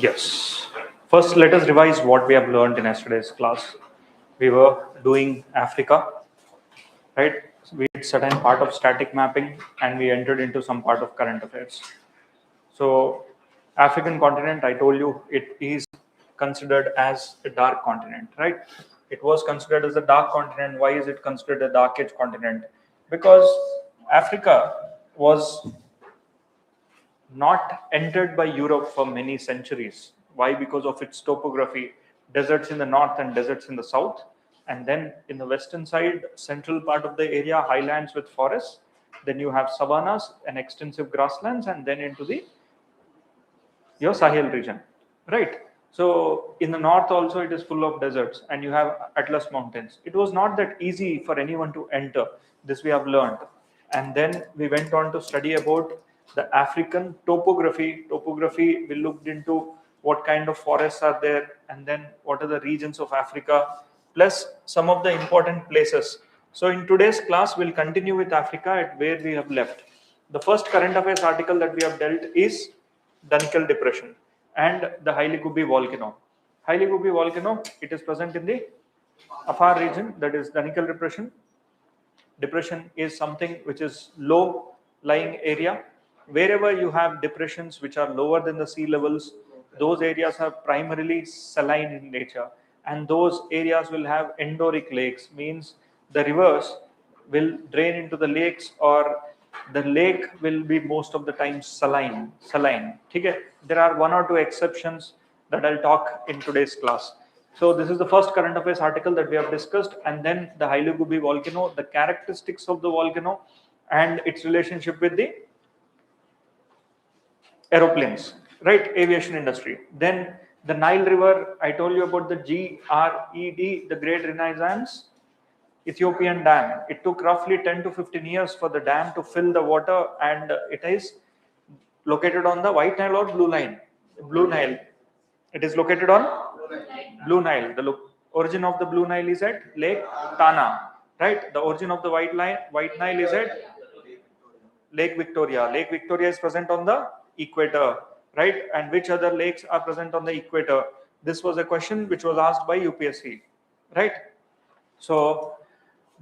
Yes. First, let us revise what we have learned in yesterday's class. We were doing Africa, right? We did certain part of static mapping and we entered into some part of current affairs. So, African continent, I told you, it is considered as a dark continent, right? It was considered as a dark continent. Why is it considered a dark age continent? Because Africa was not entered by Europe for many centuries. Why? Because of its topography, deserts in the north and deserts in the south. And then in the western side, central part of the area, highlands with forests. Then you have savannas and extensive grasslands, and then into the your Sahel region, right? So in the north also it is full of deserts, and you have Atlas Mountains. It was not that easy for anyone to enter. This we have learned, and then we went on to study about the African topography. Topography, we looked into what kind of forests are there, and then what are the regions of Africa, plus some of the important places. So in today's class, we'll continue with Africa at where we have left. The first current affairs article that we have dealt is the Nickel Depression and the Haile Gubbi volcano. Haile Gubbi volcano, it is present in the Afar region, that is the Nickel Depression. Depression is something which is low lying area. Wherever you have depressions which are lower than the sea levels, those areas are primarily saline in nature, and those areas will have endorheic lakes, means the rivers will drain into the lakes, or the lake will be most of the time saline. Okay? There are one or two exceptions that I'll talk in today's class. So this is the first current affairs article that we have discussed, and then the Haile Gubbi volcano, the characteristics of the volcano and its relationship with the aeroplanes, right? Aviation industry. Then the Nile River, I told you about the GRED, the Great Renaissance Ethiopian dam. It took roughly 10 to 15 years for the dam to fill the water, and it is located on the White Nile or Blue Nile. Blue Nile. It is located on Blue Nile. The origin of the Blue Nile is at Lake Tana, right? The origin of the White Nile is at Lake Victoria. Lake Victoria is present on the equator, right? And which other lakes are present on the equator? This was a question which was asked by UPSC, right? So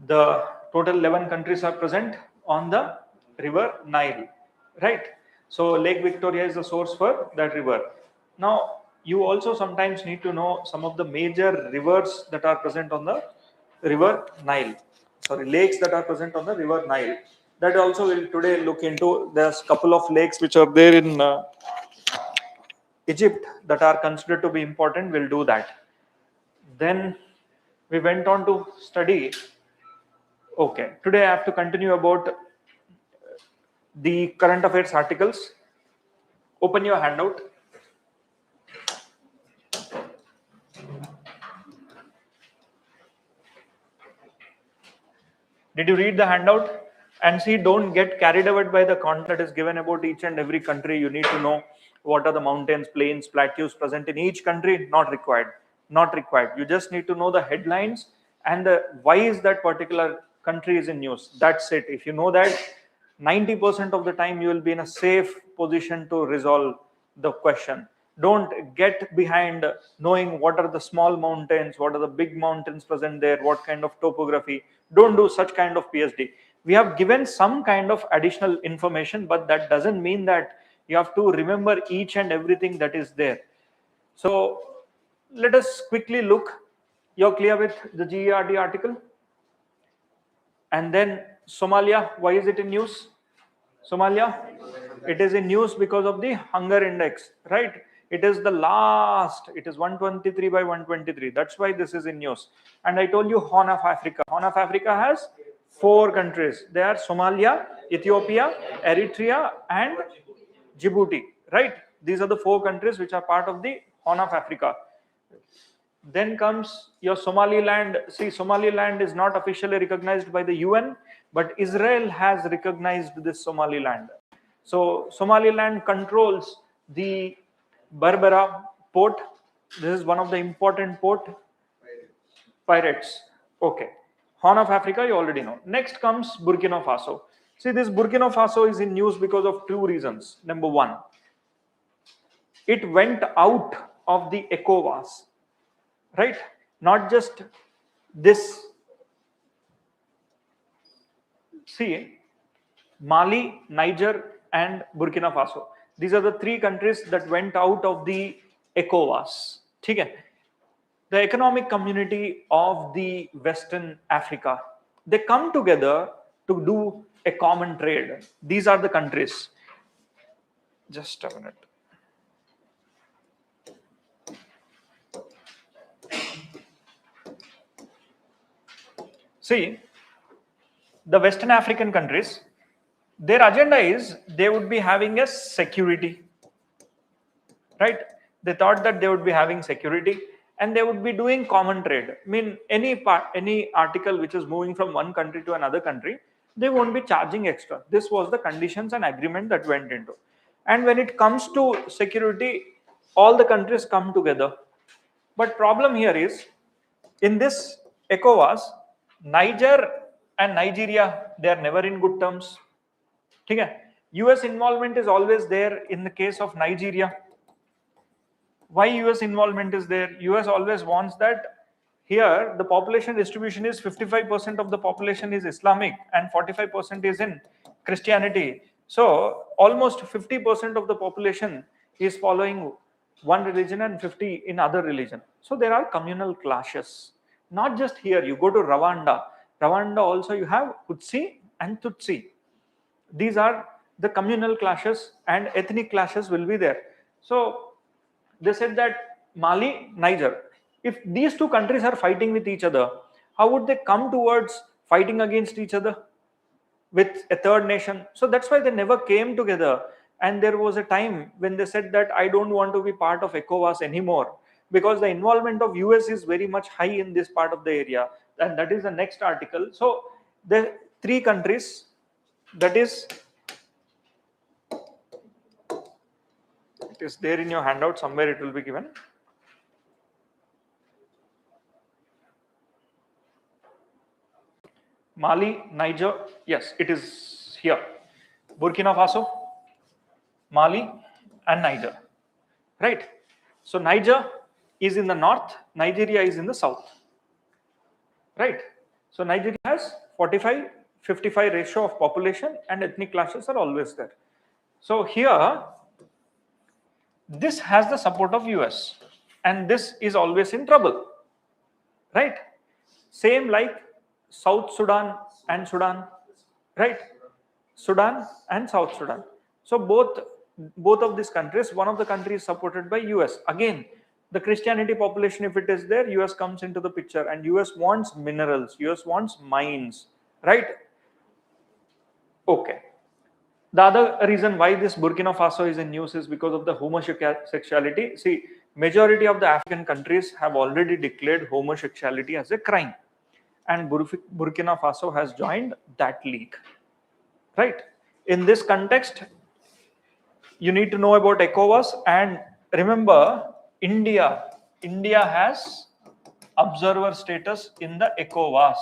the total 11 countries are present on the river Nile, right? So Lake Victoria is the source for that river. Now, you also sometimes need to know some of the major rivers that are present on the river Nile. Sorry, lakes that are present on the river Nile. That also we'll today look into. There's a couple of lakes which are there in Egypt that are considered to be important. We'll do that. Then we went on to study. Okay, today I have to continue about the current affairs articles. Open your handout. Did you read the handout? And see, don't get carried away by the content that is given about each and every country. You need to know what are the mountains, plains, plateaus present in each country. Not required. Not required. You just need to know the headlines and the why is that particular country is in news. That's it. If you know that, 90% of the time you will be in a safe position to resolve the question. Don't get behind knowing what are the small mountains, what are the big mountains present there, what kind of topography. Don't do such kind of PhD. We have given some kind of additional information, but that doesn't mean that you have to remember each and everything that is there. So let us quickly look. You're clear with the GERD article? And then Somalia, why is it in news? Somalia, it is in news because of the hunger index, right? It is the last, it is 123 by 123. That's why this is in news. And I told you Horn of Africa. Horn of Africa has 4 countries. They are Somalia, Ethiopia, Eritrea, and Djibouti, right? These are the 4 countries which are part of the Horn of Africa. Then comes your Somaliland. See, Somaliland is not officially recognized by the UN, but Israel has recognized this Somaliland. So Somaliland controls the Berbera port. This is one of the important port. Pirates. Okay. Horn of Africa, you already know. Next comes Burkina Faso. See, this Burkina Faso is in news because of 2 reasons. Number 1, it went out of the ECOWAS, right? Not just this. See, Mali, Niger, and Burkina Faso. These are the three countries that went out of the ECOWAS. Okay? The economic community of the Western Africa. They come together to do a common trade. These are the countries. Just a minute. See, the Western African countries, their agenda is they would be having a security, right? They thought that they would be having security and they would be doing common trade. I mean, any article which is moving from one country to another country, they won't be charging extra. This was the conditions and agreement that went into. And when it comes to security, all the countries come together. But problem here is, in this ECOWAS, Niger and Nigeria, they are never in good terms. Okay? US involvement is always there in the case of Nigeria. Why US involvement is there? US always wants that here the population distribution is 55% of the population is Islamic and 45% is in Christianity. So almost 50% of the population is following one religion and 50 in other religion. So there are communal clashes. Not just here, you go to Rwanda. Rwanda also you have Hutsi and Tutsi. These are the communal clashes and ethnic clashes will be there. So they said that Mali, Niger, if these two countries are fighting with each other, how would they come towards fighting against each other with a third nation? So that's why they never came together. And there was a time when they said that I don't want to be part of ECOWAS anymore because the involvement of US is very much high in this part of the area. And that is the next article. So the three countries, that is, it is there in your handout somewhere, it will be given. Mali, Niger, yes, it is here. Burkina Faso, Mali, and Niger, right? So Niger is in the north, Nigeria is in the south, right? So Nigeria has 45-55 ratio of population and ethnic clashes are always there. So here, this has the support of US and this is always in trouble, right? Same like South Sudan and Sudan, right? Sudan and South Sudan. So both of these countries, one of the countries supported by US. Again, the Christianity population, if it is there, US comes into the picture and US wants minerals, US wants mines, right? Okay. The other reason why this Burkina Faso is in news is because of the homosexuality. See, majority of the African countries have already declared homosexuality as a crime. And Burkina Faso has joined that league, right? In this context, you need to know about ECOWAS and remember India has observer status in the ECOWAS.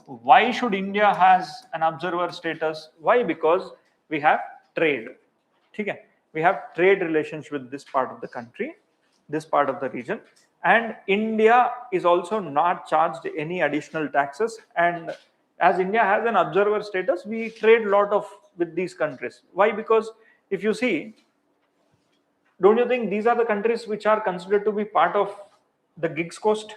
Why should India has an observer status? Why? Because we have trade. Okay? We have trade relations with this part of the country, this part of the region, and India is also not charged any additional taxes. And as India has an observer status, we trade a lot with these countries. Why? Because if you see, don't you think these are the countries which are considered to be part of the gigs coast?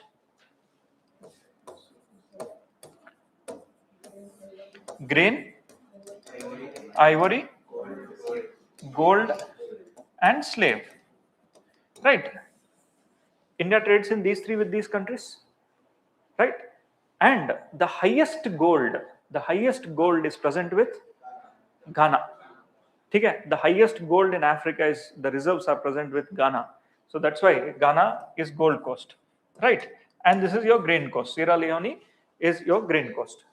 Grain, ivory, gold, and slave, right? India trades in these three with these countries, right? And the highest gold is present with Ghana. Okay? The highest gold in Africa is, the reserves are present with Ghana. So that's why Ghana is gold coast, right? And this is your grain coast. Sierra Leone is your grain coast.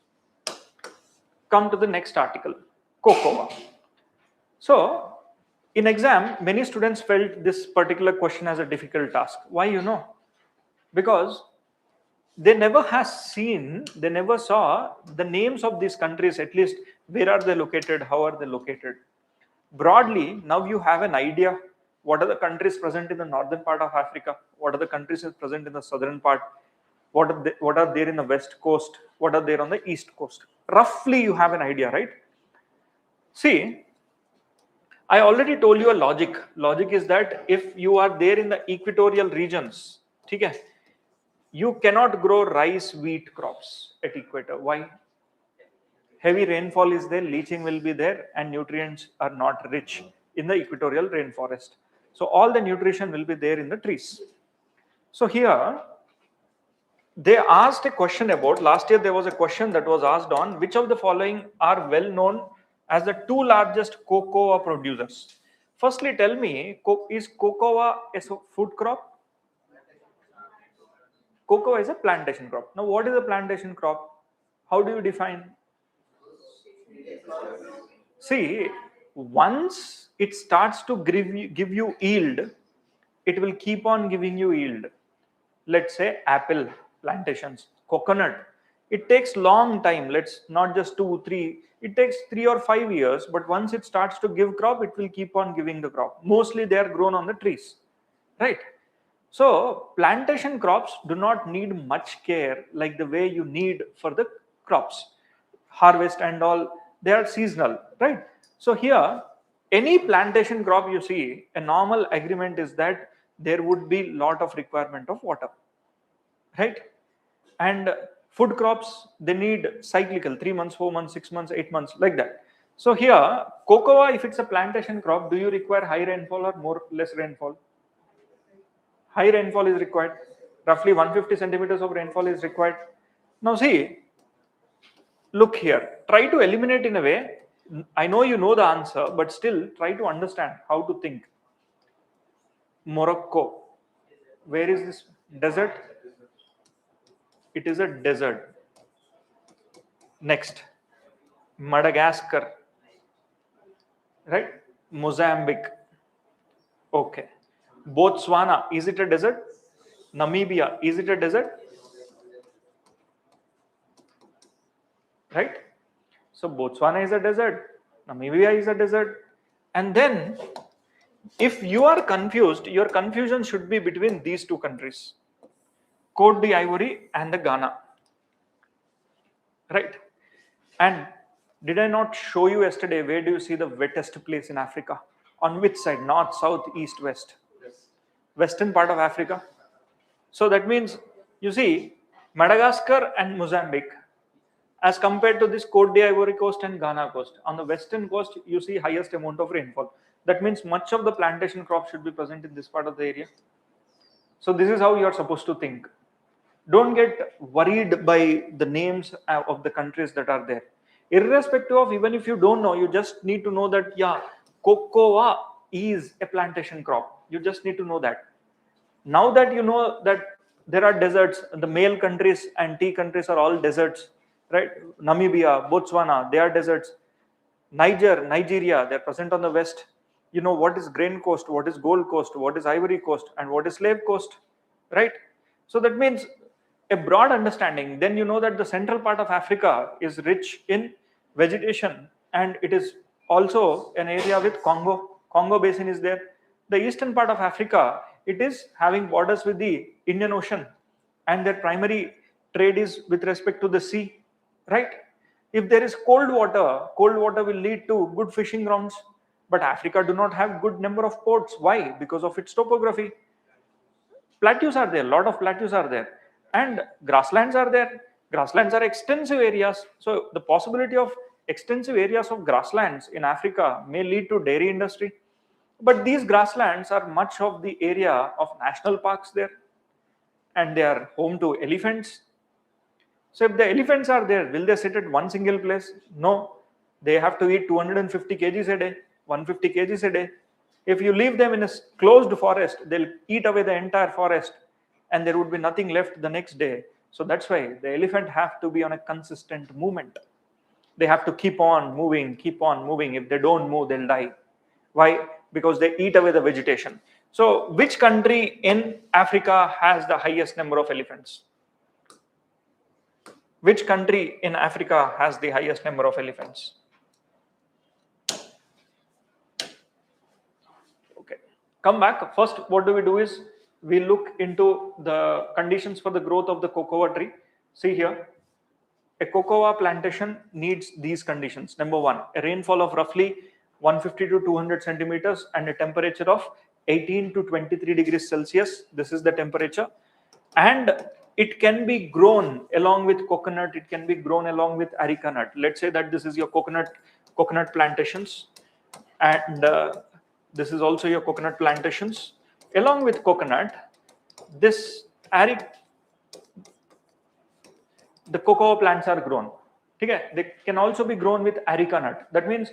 Come to the next article, cocoa. So in exam, many students felt this particular question as a difficult task. Why? Because they never saw the names of these countries, at least where are they located, how are they located. Broadly, now you have an idea What are the countries present in the northern part of Africa? What are the countries present in the southern part? What are there in the west coast? What are there on the east coast? Roughly you have an idea, right? See, I already told you a logic. Logic is that if you are there in the equatorial regions, okay, you cannot grow rice, wheat crops at equator. Why? Heavy rainfall is there, leaching will be there, and nutrients are not rich in the equatorial rainforest. So all the nutrition will be there in the trees. So here they asked a question about, last year there was a question that was asked on which of the following are well known as the two largest cocoa producers. Firstly, tell me, is cocoa a food crop? Cocoa is a plantation crop. Now, what is a plantation crop? How do you define? See, once it starts to give you yield, it will keep on giving you yield. Let's say apple plantations, coconut. It takes long time. Let's not just 2, 3. It takes 3 or 5 years. But once it starts to give crop, it will keep on giving the crop. Mostly they are grown on the trees, right? So plantation crops do not need much care like the way you need for the crops. Harvest and all, they are seasonal, right? So here, any plantation crop you see, a normal agreement is that there would be lot of requirement of water, right? And food crops, they need cyclical, 3 months, 4 months, 6 months, 8 months, like that. So here, cocoa, if it's a plantation crop, do you require high rainfall or less rainfall? High rainfall is required. Roughly 150 centimeters of rainfall is required. Now see, look here. Try to eliminate in a way. I know you know the answer, but still try to understand how to think. Morocco. Where is this desert? It is a desert. Next, Madagascar. Right? Mozambique. Okay. Botswana. Is it a desert? Namibia. Is it a desert? Right? So Botswana is a desert, Namibia is a desert. And then if you are confused, your confusion should be between these two countries, Cote d'Ivoire and the Ghana. Right? And did I not show you yesterday where do you see the wettest place in Africa? On which side? North, south, east, west? Western part of Africa. So that means, you see, Madagascar and Mozambique, as compared to this Cote d'Ivoire coast and Ghana coast. On the western coast, you see highest amount of rainfall. That means much of the plantation crop should be present in this part of the area. So this is how you are supposed to think. Don't get worried by the names of the countries that are there. Irrespective of, even if you don't know, you just need to know that, yeah, cocoa is a plantation crop. You just need to know that. Now that you know that there are deserts, the male countries and tea countries are all deserts, right? Namibia, Botswana, they are deserts. Nigeria, they're present on the west. You know what is grain coast, what is gold coast, what is ivory coast, and what is slave coast, right? So that means a broad understanding. Then you know that the central part of Africa is rich in vegetation, and it is also an area with Congo basin is there. The eastern part of Africa, it is having borders with the Indian Ocean, and their primary trade is with respect to the sea, right? If there is cold water will lead to good fishing grounds. But Africa do not have good number of ports. Why? Because of its topography. Plateaus are there, a lot of plateaus are there, and grasslands are there. Grasslands are extensive areas. So the possibility of extensive areas of grasslands in Africa may lead to dairy industry. But these grasslands are much of the area of national parks there, and they are home to elephants. So if the elephants are there, will they sit at one single place? No. They have to eat 250 kgs a day, 150 kgs a day. If you leave them in a closed forest, they'll eat away the entire forest, and there would be nothing left the next day. So that's why the elephant have to be on a consistent movement. They have to keep on moving, keep on moving. If they don't move, they'll die. Why? Because they eat away the vegetation. So which country in Africa has the highest number of elephants? Which country in Africa has the highest number of elephants? Okay. Come back. First, what do? Is we look into the conditions for the growth of the cocoa tree. See here, a cocoa plantation needs these conditions. Number one, a rainfall of roughly 150 to 200 centimeters and a temperature of 18 to 23 degrees Celsius. This is the temperature. And it can be grown along with coconut. It can be grown along with areca nut. Let's say that this is your coconut plantations, and this is also your coconut plantations. Along with coconut, this areca, the cocoa plants are grown. Okay? They can also be grown with areca nut. That means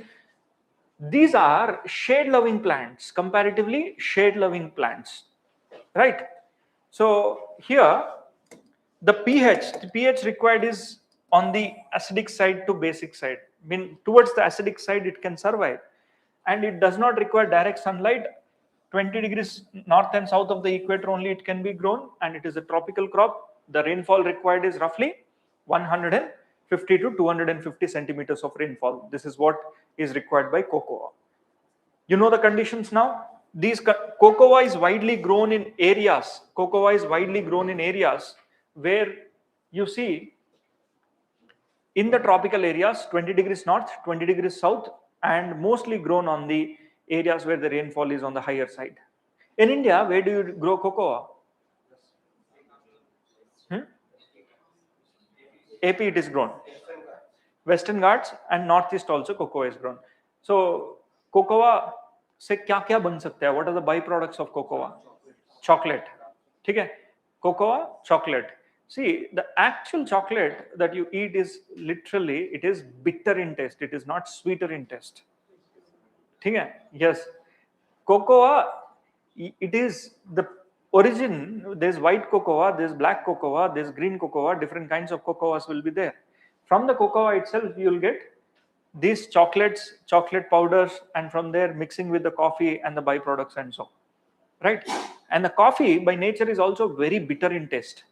these are shade loving plants, comparatively shade loving plants, right? So here the pH required is on the acidic side to basic side. I mean, towards the acidic side it can survive, and it does not require direct sunlight. 20 degrees north and south of the equator only it can be grown, and it is a tropical crop. The rainfall required is roughly 150 to 250 centimeters of rainfall. This is what is required by cocoa. You know the conditions now. These cocoa is widely grown in areas. Cocoa is widely grown in areas where you see in the tropical areas 20 degrees north, 20 degrees south, and mostly grown on the areas where the rainfall is on the higher side. In India, where do you grow cocoa? AP it is grown. Western Ghats and Northeast also cocoa is grown. So cocoa से क्या क्या बन सकता है? What are the byproducts of cocoa? Chocolate. ठीक है? Cocoa, chocolate. See, the actual chocolate that you eat is literally, it is bitter in taste. It is not sweeter in taste. ठीक है? Yes. Cocoa, it is the origin. There's white cocoa, there's black cocoa, there's green cocoa. Different kinds of cocoas will be there. From the cocoa itself, you'll get these chocolates, chocolate powders, and from there mixing with the coffee and the byproducts and so, right? And the coffee by nature is also very bitter in taste.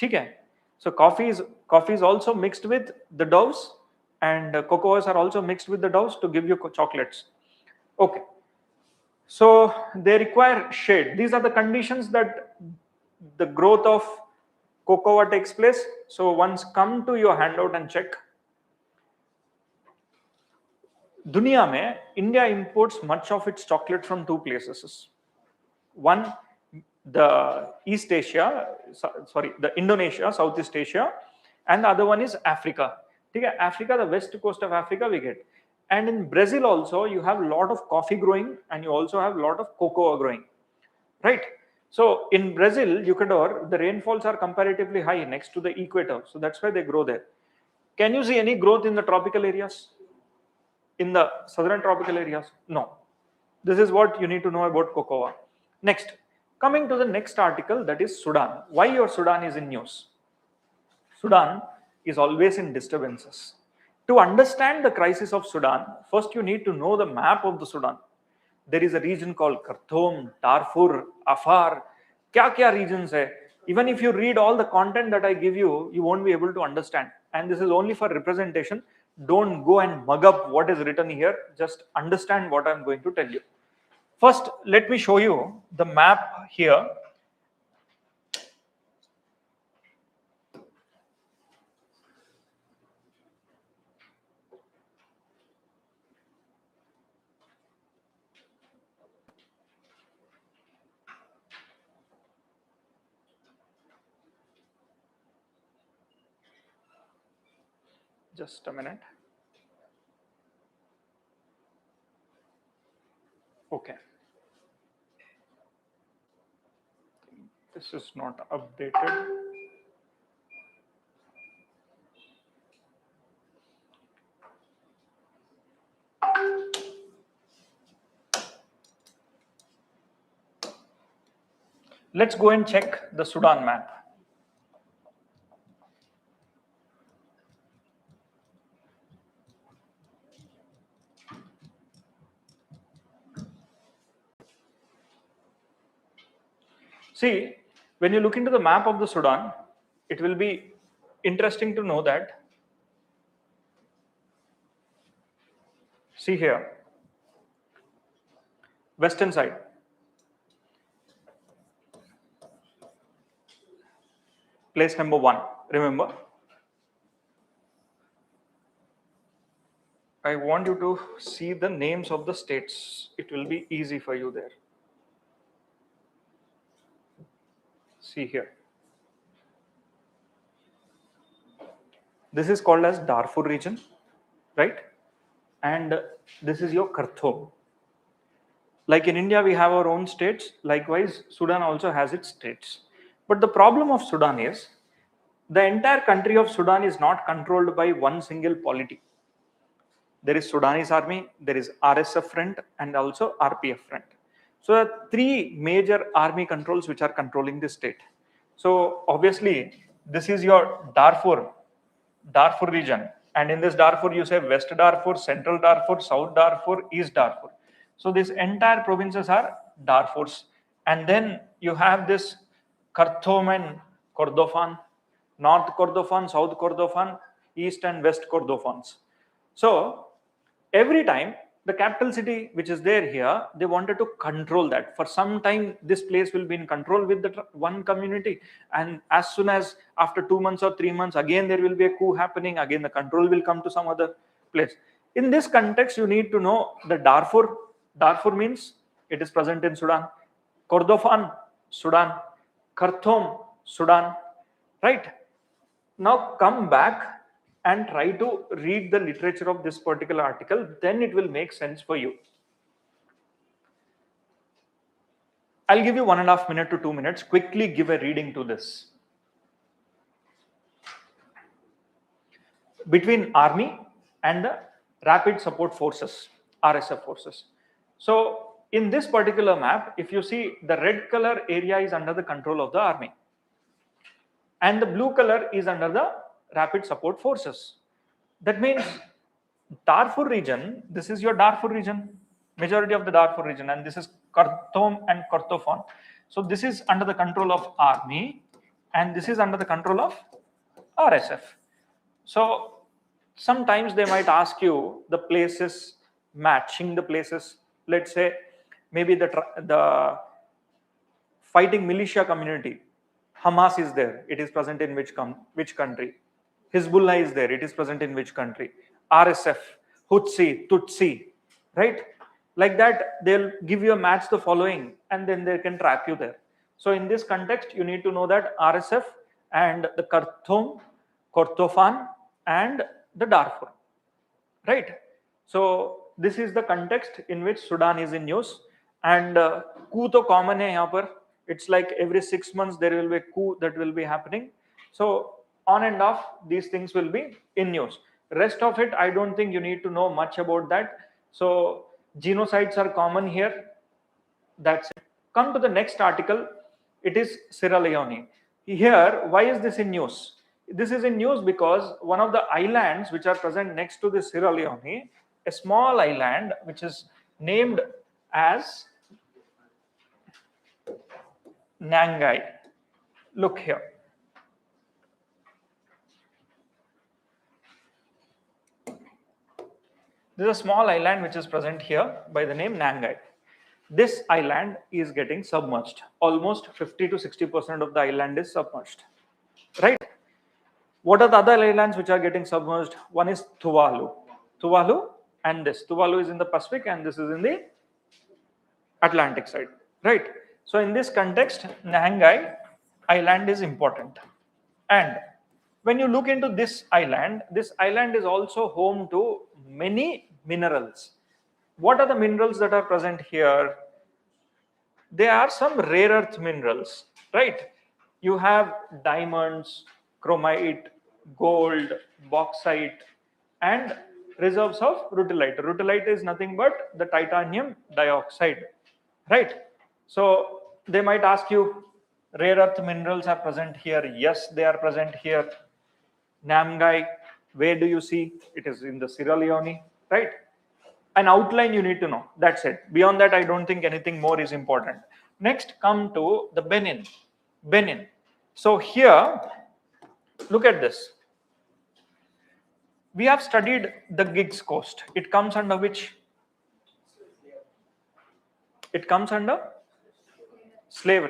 Okay? So coffee is also mixed with the doughs, and cocoas are also mixed with the doughs to give you chocolates. Okay. So they require shade. These are the conditions that the growth of cocoa takes place. So once come to your handout and check. दुनिया में India imports much of its chocolate from two places. One, the East Asia, the Indonesia, Southeast Asia, and the other one is Africa. Okay, Africa, the west coast of Africa we get. And in Brazil also, you have a lot of coffee growing, and you also have a lot of cocoa growing, right? So in Brazil, Ecuador, the rainfalls are comparatively high next to the equator. So that's why they grow there. Can you see any growth in the tropical areas? In the southern tropical areas? No. This is what you need to know about cocoa. Next, coming to the next article, that is Sudan. Why your Sudan is in news? Sudan is always in disturbances. To understand the crisis of Sudan, first you need to know the map of the Sudan. There is a region called Khartoum, Darfur, Afar. Kya regions hai? Even if you read all the content that I give you, you won't be able to understand. And this is only for representation. Don't go and mug up what is written here. Just understand what I'm going to tell you. First, let me show you the map here. Just a minute. Okay. This is not updated. Let's go and check the Sudan map. See, when you look into the map of the Sudan, it will be interesting to know that. See here. western side. Place number 1, remember. I want you to see the names of the states. It will be easy for you there. See here. This is called as Darfur region, right? And this is your Khartoum. Like in India, we have our own states. Likewise, Sudan also has its states. But the problem of Sudan is the entire country of Sudan is not controlled by one single polity. There is Sudanese army, there is RSF front, and also RPF front. So there are three major army controls which are controlling this state. So obviously, this is your Darfur region. And in this Darfur, you say West Darfur, Central Darfur, South Darfur, East Darfur. So these entire provinces are Darfurs. And then you have this Khartoum and Kordofan, North Kordofan, South Kordofan, East and West Kordofans. So every time the capital city which is there here, they wanted to control that. For some time, this place will be in control with the one community, and as soon as after 2 months or 3 months, again there will be a coup happening, again the control will come to some other place. In this context, you need to know the Darfur means it is present in Sudan, Kordofan, Sudan, Khartoum, Sudan, right? Now come back and try to read the literature of this particular article, then it will make sense for you. I'll give you 1.5 minutes to 2 minutes. Quickly give a reading to this. Between army and the rapid support forces, RSF forces. So in this particular map, if you see, the red color area is under the control of the army, and the blue color is under the rapid support forces. That means Darfur region, this is your Darfur region, majority of the Darfur region, and this is Khartoum and Kordofan. So this is under the control of army, and this is under the control of RSF. So sometimes they might ask you the places, matching the places. Let's say maybe the fighting militia community, Hamas is there, it is present in which country? Hezbollah is there, it is present in which country? RSF, Hutsi, Tutsi, right? Like that, they'll give you a match the following, and then they can trap you there. So in this context, you need to know that RSF and the Khartoum, Kordofan, and the Darfur, right? So this is the context in which Sudan is in news. And coup to common hai yahan par. It's like every 6 months there will be a coup that will be happening. So on and off, these things will be in news. Rest of it, I don't think you need to know much about that. So genocides are common here. That's it. Come to the next article. It is Sierra Leone. Here, why is this in news? This is in news because one of the islands which are present next to the Sierra Leone, a small island which is named as Nyangai. Look here. There is a small island which is present here by the name Nyangai. This island is getting submerged. Almost 50 to 60% of the island is submerged. Right? What are the other islands which are getting submerged? One is Tuvalu. Tuvalu and this. Tuvalu is in the Pacific and this is in the Atlantic side. Right? So in this context, Nyangai island is important. And when you look into this island is also home to many minerals. What are the minerals that are present here? There are some rare earth minerals, right? You have diamonds, chromite, gold, bauxite, and reserves of rutilite. Rutilite is nothing but the titanium dioxide, right? So they might ask you, rare earth minerals are present here. Yes, they are present here. Nyangai, where do you see? It is in the Sierra Leone, right? An outline you need to know. That's it. Beyond that, I don't think anything more is important. Next, come to the Benin. Benin. So here, look at this. We have studied the Gigs Coast. It comes under which? It comes under slave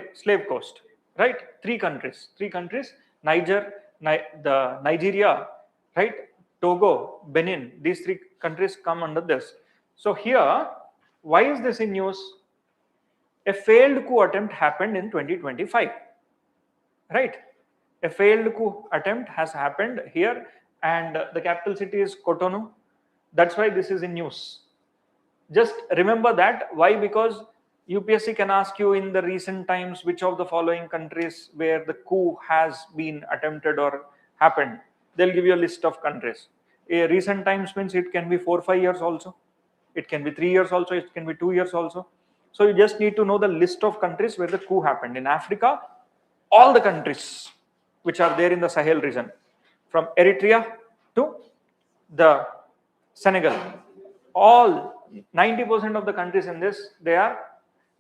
coast, right? Three countries, Nigeria, right? Togo, Benin, these three countries come under this. So here, why is this in news? A failed coup attempt happened in 2025, right? A failed coup attempt has happened here, and the capital city is Cotonou. That's why this is in news. Just remember that. Why? Because UPSC can ask you in the recent times which of the following countries where the coup has been attempted or happened. They'll give you a list of countries. A recent times means it can be 4-5 years also. It can be 3 years also. It can be 2 years also. So you just need to know the list of countries where the coup happened. In Africa, all the countries which are there in the Sahel region, from Eritrea to the Senegal, all 90% of the countries in this, there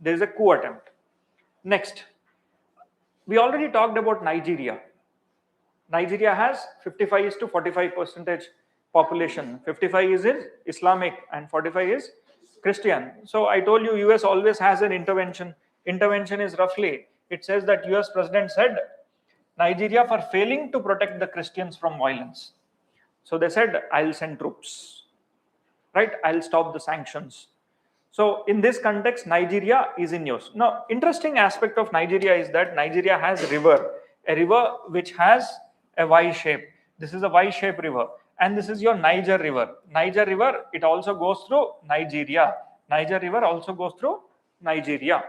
is a coup attempt. Next, we already talked about Nigeria. Nigeria has 55 is to 45% population. 55 is Islamic and 45 is Christian. So I told you US always has an intervention. Intervention is roughly, it says that US president said Nigeria for failing to protect the Christians from violence. So they said, I'll send troops, right? I'll stop the sanctions. So in this context, Nigeria is in news. Now, interesting aspect of Nigeria is that Nigeria has a river which has a Y shape. This is a Y-shaped river. And this is your Niger River. Niger River, it also goes through Nigeria. Niger River also goes through Nigeria,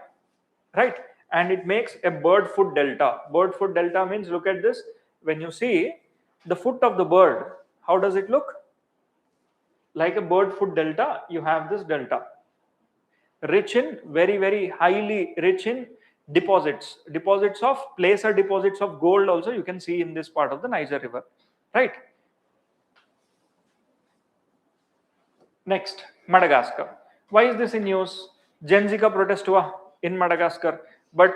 right? And it makes a bird foot delta. Bird foot delta means, look at this. When you see the foot of the bird, how does it look? Like a bird foot delta, you have this delta. Rich in, very highly rich in deposits of placer deposits of gold also you can see in this part of the Niger River, right? Next, Madagascar. Why is this in news? Gen Z ka protest hua in Madagascar, but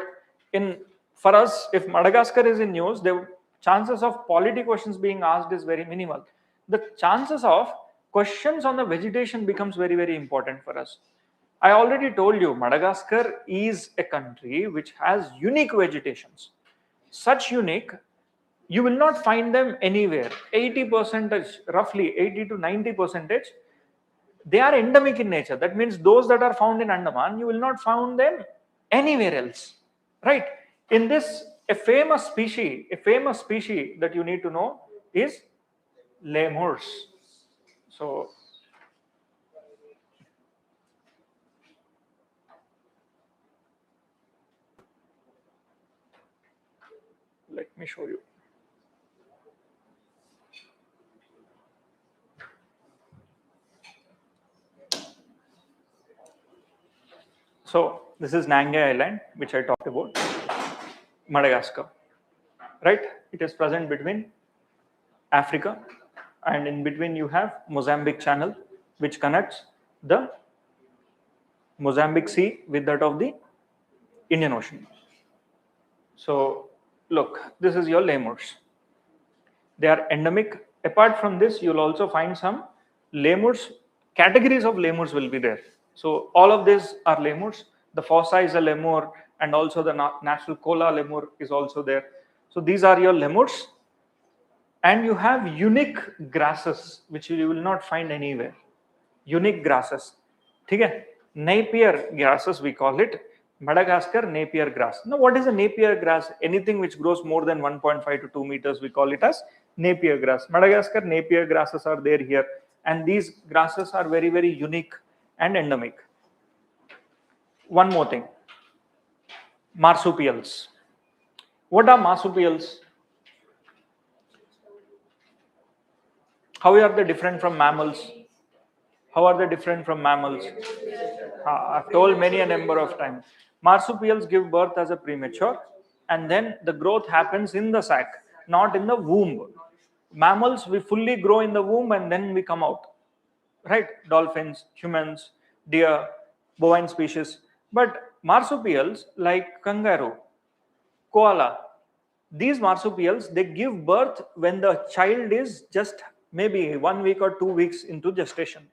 for us, if Madagascar is in news, the chances of polity questions being asked is very minimal. The chances of questions on the vegetation becomes very important for us. I already told you, Madagascar is a country which has unique vegetations. Such unique, you will not find them anywhere. 80%, roughly 80 to 90%, they are endemic in nature. That means those that are found in Andaman, you will not find them anywhere else, right? In this, a famous species that you need to know is lemurs. So let me show you. So this is Nyangai Island, which I talked about, Madagascar, right? It is present between Africa, and in between you have Mozambique Channel, which connects the Mozambique Sea with that of the Indian Ocean. So look, this is your lemurs. They are endemic. Apart from this, you'll also find some lemurs. Categories of lemurs will be there. So all of these are lemurs. The fossa is a lemur, and also the natural koala lemur is also there. So these are your lemurs. And you have unique grasses which you will not find anywhere. Unique grasses. Okay? Napier grasses we call it. Madagascar napier grass. Now what is a napier grass? Anything which grows more than 1.5 to 2 meters, we call it as napier grass. Madagascar napier grasses are there here, and these grasses are very unique and endemic. One more thing, marsupials. What are marsupials? How are they different from mammals? How are they different from mammals? I've told many a number of times. Marsupials give birth as a premature, and then the growth happens in the sac, not in the womb. Mammals, we fully grow in the womb and then we come out, right? Dolphins, humans, deer, bovine species. But marsupials like kangaroo, koala, these marsupials, they give birth when the child is just maybe 1 week or 2 weeks into gestation.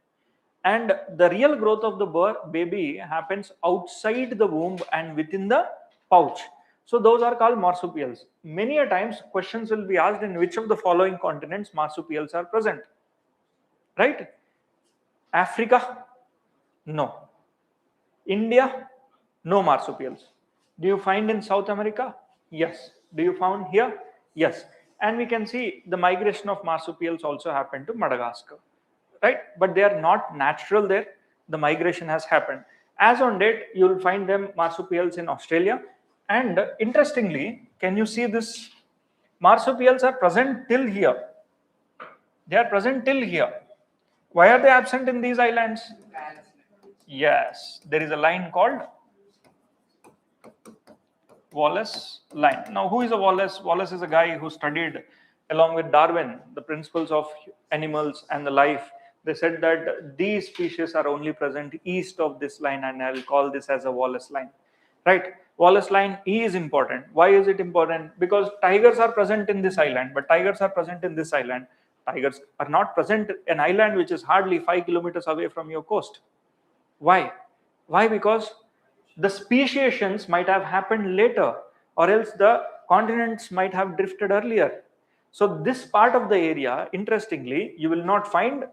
and the real growth of the baby happens outside the womb and within the pouch. So those are called marsupials. Many a times questions will be asked, in which of the following continents marsupials are present, right? Africa, no. India, no marsupials. Do you find in South America? Yes. Do you found here? Yes. And we can see the migration of marsupials also happened to Madagascar, right? But they are not natural there. The migration has happened. As on date, you will find them marsupials in Australia. And interestingly, can you see this? Marsupials are present till here. They are present till here. Why are they absent in these islands? Yes, there is a line called Wallace line. Now, who is a Wallace? Wallace is a guy who studied, along with Darwin, the principles of animals and the life. They said that these species are only present east of this line, and I will call this as a Wallace line. Right? Wallace line E is important. Why is it important? Because tigers are present in this island, but tigers are present in this island. Tigers are not present in an island which is hardly 5 kilometers away from your coast. Why? Why? Because the speciations might have happened later, or else the continents might have drifted earlier. So this part of the area, interestingly, you will not find.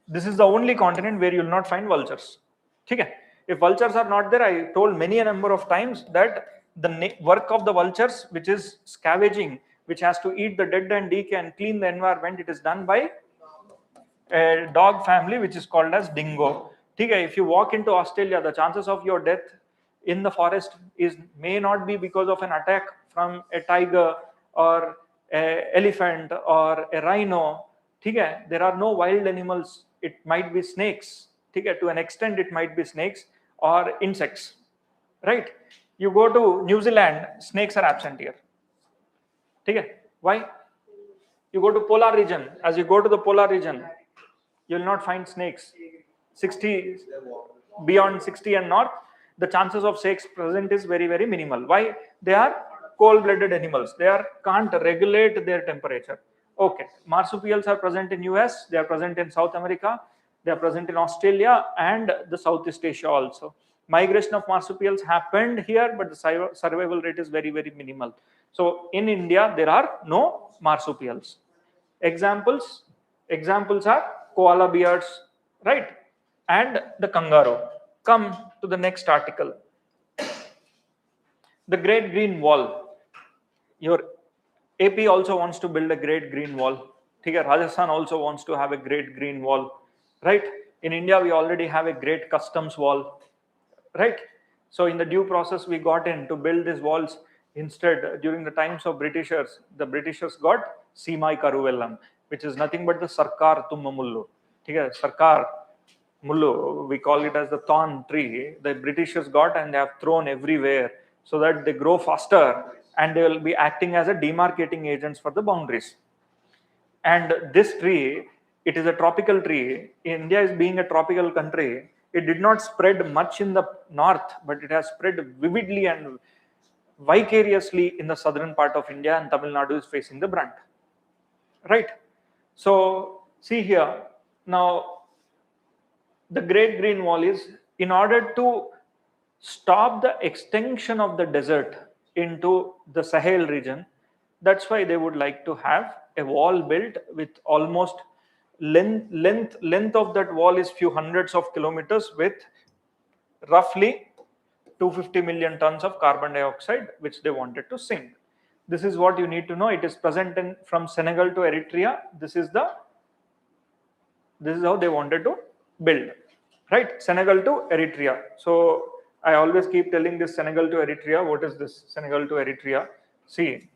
This is the only continent where you will not find vultures. Okay? If vultures are not there, I told many a number of times that the work of the vultures, which is scavenging, which has to eat the dead and decay and clean the environment, it is done by a dog family which is called as dingo. Okay, if you walk into Australia, the chances of your death in the forest may not be because of an attack from a tiger or an elephant or a rhino. Okay, there are no wild animals. It might be snakes. Okay, to an extent, it might be snakes or insects. Right? You go to New Zealand, snakes are absent here. Okay, why? You go to polar region. As you go to the polar region, you will not find snakes. 60 beyond 60 and north, the chances of snakes present is very, very minimal. Why? They are cold-blooded animals. They can't regulate their temperature. Okay, marsupials are present in US, they are present in South America, they are present in Australia and the Southeast Asia also. Migration of marsupials happened here, but the survival rate is very, very minimal. So in India, there are no marsupials. Examples are koala bears, right? And the kangaroo. Come to the next article. The Great Green Wall. Your AP also wants to build a Great Green Wall. Rajasthan also wants to have a Great Green Wall, right? In India, we already have a Great Customs Wall, right? So in the due process, we got in to build these walls. Instead, during the times of Britishers, the Britishers got Simai Karuvellam, which is nothing but the Sarkar Tummamullu. Sarkar Mullu, we call it as the thorn tree. The Britishers got and they have thrown everywhere so that they grow faster and they will be acting as a demarcating agents for the boundaries. And this tree, it is a tropical tree. India is being a tropical country. It did not spread much in the north, but it has spread vividly and vicariously in the southern part of India, and Tamil Nadu is facing the brunt. Right? So, see here. Now, the Great Green Wall is in order to stop the extension of the desert into the Sahel region. That's why they would like to have a wall built with almost length of that wall is few hundreds of kilometers with roughly 250 million tons of carbon dioxide, which they wanted to sink. This is what you need to know. It is present from Senegal to Eritrea. This is how they wanted to build, right? Senegal to Eritrea. So I always keep telling this Senegal to Eritrea. What is this Senegal to Eritrea? See,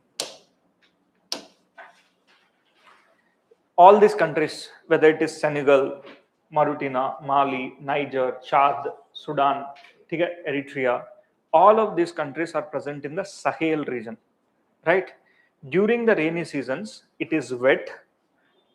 all these countries, whether it is Senegal, Mauritania, Mali, Niger, Chad, Sudan, Eritrea, all of these countries are present in the Sahel region, right? During the rainy seasons, it is wet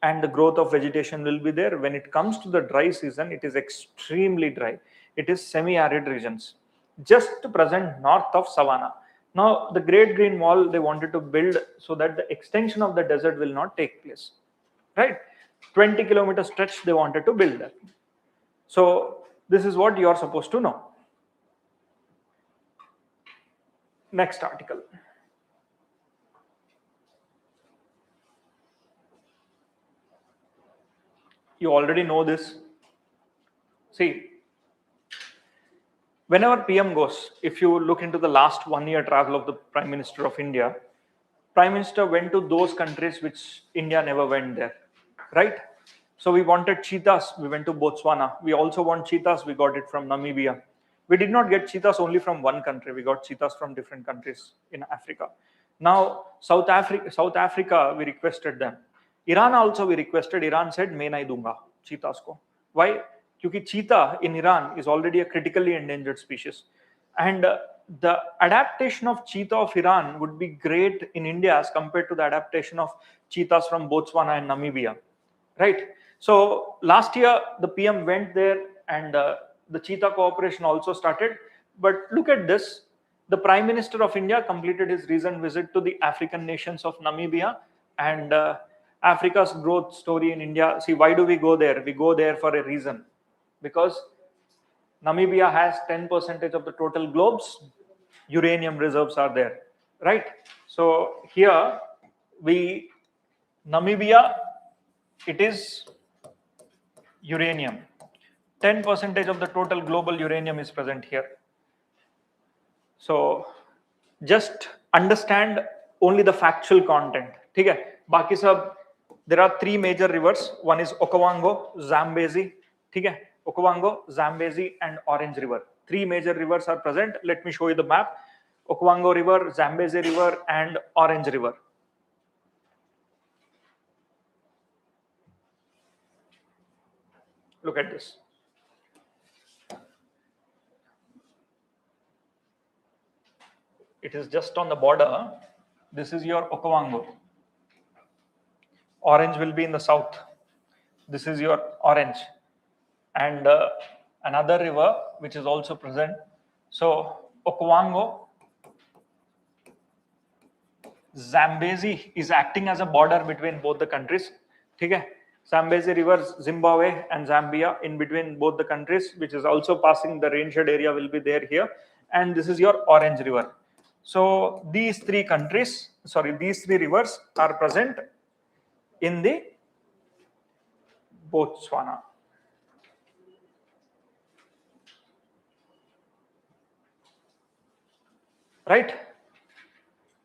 and the growth of vegetation will be there. When it comes to the dry season, it is extremely dry. It is semi-arid regions, just present north of Savannah. Now, the Great Green Wall they wanted to build so that the extension of the desert will not take place, right? 20-kilometer stretch they wanted to build there. So this is what you are supposed to know. Next article. You already know this. See, whenever PM goes, if you look into the last 1 year travel of the Prime Minister of India, Prime Minister went to those countries which India never went there, right? So we wanted cheetahs, we went to Botswana. We also want cheetahs, we got it from Namibia. We did not get cheetahs only from one country, we got cheetahs from different countries in Africa. Now, South Africa, we requested them. Iran also we requested. Iran said, "मैं नहीं दूंगा cheetahs को." Why? Because cheetah in Iran is already a critically endangered species. And the adaptation of cheetah of Iran would be great in India as compared to the adaptation of cheetahs from Botswana and Namibia, right? So last year the PM went there and the cheetah cooperation also started. But look at this. The Prime Minister of India completed his recent visit to the African nations of Namibia and Africa's growth story in India. See, why do we go there? We go there for a reason. Because Namibia has 10% of the total globe's uranium reserves are there, right? So here Namibia, it is uranium. 10% of the total global uranium is present here. So just understand only the factual content. ठीक है? बाकी सब, there are 3 major rivers. One is Okavango, Zambezi. ठीक है? Okavango, Zambezi, and Orange River. 3 major rivers are present. Let me show you the map. Okavango River, Zambezi River, and Orange River. Look at this. It is just on the border. This is your Okavango. Orange will be in the south. This is your Orange. And another river which is also present. So Okavango, Zambezi is acting as a border between both the countries. Okay? Zambezi River, Zimbabwe and Zambia in between both the countries, which is also passing the rain-shed area will be there here. And this is your Orange River. So these 3 rivers are present in the Botswana. Right?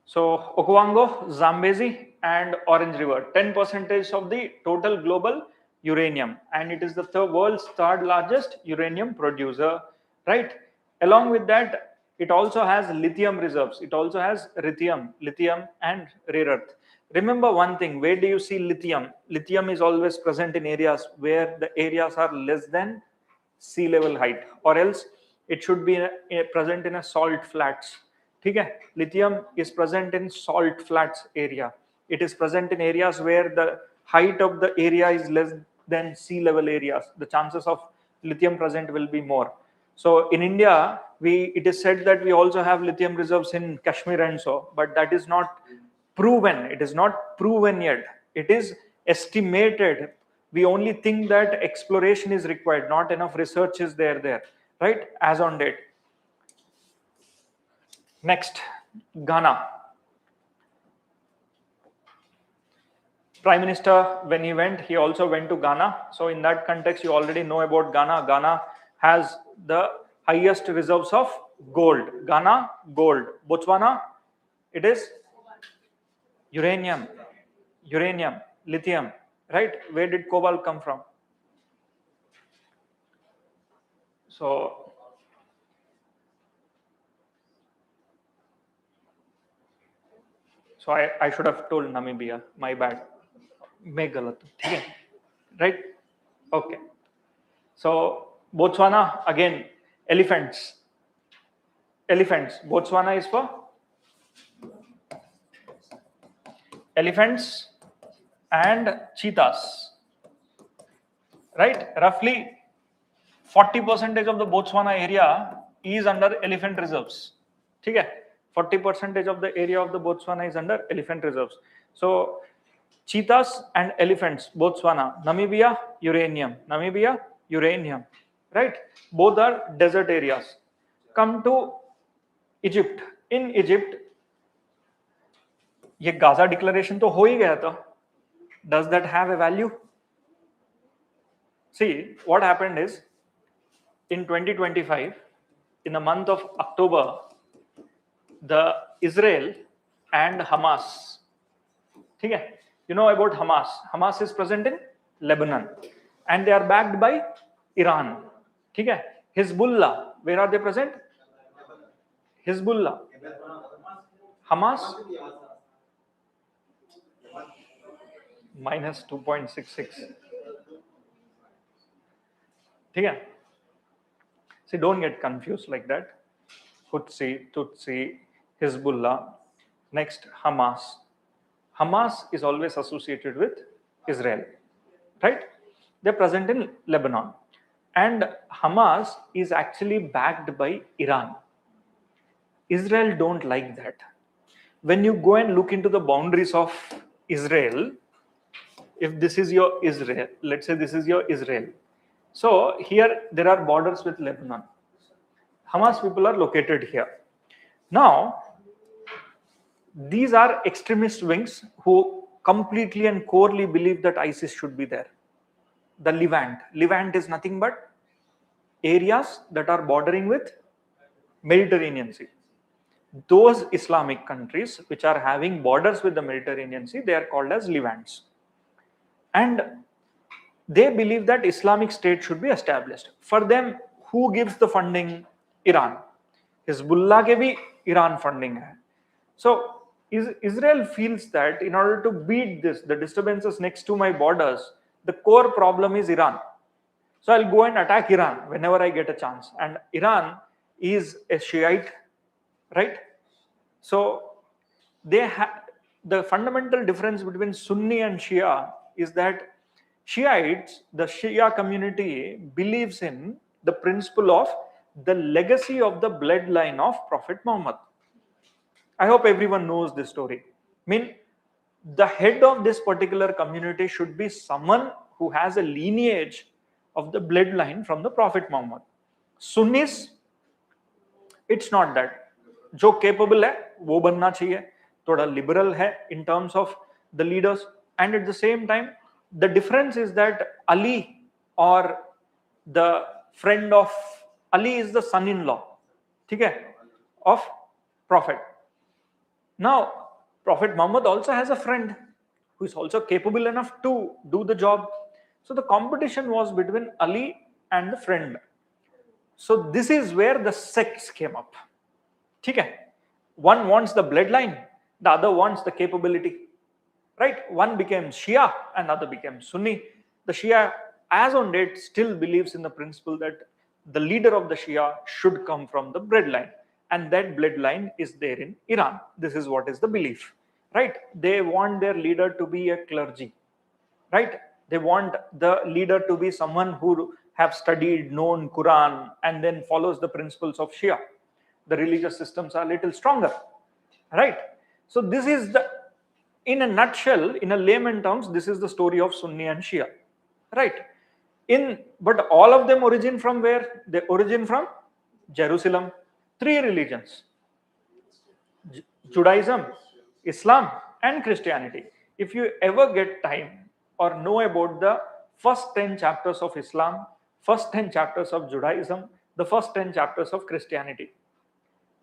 So Okavango, Zambezi and Orange River, 10% of the total global uranium, and it is the world's 3rd largest uranium producer, right? Along with that, it also has lithium reserves. It also has lithium and rare earth. Remember one thing, where do you see lithium? Lithium is always present in areas where the areas are less than sea level height, or else it should be present in a salt flats. Okay? Lithium is present in salt flats area. It is present in areas where the height of the area is less than sea level areas. The chances of lithium present will be more. So in India, it is said that we also have lithium reserves in Kashmir and so, but that is not proven. It is not proven yet. It is estimated. We only think that exploration is required, not enough research is there, right? As on date. Next, Ghana. Prime Minister, when he went, he also went to Ghana. So in that context, you already know about Ghana. Ghana has the highest reserves of gold. Ghana, gold. Botswana, it is uranium, lithium, right? Where did cobalt come from? So I should have told Namibia. My bad. मैं गलत हूँ, right? Okay. So Botswana, again, elephants. Botswana is for elephants and cheetahs, right? Roughly 40% of the Botswana area is under elephant reserves. Okay? 40% of the area of the Botswana is under elephant reserves. So Cheetahs and elephants, Botswana. Namibia, uranium. Namibia, uranium. Right? Both are desert areas. Come to Egypt. In Egypt, ये Gaza declaration तो हो ही गया था. Does that have a value? See, what happened is in 2025, in the month of October, the Israel and Hamas, okay, you know about Hamas. Hamas is present in Lebanon and they are backed by Iran. Okay. Hezbollah, where are they present? Hezbollah. Hamas minus 2.66. Okay. See, don't get confused like that. Hutsi, Tutsi, Hezbollah, next Hamas. Hamas is always associated with Israel, right? They're present in Lebanon. And Hamas is actually backed by Iran. Israel don't like that. When you go and look into the boundaries of Israel, if this is your Israel, let's say this is your Israel. So here there are borders with Lebanon. Hamas people are located here. Now, these are extremist wings who completely and corely believe that ISIS should be there. The Levant. Levant is nothing but areas that are bordering with Mediterranean Sea. Those Islamic countries which are having borders with the Mediterranean Sea, they are called as Levants. And they believe that Islamic State should be established. For them, who gives the funding? Iran. Hezbollah ke bhi Iran funding hai. So Israel feels that in order to beat this, the disturbances next to my borders, the core problem is Iran. So I'll go and attack Iran whenever I get a chance. And Iran is a Shiite, right? So they have the fundamental difference between Sunni and Shia is that Shiites, the Shia community, believes in the principle of the legacy of the bloodline of Prophet Muhammad. I hope everyone knows this story. I mean, the head of this particular community should be someone who has a lineage of the bloodline from the Prophet Muhammad. Sunnis, it's not that. जो capable है वो बनना चाहिए, थोड़ा liberal है in terms of the leaders, and at the same time the difference is that Ali or the friend of Ali is the son-in-law, ठीक है, of Prophet. Now Prophet Muhammad also has a friend who is also capable enough to do the job. So the competition was between Ali and the friend. So this is where the sects came up. Okay. One wants the bloodline, the other wants the capability. Right? One became Shia and the other became Sunni. The Shia, as on date, still believes in the principle that the leader of the Shia should come from the bloodline. And that bloodline is there in Iran. This is what is the belief. Right? They want their leader to be a clergy. Right? They want the leader to be someone who have studied, known Quran, and then follows the principles of Shia. The religious systems are a little stronger, right? So this is the, in a nutshell, in a layman terms, this is the story of Sunni and Shia, right? But all of them origin from where? They origin from Jerusalem. Three religions: Judaism, Islam, and Christianity. If you ever get time or know about the first 10 chapters of Islam, first 10 chapters of Judaism, the first 10 chapters of Christianity,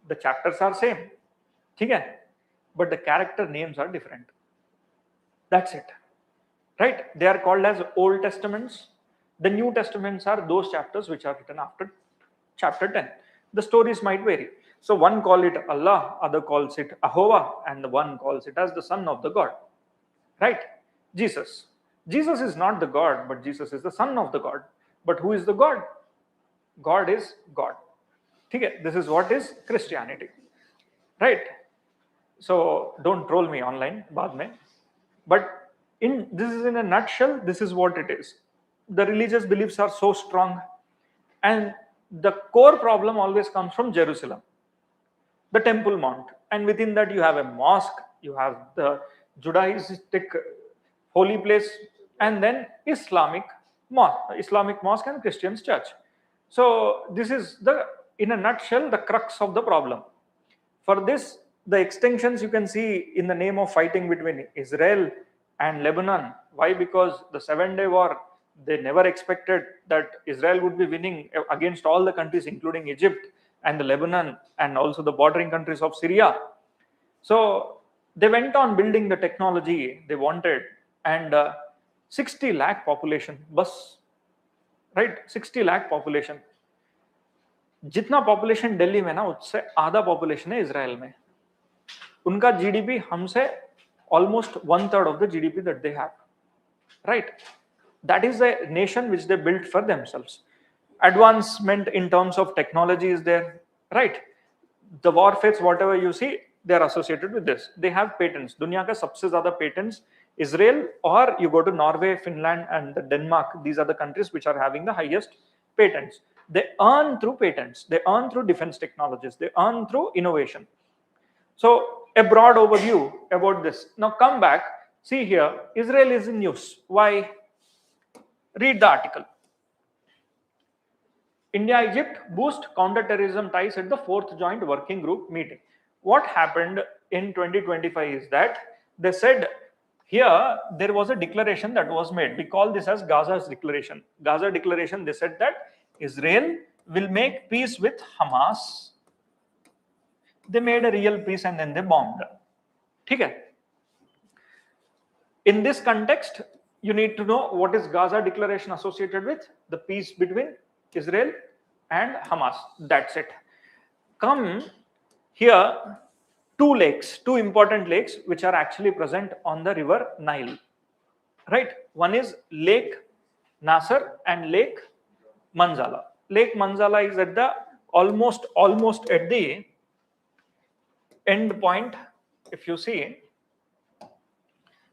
the chapters are same, okay? But the character names are different. That's it, right? They are called as Old Testaments. The New Testaments are those chapters which are written after chapter 10. The stories might vary. So one call it Allah, other calls it Ahova, and the one calls it as the son of the God, right? Jesus. Jesus is not the God, but Jesus is the son of the God. But who is the God? God is God. Okay, this is what is Christianity, right? So don't troll me online, baad mein. But this is in a nutshell. This is what it is. The religious beliefs are so strong, and the core problem always comes from Jerusalem, the Temple Mount, and within that you have a mosque, you have the Judaistic holy place, and then Islamic mosque and Christian's church. So this is the, in a nutshell, the crux of the problem. For this, the extensions you can see in the name of fighting between Israel and Lebanon. Why? Because the 7-day war, they never expected that Israel would be winning against all the countries, including Egypt and the Lebanon and also the bordering countries of Syria. So they went on building the technology they wanted, and 60 lakh population, bus, right? 60 lakh population. जितना population Delhi में ना, उससे आधा population है Israel में. उनका GDP हमसे almost 1/3 of the GDP that they have, right? That is the nation which they built for themselves. Advancement in terms of technology is there, right? The warfares, whatever you see, they are associated with this. They have patents. दुनिया का सबसे ज्यादा patents Israel, or you go to Norway, Finland, and Denmark. These are the countries which are having the highest patents. They earn through patents. They earn through defense technologies. They earn through innovation. So a broad overview about this. Now come back. See here, Israel is in news. Why? Read the article. India-Egypt boost counter-terrorism ties at the 4th Joint Working Group meeting. What happened in 2025 is that they said here there was a declaration that was made. We call this as Gaza's declaration. Gaza declaration, they said that Israel will make peace with Hamas. They made a real peace and then they bombed. Okay. In this context, you need to know what is Gaza declaration associated with? The peace between Israel and Hamas. That's it. Come here, two important lakes which are actually present on the river Nile. Right? One is Lake Nasser and Lake Manzala. Lake Manzala is at the almost at the end point. If you see,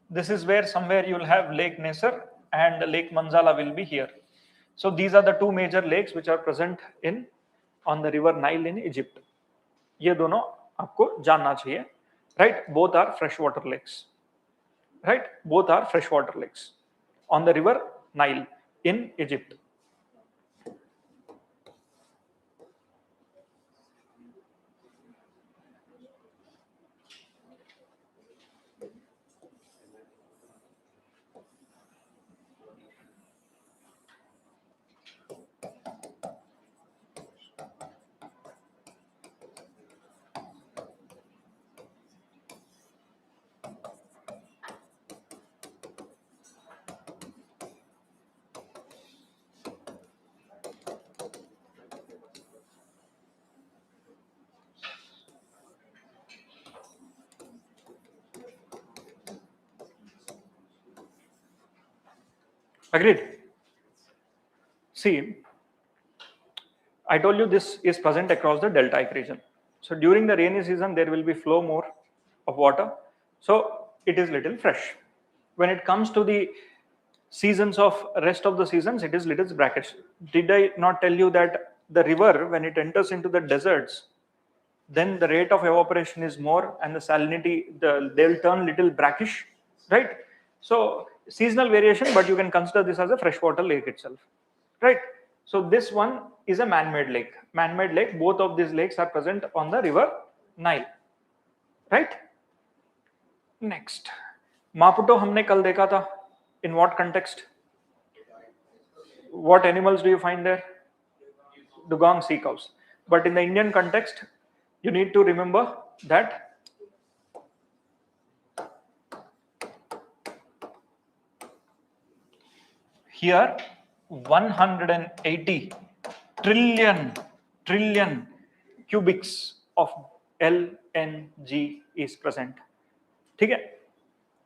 this is where somewhere you will have Lake Nasser and Lake Manzala will be here. So these are the two major lakes which are present on the river Nile in Egypt. ये दोनों आपको जानना चाहिए, right? Both are freshwater lakes, right? Both are freshwater lakes on the river Nile in Egypt. Agreed. See, I told you this is present across the deltaic region. So during the rainy season, there will be flow more of water. So it is little fresh. When it comes to the seasons of rest of the seasons, it is little brackish. Did I not tell you that the river, when it enters into the deserts, then the rate of evaporation is more and the salinity, they'll turn little brackish, right? So seasonal variation, but you can consider this as a freshwater lake itself, right? So this one is a man-made lake. Man-made lake, both of these lakes are present on the river Nile, right? Next, Maputo हमने कल देखा था. In what context? What animals do you find there? Dugong sea cows. But in the Indian context, you need to remember that here 180 trillion cubics of LNG is present. Okay?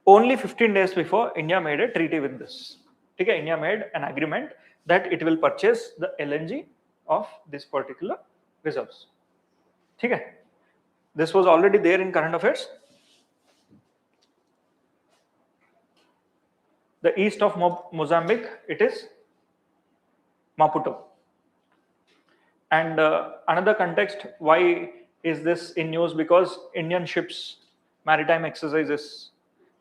Only 15 days before, India made a treaty with this. Okay? India made an agreement that it will purchase the LNG of this particular reserves. Okay? This was already there in current affairs. The east of Mozambique, it is Maputo. And another context, why is this in news? Because Indian ships, maritime exercises,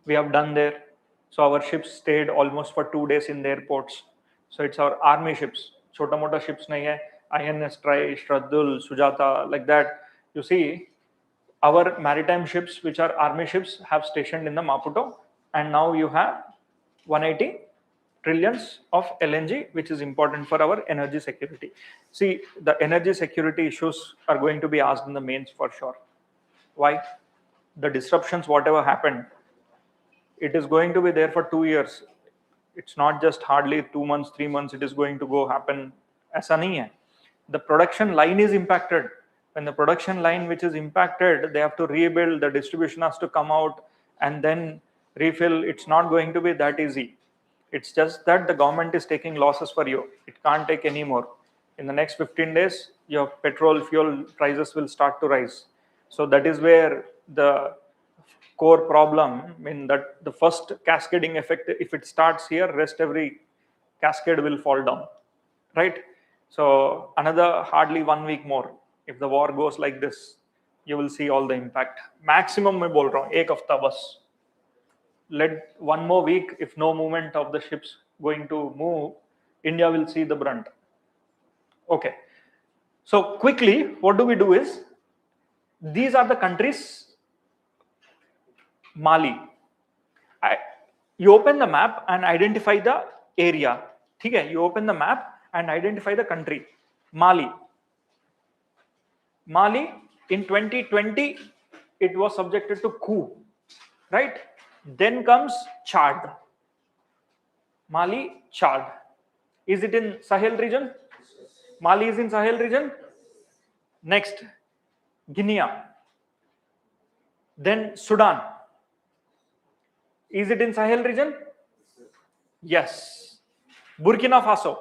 we have done there. So our ships stayed almost for 2 days in their ports. So it's our army ships. Chota mota ships nahi hai. INS Trai, Shraddul, Sujata, like that. You see, our maritime ships, which are army ships, have stationed in the Maputo, and now you have 180 trillions of LNG, which is important for our energy security. See, the energy security issues are going to be asked in the mains for sure. Why? The disruptions, whatever happened, it is going to be there for 2 years. It's not just hardly 2 months, 3 months. It is going to go happen. ऐसा नहीं है. The production line is impacted. When the production line which is impacted, they have to rebuild. The distribution has to come out and then refill. It's not going to be that easy. It's just that the government is taking losses for you. It can't take any more. In the next 15 days, your petrol fuel prices will start to rise. So that is where the core problem, I mean, that the first cascading effect, if it starts here, rest every cascade will fall down, right? So another hardly 1 week more. If the war goes like this, you will see all the impact. Maximum मैं बोल रहा हूँ, एक हफ्ता बस. Let 1 more week, if no movement of the ships going to move, India will see the brunt. Okay. So quickly, what do we do is, these are the countries. Mali. You open the map and identify the area. Okay? You open the map and identify the country. Mali. Mali in 2020, it was subjected to coup, right? Then comes Chad. Mali, Chad. Is it in Sahel region? Mali is in Sahel region. Next, Guinea. Then Sudan. Is it in Sahel region? Yes. Burkina Faso.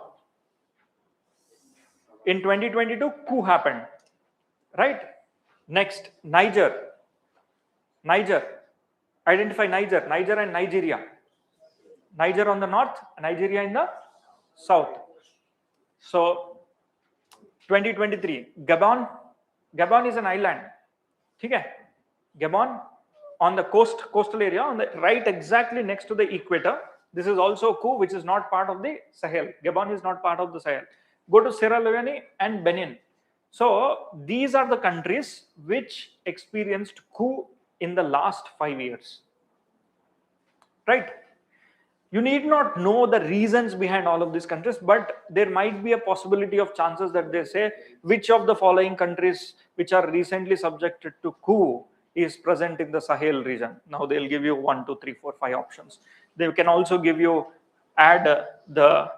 In 2022, coup happened, right? Next, Niger. Niger. Identify Niger. Niger and Nigeria. Niger on the north, Nigeria in the south. So 2023, Gabon. Gabon is an island. Okay? Gabon on the coastal area, on the right, exactly next to the equator. This is also coup, which is not part of the Sahel. Gabon is not part of the Sahel. Go to Sierra Leone and Benin. So these are the countries which experienced coup in the last 5 years. Right? You need not know the reasons behind all of these countries, but there might be a possibility of chances that they say which of the following countries which are recently subjected to coup is present in the Sahel region. Now they'll give you 1, 2, 3, 4, 5 options. They can also give you, add the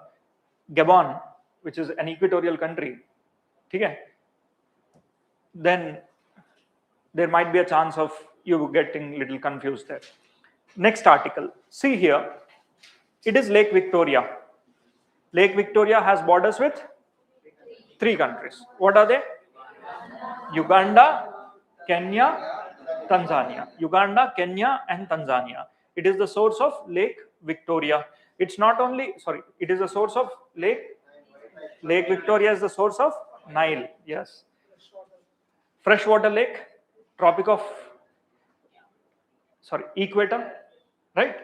Gabon, which is an equatorial country. Okay? Then there might be a chance of you getting a little confused there. Next article. See here. It is Lake Victoria. Lake Victoria has borders with 3 countries. What are they? Uganda, Kenya, Tanzania. Uganda, Kenya, and Tanzania. It is the source of Lake Victoria. It's not only, sorry, it is the source of Lake Victoria is the source of Nile. Yes. Freshwater lake, tropic of, equator, right?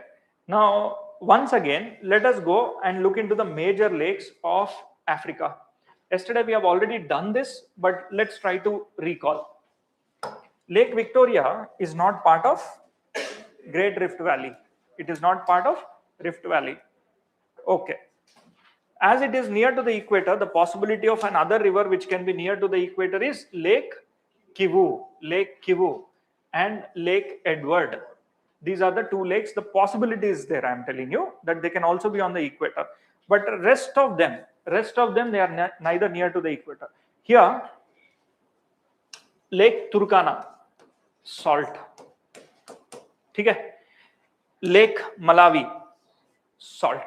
Now, once again, let us go and look into the major lakes of Africa. Yesterday we have already done this, but let's try to recall. Lake Victoria is not part of Great Rift Valley. It is not part of Rift Valley. Okay. As it is near to the equator, the possibility of another river which can be near to the equator is Lake Kivu and Lake Edward. These are the 2 lakes. The possibility is there, I am telling you, that they can also be on the equator. But rest of them, they are neither near to the equator. Here, Lake Turkana, salt. Okay? Lake Malawi, salt.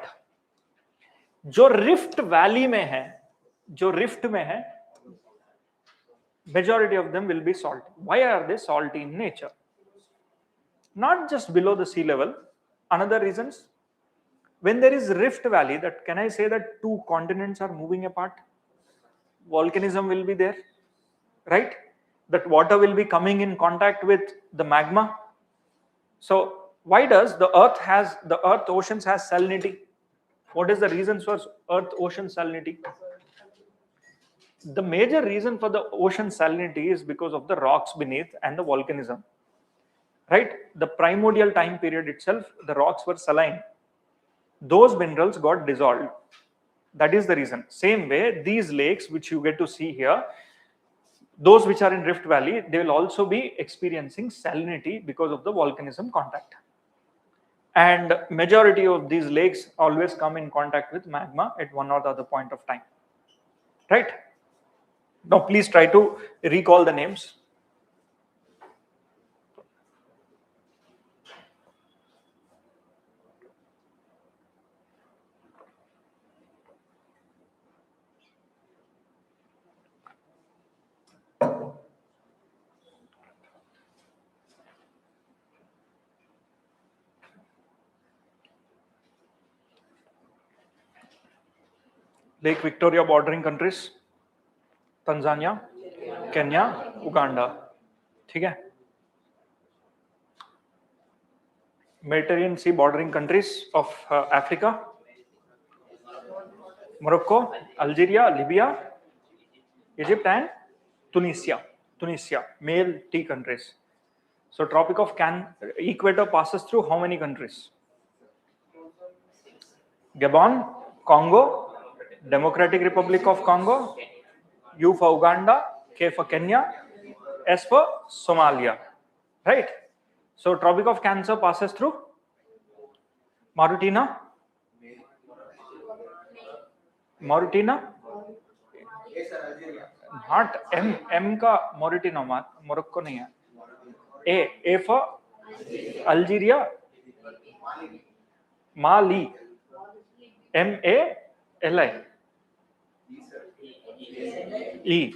जो rift valley में है, majority of them will be salt. Why are they salty in nature? Not just below the sea level. Another reasons, when there is rift valley, that can I say that 2 continents are moving apart? Volcanism will be there, right? That water will be coming in contact with the magma. So Why does the earth oceans has salinity? What is the reasons for earth ocean salinity? The major reason for the ocean salinity is because of the rocks beneath and the volcanism. Right? The primordial time period itself, the rocks were saline. Those minerals got dissolved. That is the reason. Same way, these lakes which you get to see here, those which are in Rift Valley, they will also be experiencing salinity because of the volcanism contact. And majority of these lakes always come in contact with magma at one or the other point of time. Right? Now please try to recall the names. Lake Victoria bordering countries, Tanzania, Kenya, Uganda. ठीक है? Mediterranean Sea bordering countries of Africa, Morocco, Algeria, Libya, Egypt, and Tunisia. Tunisia, male T countries. So Tropic of Equator passes through how many countries? Gabon, Congo, Democratic Republic of Congo, U for Uganda, K for Kenya, S for Somalia. Right? So Tropic of Cancer passes through Mauritania, not M का Mauritania, Morocco नहीं है. A for Algeria, Mali, Mali, E.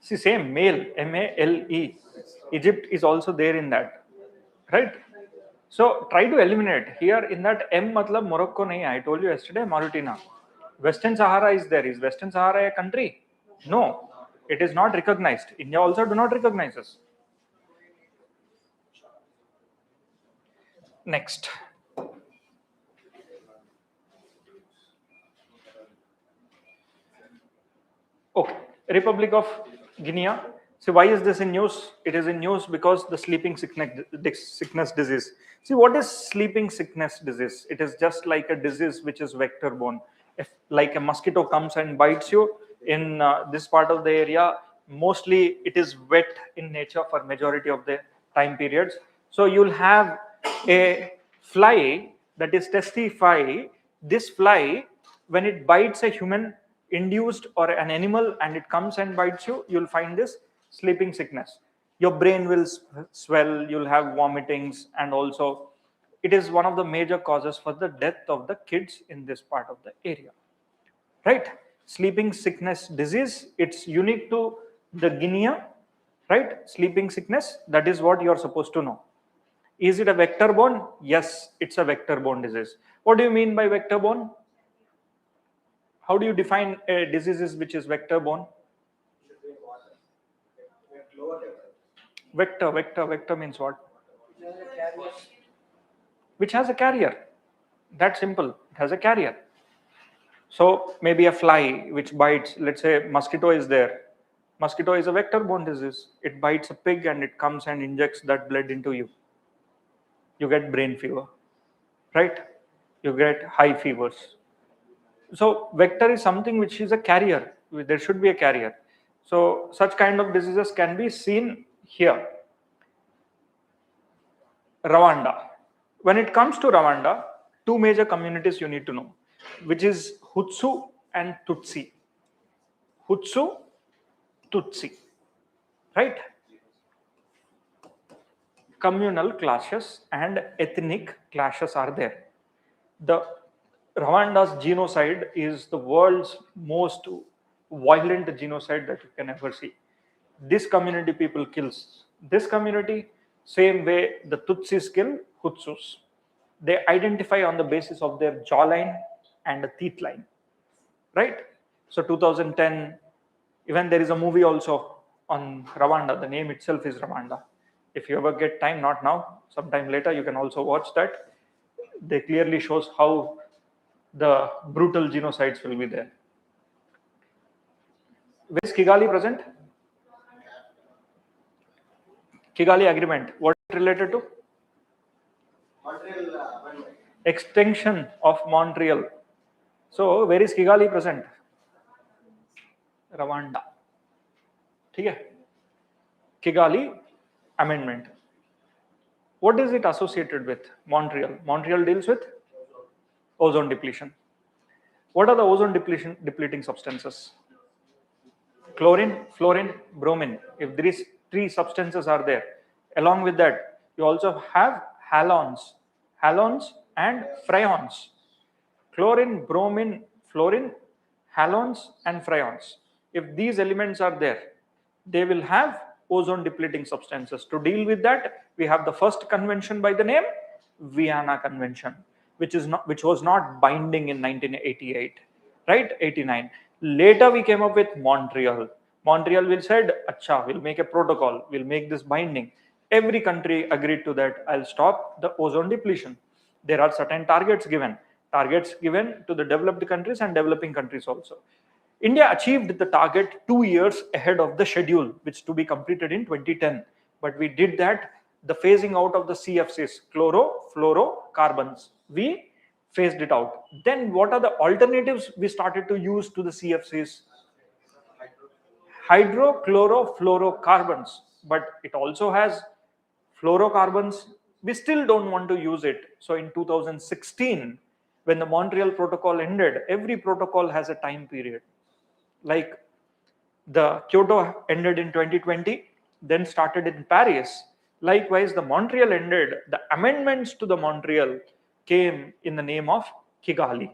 See, same male, Male. Egypt is also there in that, right? So try to eliminate here in that M. Matlab Morocco nahi hai. I told you yesterday, Mauritania. Western Sahara is there. Is Western Sahara a country? No, it is not recognized. India also do not recognize us. Next. Okay, Republic of Guinea. So why is this in news? It is in news because the sleeping sickness disease. See, what is sleeping sickness disease? It is just like a disease which is vector borne. If like a mosquito comes and bites you in this part of the area, mostly it is wet in nature for majority of the time periods. So you'll have a fly that is testify. This fly, when it bites a human induced or an animal and it comes and bites you, you'll find this sleeping sickness. Your brain will swell, you'll have vomitings, and also it is one of the major causes for the death of the kids in this part of the area. Right? Sleeping sickness disease, it's unique to the Guinea, right? Sleeping sickness, that is what you're supposed to know. Is it a vector borne? Yes, it's a vector borne disease. What do you mean by vector borne? How do you define a disease which is vector borne? Vector means what? Which has a carrier. That simple. It has a carrier. So maybe a fly which bites, let's say mosquito is there. Mosquito is a vector borne disease. It bites a pig and it comes and injects that blood into you. You get brain fever, right? You get high fevers. So vector is something which is a carrier. There should be a carrier. So such kind of diseases can be seen here. Rwanda. When it comes to Rwanda, two major communities you need to know, which is Hutu and Tutsi. Hutu, Tutsi, right? Communal clashes and ethnic clashes are there. The Rwanda's genocide is the world's most violent genocide that you can ever see. This community people kills this community, same way the Tutsis kill Hutsus. They identify on the basis of their jawline and the teeth line, right? So 2010, even there is a movie also on Rwanda. The name itself is Rwanda. If you ever get time, not now, sometime later, you can also watch that. They clearly shows how the brutal genocides will be there. Where is Kigali present? Kigali Agreement. What is it related to? Extension of Montreal. So where is Kigali present? Rwanda. ठीक है? Kigali Amendment. What is it associated with? Montreal. Montreal deals with ozone depletion. What are the ozone depleting substances? Chlorine, fluorine, bromine. If these three substances are there, along with that, you also have halons and frions. Chlorine, bromine, fluorine, halons and frions. If these elements are there, they will have ozone depleting substances. To deal with that, we have the first convention by the name Vienna Convention, which was not binding in 1988, right? 89. Later we came up with Montreal. Montreal will said, "Acha, we'll make a protocol. We'll make this binding." Every country agreed to that. I'll stop the ozone depletion. There are certain targets given to the developed countries and developing countries also. India achieved the target 2 years ahead of the schedule, which to be completed in 2010. But we did that, the phasing out of the CFCs, chlorofluorocarbons. We phased it out. Then what are the alternatives we started to use to the CFCs? Hydrochlorofluorocarbons. But it also has fluorocarbons. We still don't want to use it. So in 2016, when the Montreal Protocol ended, every protocol has a time period. Like the Kyoto ended in 2020, then started in Paris. Likewise, the Montreal ended. The amendments to the Montreal came in the name of Kigali.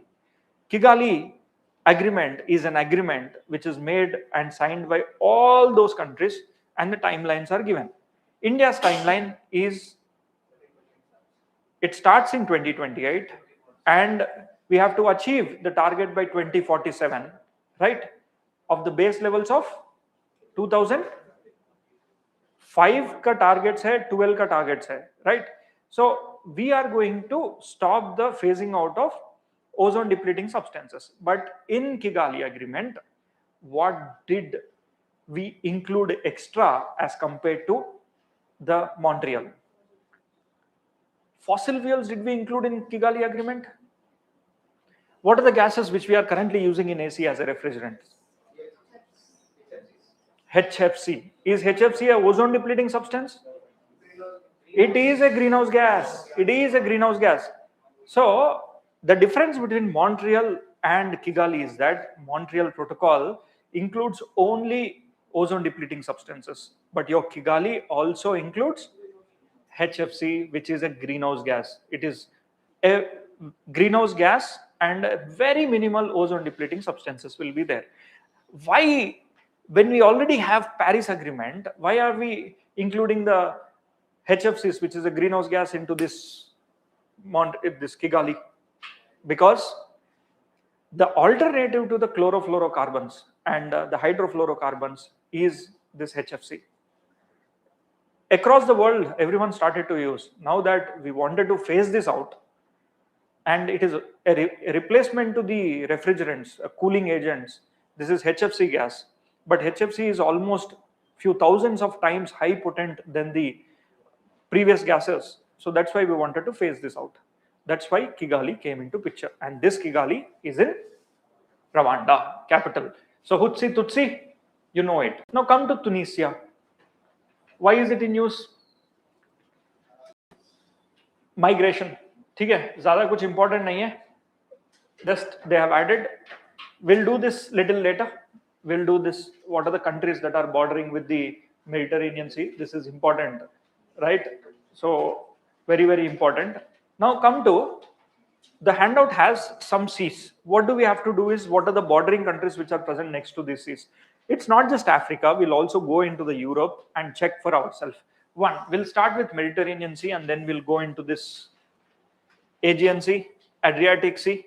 Kigali Agreement is an agreement which is made and signed by all those countries, and the timelines are given. India's timeline is, it starts in 2028 and we have to achieve the target by 2047, right? Of the base levels of 2005 ka targets hai, 12 ka targets hai, right? So we are going to stop the phasing out of ozone depleting substances. But in Kigali Agreement, what did we include extra as compared to the Montreal? Fossil fuels did we include in Kigali Agreement? What are the gases which we are currently using in AC as a refrigerant? HFC. Is HFC a ozone depleting substance? It is a greenhouse gas. It is a greenhouse gas. So the difference between Montreal and Kigali is that Montreal Protocol includes only ozone depleting substances, but your Kigali also includes HFC, which is a greenhouse gas. It is a greenhouse gas and very minimal ozone depleting substances will be there. Why, when we already have Paris Agreement, why are we including the HFCs, which is a greenhouse gas, into this Kigali? Because the alternative to the chlorofluorocarbons and the hydrofluorocarbons is this HFC. Across the world, everyone started to use. Now that we wanted to phase this out, and it is a replacement to the refrigerants, cooling agents. This is HFC gas, but HFC is almost few thousands of times high potent than the previous gases. So that's why we wanted to phase this out. That's why Kigali came into picture, and this Kigali is in Rwanda, capital. So Hutsi Tutsi, you know it. Now come to Tunisia. Why is it in use? Migration. ठीक है, ज़्यादा कुछ important नहीं है. Just they have added. We'll do this little later. We'll do this. What are the countries that are bordering with the Mediterranean Sea? This is important, right? So very, very important. Now come to the handout has some seas. What do we have to do is, what are the bordering countries which are present next to these seas? It's not just Africa. We'll also go into the Europe and check for ourselves. One, we'll start with Mediterranean Sea and then we'll go into this Aegean Sea, Adriatic Sea,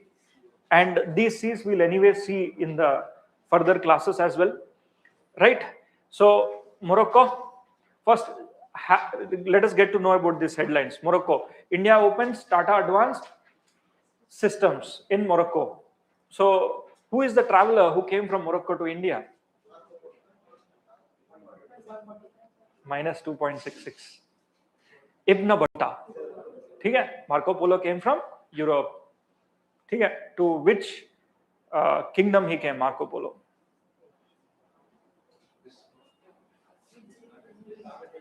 and these seas we'll anyway see in the further classes as well, right? So Morocco, first Let us get to know about these headlines. Morocco. India opens Tata Advanced Systems in Morocco. So, who is the traveler who came from Morocco to India? Minus 2.66. Ibn Battuta. ठीक है? Marco Polo came from Europe. ठीक है? To which kingdom he came, Marco Polo?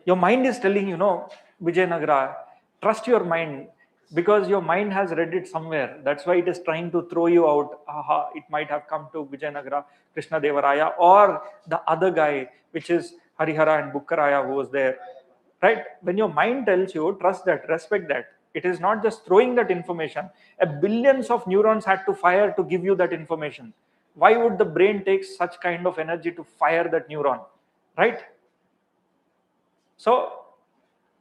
Your mind is telling you, no, Vijayanagara, trust your mind, because your mind has read it somewhere. That's why it is trying to throw you out. Aha, it might have come to Vijayanagara, Krishna Devaraya, or the other guy, which is Harihara and Bukkaraya, who was there. Right? When your mind tells you, trust that, respect that. It is not just throwing that information. Billions of neurons had to fire to give you that information. Why would the brain take such kind of energy to fire that neuron? Right? So,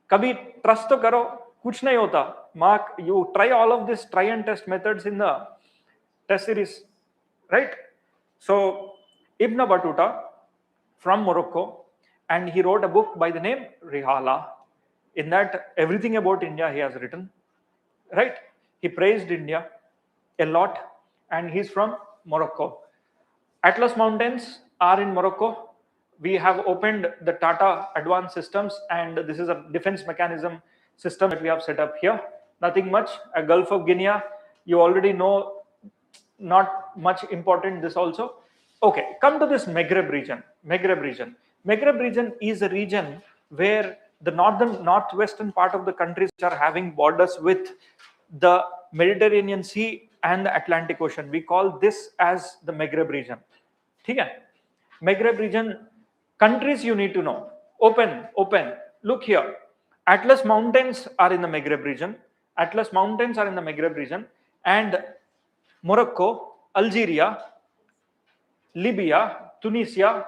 कभी trust तो करो, कुछ नहीं होता. Mark, you try all of this try and test methods in the test series, right? So, Ibn Battuta from Morocco, and he wrote a book by the name Rihala. In that, everything about India he has written, right? He praised India a lot, and he's from Morocco. Atlas Mountains are in Morocco. We have opened the Tata Advanced Systems, and this is a defense mechanism system that we have set up here. Nothing much. A Gulf of Guinea, you already know, not much important this also. Okay, come to this Maghreb region. Maghreb region is a region where the northwestern part of the countries which are having borders with the Mediterranean Sea and the Atlantic Ocean. We call this as the Maghreb region. Okay? Maghreb region, countries you need to know. Open. Look here. Atlas Mountains are in the Maghreb region. And Morocco, Algeria, Libya, Tunisia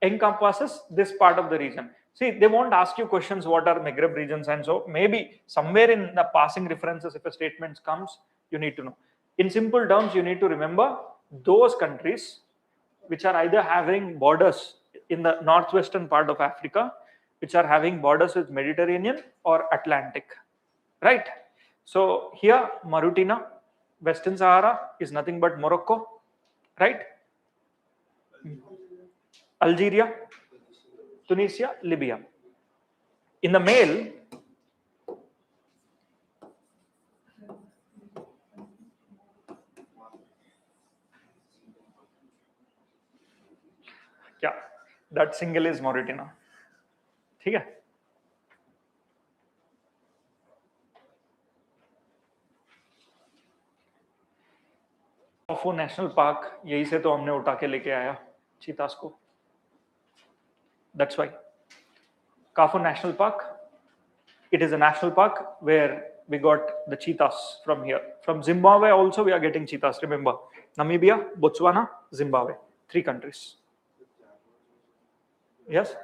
encompasses this part of the region. See, they won't ask you questions what are Maghreb regions, and so maybe somewhere in the passing references, if a statement comes, you need to know. In simple terms, you need to remember those countries which are either having borders in the northwestern part of Africa, which are having borders with Mediterranean or Atlantic, right? So here, Mauritania, Western Sahara is nothing but Morocco, right? Algeria, Tunisia, Libya. In the male, yeah, that single is Mauritania. ठीक है? Afar National Park, यही से तो हमने उठा के लेके आया चीतास को. That's why. Afar National Park, it is a national park where we got the cheetahs from here. From Zimbabwe also we are getting cheetahs, remember. Namibia, Botswana, Zimbabwe. 3 countries. Yes?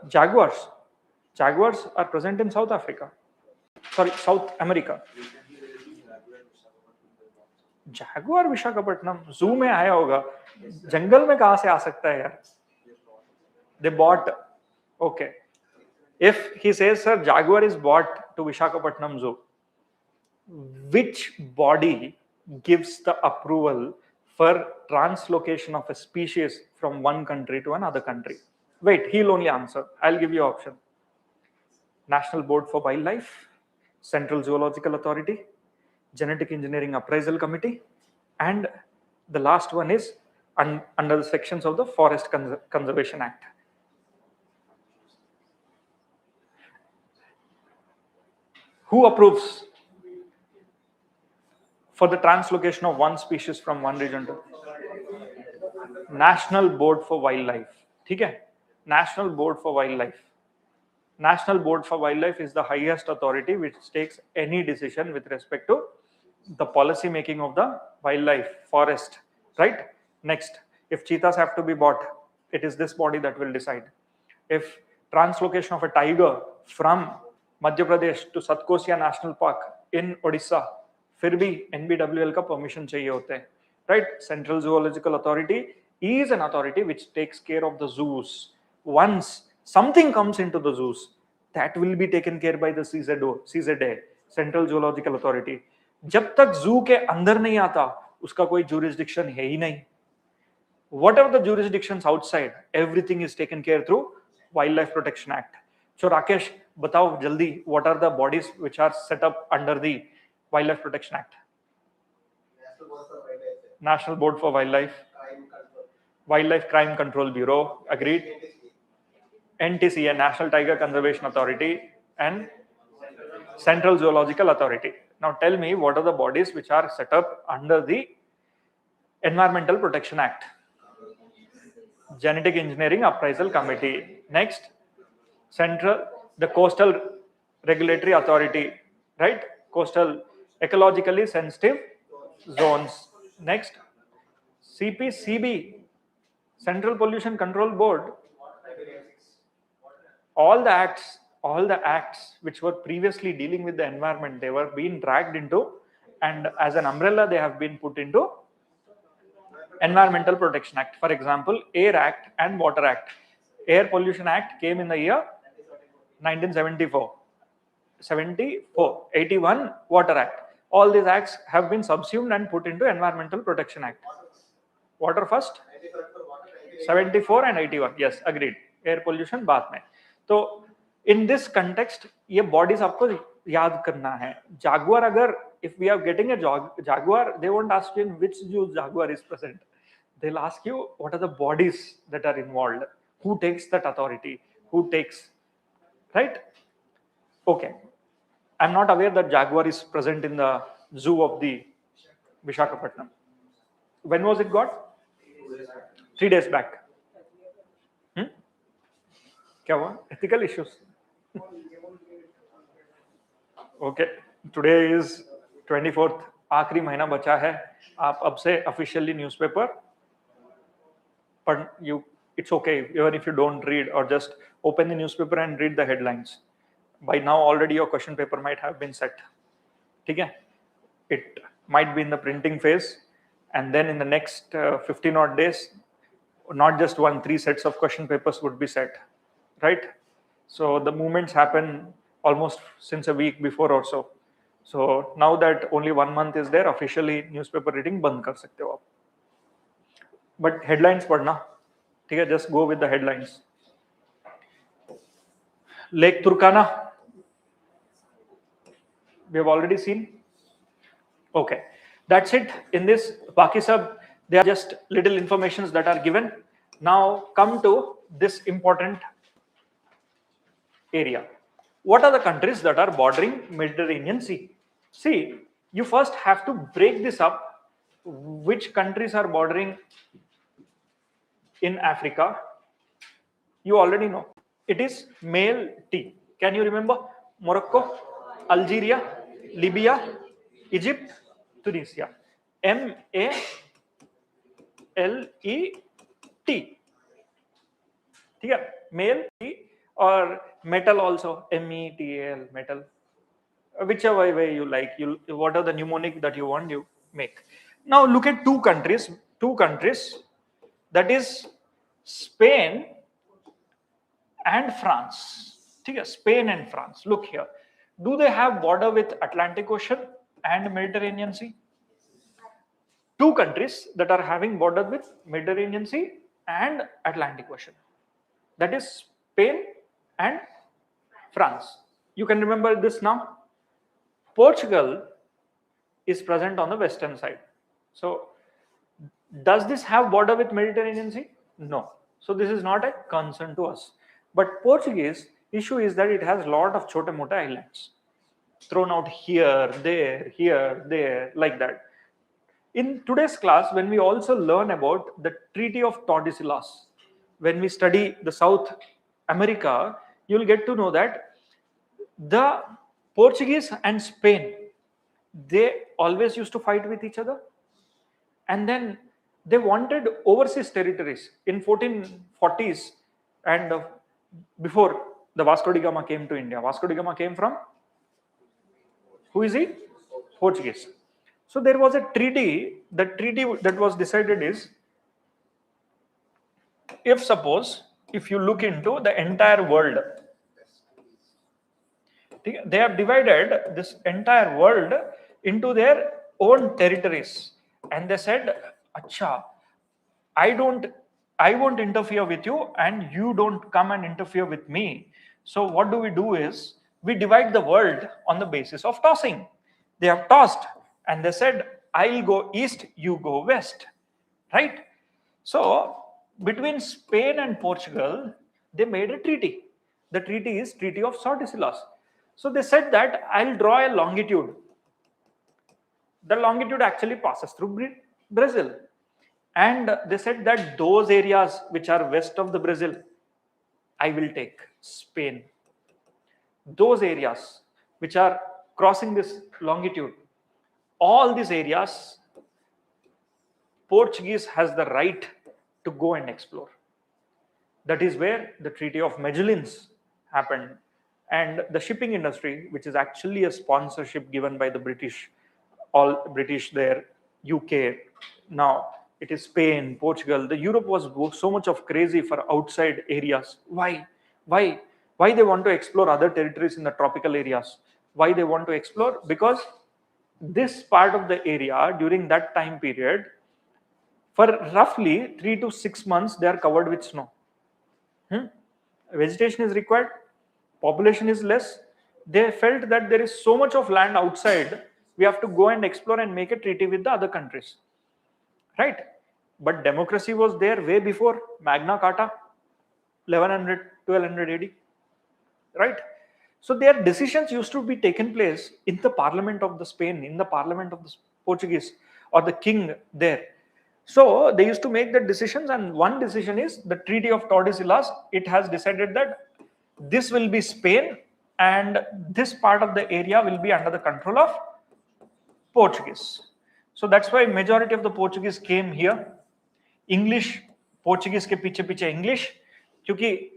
Jaguars. Jaguars are present in South Africa. Sorry, South America. Jaguar Visakhapatnam zoo में आया होगा, जंगल में कहां से आ सकता है यार? They bought. Okay. If he says, sir, Jaguar is bought to Visakhapatnam Zoo, which body gives the approval for translocation of a species from one country to another country? Wait, he'll only answer. I'll give you option. National Board for Wildlife, Central Zoological Authority, Genetic Engineering Appraisal Committee, and the last one is under the sections of the Forest Conservation Act. Who approves for the translocation of one species from one region to National Board for Wildlife? ठीक है? National Board for Wildlife. National Board for Wildlife is the highest authority which takes any decision with respect to the policy making of the wildlife, forest, right? Next, if cheetahs have to be bought, it is this body that will decide. If translocation of a tiger from Madhya Pradesh to Satkosia National Park in Odisha, फिर भी NBWL का permission चाहिए होते हैं, right? Central Zoological Authority is an authority which takes care of the zoos. Once something comes into the zoos, that will be taken care by the CZA, Central Zoological Authority. जब तक जू के अंदर नहीं आता उसका कोई jurisdiction है ही नहीं. Whatever the jurisdictions outside, everything is taken care through Wildlife Protection Act. So Rakesh, बताओ जल्दी, what are the bodies which are set up under the Wildlife Protection Act? National Board for Wildlife, Wildlife Crime Control Bureau, agreed. NTCA, National Tiger Conservation Authority, and Central Zoological Authority. Now tell me, what are the bodies which are set up under the Environmental Protection Act? Genetic Engineering Appraisal Committee. Next, the Coastal Regulatory Authority, right? Coastal Ecologically Sensitive Zones. Next, CPCB, Central Pollution Control Board. All the acts which were previously dealing with the environment, they were being dragged into, and as an umbrella they have been put into Environmental Protection Act. For example, Air Act and Water Act. Air Pollution Act came in the year 1974. 81 Water Act. All these acts have been subsumed and put into Environmental Protection Act. Water first, 74 and 81. Yes, agreed. Air pollution बाद में. तो in this context ये bodies आपको याद करना है. Jaguar, अगर if we are getting a jaguar, they won't ask you in which zoo jaguar is present. They'll ask you what are the bodies that are involved, who takes that authority, who takes, right? Okay, I'm not aware that jaguar is present in the zoo of the Visakhapatnam. When was it got? 3 days back. क्या हुआ? Ethical issues. Okay, today is 24th. आखिरी महीना बचा है. आप अब से officially newspaper, but it's okay even if you don't read or just open the newspaper and read the headlines. By now already your question paper might have been set. ठीक है? It might be in the printing phase, and then in the next 15 odd days, not just 3 sets of question papers would be set. Right? So the movements happen almost since a week before or so. So now that only 1 month is there, officially newspaper reading बंद कर सकते हो आप. But headlines पढ़ना, ठीक है? Just go with the headlines. Lake Turkana, we have already seen. Okay, that's it in this. Baki sab, they are just little informations that are given. Now come to this important area. What are the countries that are bordering Mediterranean Sea? See, you first have to break this up. Which countries are bordering in Africa? You already know. It is male T. Can you remember? Morocco, Algeria, Libya, Egypt, Tunisia. MALET. Male T, or metal also, METAL, metal. Whichever way you like, what are the mnemonic that you want, you make. Now look at two countries, that is Spain and France. Spain and France. Look here. Do they have border with Atlantic Ocean and Mediterranean Sea? Two countries that are having border with Mediterranean Sea and Atlantic Ocean. That is Spain and France. You can remember this now. Portugal is present on the western side. So does this have border with Mediterranean Sea? No. So this is not a concern to us. But Portuguese issue is that it has a lot of chota mota islands thrown out here, there, like that. In today's class, when we also learn about the Treaty of Tordesillas, when we study the South America, you will get to know that the Portuguese and Spain, they always used to fight with each other, and then they wanted overseas territories in 1440s, and before the Vasco da Gama came to India. Vasco da Gama came from, who is he? Portuguese. So there was a treaty. The treaty that was decided is, if you look into the entire world, They have divided this entire world into their own territories, and they said, "Acha, I don't, I won't interfere with you, and you don't come and interfere with me. So what do we do is we divide the world on the basis of tossing." They have tossed, and they said, "I'll go east, you go west," right? So between Spain and Portugal, they made a treaty. The treaty is Treaty of Tordesillas. So they said that I'll draw a longitude. The longitude actually passes through Brazil. And they said that those areas which are west of the Brazil, I will take Spain. Those areas which are crossing this longitude, all these areas, Portuguese has the right to go and explore. That is where the Treaty of Magellan's happened. And the shipping industry, which is actually a sponsorship given by the British, all British there, UK, now it is Spain, Portugal. The Europe was so much of crazy for outside areas. Why? Why? Why they want to explore other territories in the tropical areas? Why they want to explore? Because this part of the area during that time period, for roughly 3 to 6 months, they are covered with snow. Vegetation is required, population is less. They felt that there is so much of land outside, we have to go and explore and make a treaty with the other countries, right? But democracy was there way before Magna Carta, 1100, 1200 AD, right? So their decisions used to be taken place in the parliament of the Spain, in the parliament of the Portuguese, or the king there. So they used to make the decisions, and one decision is the Treaty of Tordesillas. It has decided that this will be Spain, and this part of the area will be under the control of Portuguese. So that's why majority of the Portuguese came here. English, Portuguese के पीछे पीछे English, क्योंकि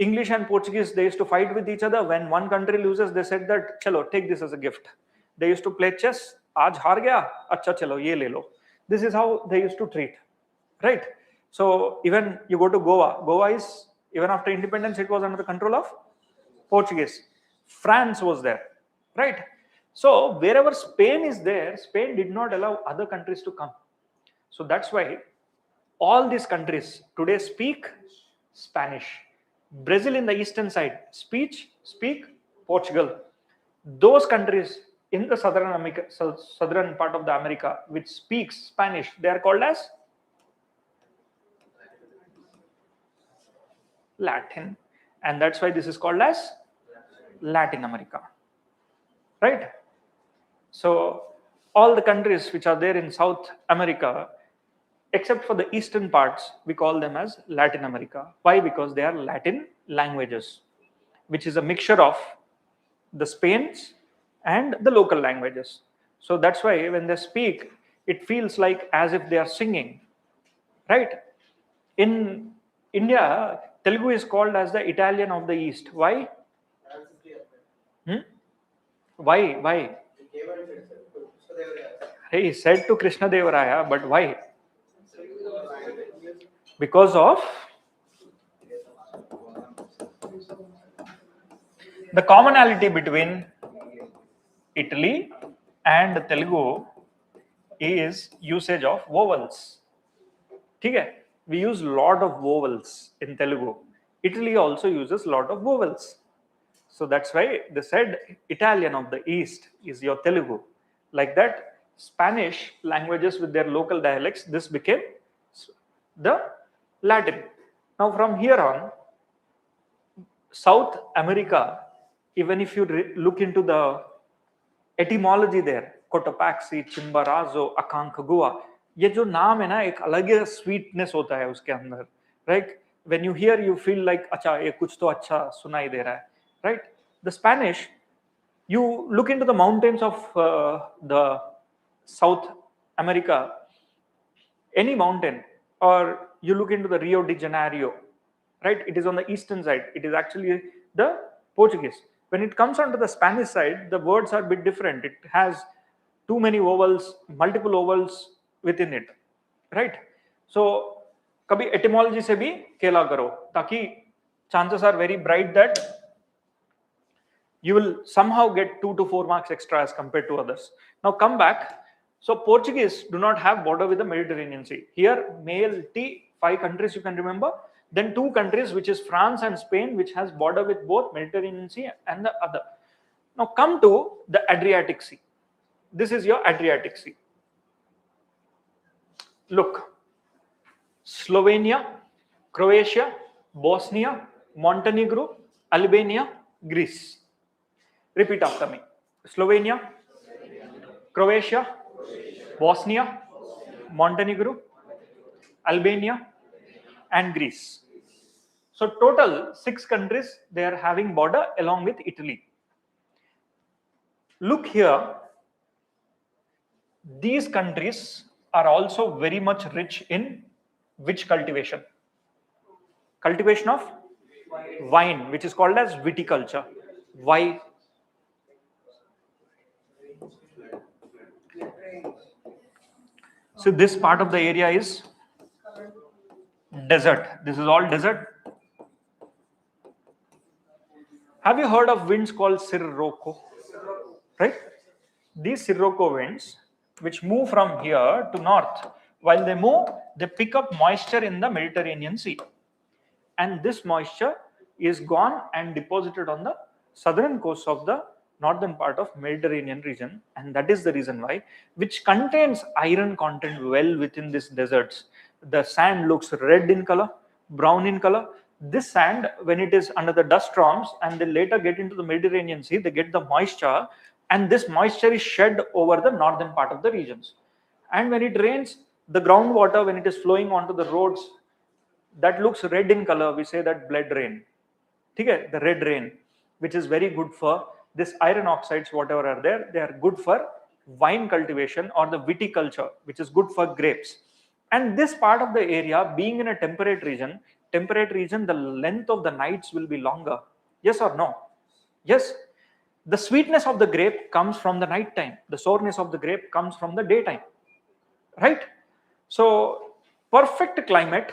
English and Portuguese, they used to fight with each other. When one country loses, they said that चलो take this as a gift. They used to play chess. आज हार गया, अच्छा चलो ये ले लो. This is how they used to treat, right? So even you go to Goa. Goa is, even after independence, it was under the control of Portuguese. France was there, right? So wherever Spain is there, Spain did not allow other countries to come. So that's why all these countries today speak Spanish. Brazil in the eastern side speak Portugal. Those countries in the southern part of the America which speaks Spanish, they are called as Latin, and that's why this is called as Latin America, right? So all the countries which are there in South America, except for the eastern parts, we call them as Latin America. Why? Because they are Latin languages, which is a mixture of the Spain's and the local languages. So that's why when they speak, it feels like as if they are singing, right? In India, Telugu is called as the Italian of the East. Why? Why? Why? He said to Krishna Devaraya, but why? Because of the commonality between Italy and Telugu is usage of vowels. Okay? We use lot of vowels in Telugu. Italy also uses lot of vowels. So that's why they said Italian of the East is your Telugu. Like that, Spanish languages with their local dialects, this became the Latin. Now from here on, South America, even if you look into the etymology there, Cotopaxi, Chimborazo, Aconcagua, ये जो नाम है ना, एक अलग sweetness होता है उसके अंदर, right? When you hear, you feel like अच्छा ये कुछ तो अच्छा सुनाई दे रहा है, right? The Spanish, you look into the mountains of the South America, any mountain, or you look into the Rio de Janeiro, right? It is on the eastern side. It is actually the Portuguese. When it comes onto the Spanish side, the words are a bit different. It has too many vowels, multiple vowels within it, right? So, कभी etymology से भी खेला करो, ताकि chances are very bright that you will somehow get 2 to 4 marks extra as compared to others. Now come back. So Portuguese do not have border with the Mediterranean Sea. Here, T, 5 countries you can remember. Then 2 countries, which is France and Spain, which has border with both Mediterranean Sea and the other. Now come to the Adriatic Sea. This is your Adriatic Sea. Look, Slovenia, Croatia, Bosnia, Montenegro, Albania, Greece. Repeat after me. Slovenia, Croatia, Bosnia, Montenegro, Albania, and Greece. So total 6 countries, they are having border along with Italy. Look here, these countries are also very much rich in which cultivation? Cultivation of wine, which is called as viticulture. Why? So this part of the area is desert. This is all desert. Have you heard of winds called Sirocco? Right? These Sirocco winds, which move from here to north, while they move, they pick up moisture in the Mediterranean Sea. And this moisture is gone and deposited on the southern coast of the northern part of Mediterranean region, and that is the reason why, which contains iron content well within these deserts. The sand looks red in color, brown in color. This sand, when it is under the dust storms and they later get into the Mediterranean Sea, they get the moisture, and this moisture is shed over the northern part of the regions. And when it rains, the groundwater, when it is flowing onto the roads, that looks red in color. We say that blood rain. Okay, the red rain, which is very good for this iron oxides, whatever are there, they are good for wine cultivation or the viticulture, which is good for grapes. And this part of the area, being in a temperate region, the length of the nights will be longer. Yes or no? Yes. The sweetness of the grape comes from the night time. The sourness of the grape comes from the daytime. Right? So, perfect climate,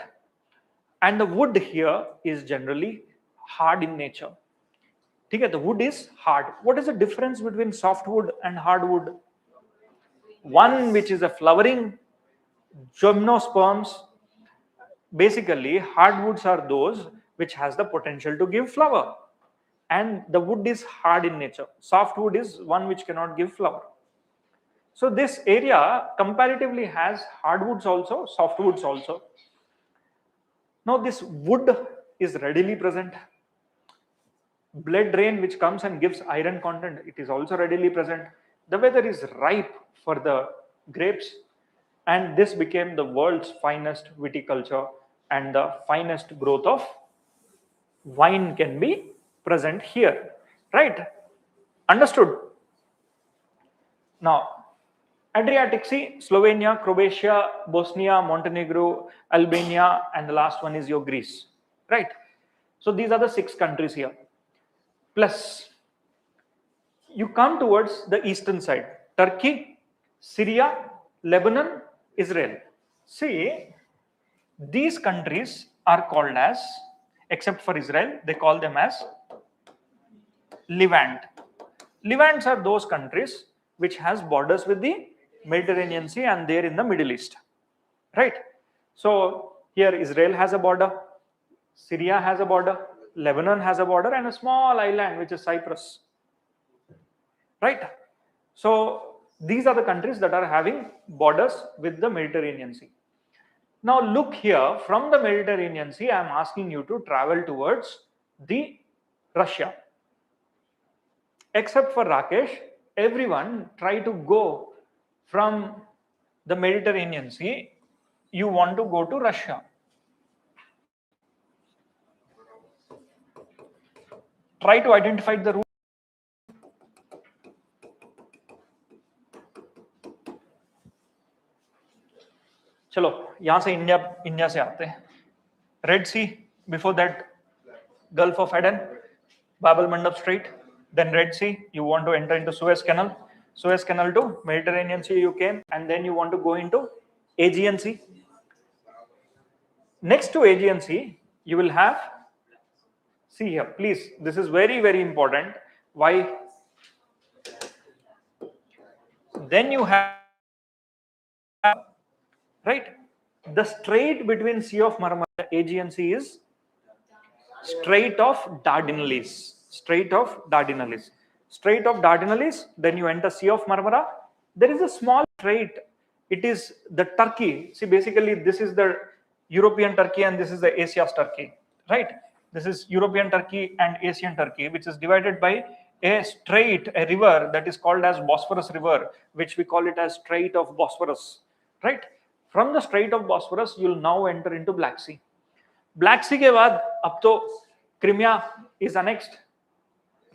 and the wood here is generally hard in nature. The wood is hard. What is the difference between softwood and hardwood? One which is a flowering gymnosperms. Basically, hardwoods are those which has the potential to give flower, and the wood is hard in nature. Softwood is one which cannot give flower. So this area comparatively has hardwoods also, softwoods also. Now this wood is readily present. Blood rain which comes and gives iron content, it is also readily present. The weather is ripe for the grapes, and this became the world's finest viticulture, and the finest growth of wine can be present here. Right? Understood? Now, Adriatic Sea, Slovenia, Croatia, Bosnia, Montenegro, Albania, and the last one is your Greece. Right? So these are the 6 countries here. Plus, you come towards the eastern side, Turkey, Syria, Lebanon, Israel. See, these countries are called as, except for Israel, they call them as Levant. Levants are those countries which has borders with the Mediterranean Sea, and they're in the Middle East. Right? So here Israel has a border, Syria has a border, Lebanon has a border, and a small island which is Cyprus. Right? So these are the countries that are having borders with the Mediterranean Sea. Now look here, from the Mediterranean Sea, I am asking you to travel towards the Russia. Except for Rakesh, everyone try to go from the Mediterranean Sea. You want to go to Russia. Try to identify the route. चलो यहाँ से India से आते हैं. Red Sea, before that Gulf of Aden, Bab el-Mandab Strait, then Red Sea. You want to enter into Suez Canal to Mediterranean Sea you came, and then you want to go into Aegean Sea. Next to Aegean Sea, you will have, see here, please, this is very, very important. Why? Then you have, right, the strait between Sea of Marmara and Aegean Sea is Strait of Dardanelles. Strait of Dardanelles. Strait of Dardanelles. Then you enter Sea of Marmara. There is a small strait. It is the Turkey. See, basically, this is the European Turkey and this is the Asia's Turkey, right? This is European Turkey and Asian Turkey, which is divided by a strait, a river that is called as Bosphorus River, which we call it as Strait of Bosphorus, right? From the Strait of Bosphorus, you will now enter into Black Sea. Black Sea के बाद अब तो Crimea is annexed,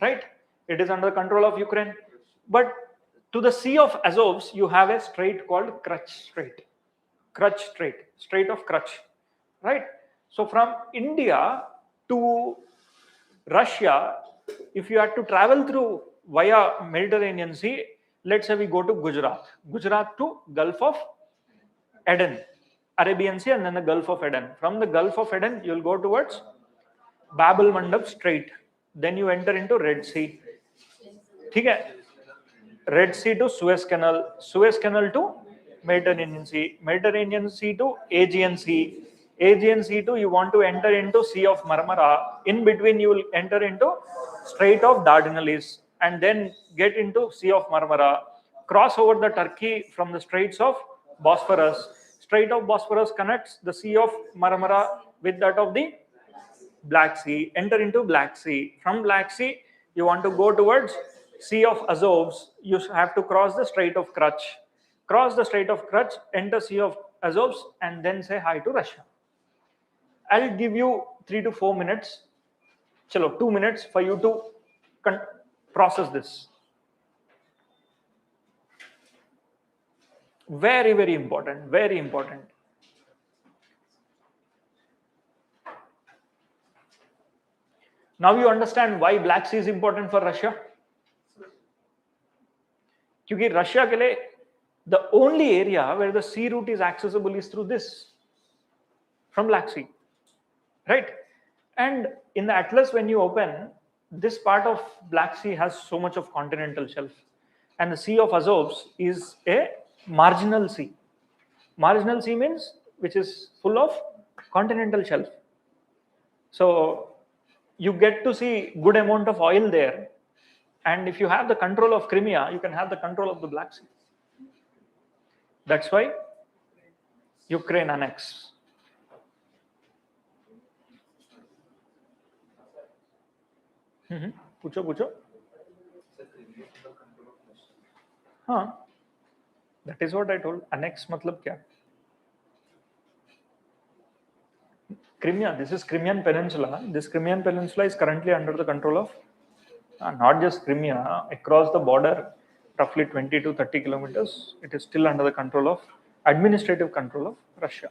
right? It is under control of Ukraine. But to the Sea of Azov, you have a strait called Kerch Strait. Kerch Strait. Strait of Kerch, right? So from India to Russia, if you had to travel through via Mediterranean Sea, let's say we go to Gujarat. Gujarat to Gulf of Aden. Arabian Sea and then the Gulf of Aden. From the Gulf of Aden, you'll go towards Bab el Mandab Strait. Then you enter into Red Sea. Okay? Red Sea to Suez Canal. Suez Canal to Mediterranean Sea. Mediterranean Sea to Aegean Sea. Aegean Sea to you want to enter into Sea of Marmara. In between, you will enter into Strait of Dardanelles and then get into Sea of Marmara. Cross over the Turkey from the Straits of Bosphorus. Strait of Bosphorus connects the Sea of Marmara with that of the Black Sea. Enter into Black Sea. From Black Sea, you want to go towards Sea of Azov. You have to cross the Strait of Kerch. Cross the Strait of Kerch, enter Sea of Azov, and then say hi to Russia. I'll give you 3 to 4 minutes. Chalo, 2 minutes for you to process this. Very, very important. Very important. Now you understand why Black Sea is important for Russia. Because Russia के लिए the only area where the sea route is accessible is through this, from Black Sea, right? And in the atlas, when you open, this part of Black Sea has so much of continental shelf, and the Sea of Azov is a marginal sea. Marginal sea means which is full of continental shelf. So you get to see good amount of oil there, and if you have the control of Crimea, you can have the control of the Black Sea. That's why Ukraine annexed. पूछो पूछो. हाँ, that is what I told. Annex मतलब क्या? Crimea. This is Crimean Peninsula. This Crimean Peninsula is currently under the control of not just Crimea, across the border, roughly 20 to 30 kilometers. It is still under the control of administrative control of Russia.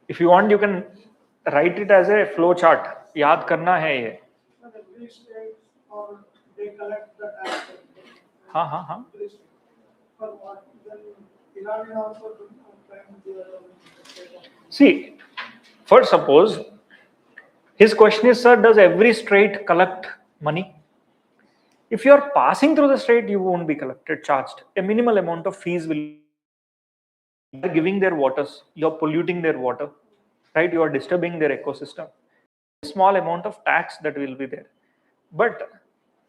If you want, you can write it as a flow chart. याद करना है ये. हाँ हाँ हाँ. See, first suppose his question is, sir, does every strait collect money? If you are passing through the strait, you won't be charged. A minimal amount of fees will. You are giving their waters, you are polluting their water, right? You are disturbing their ecosystem. A small amount of tax that will be there. But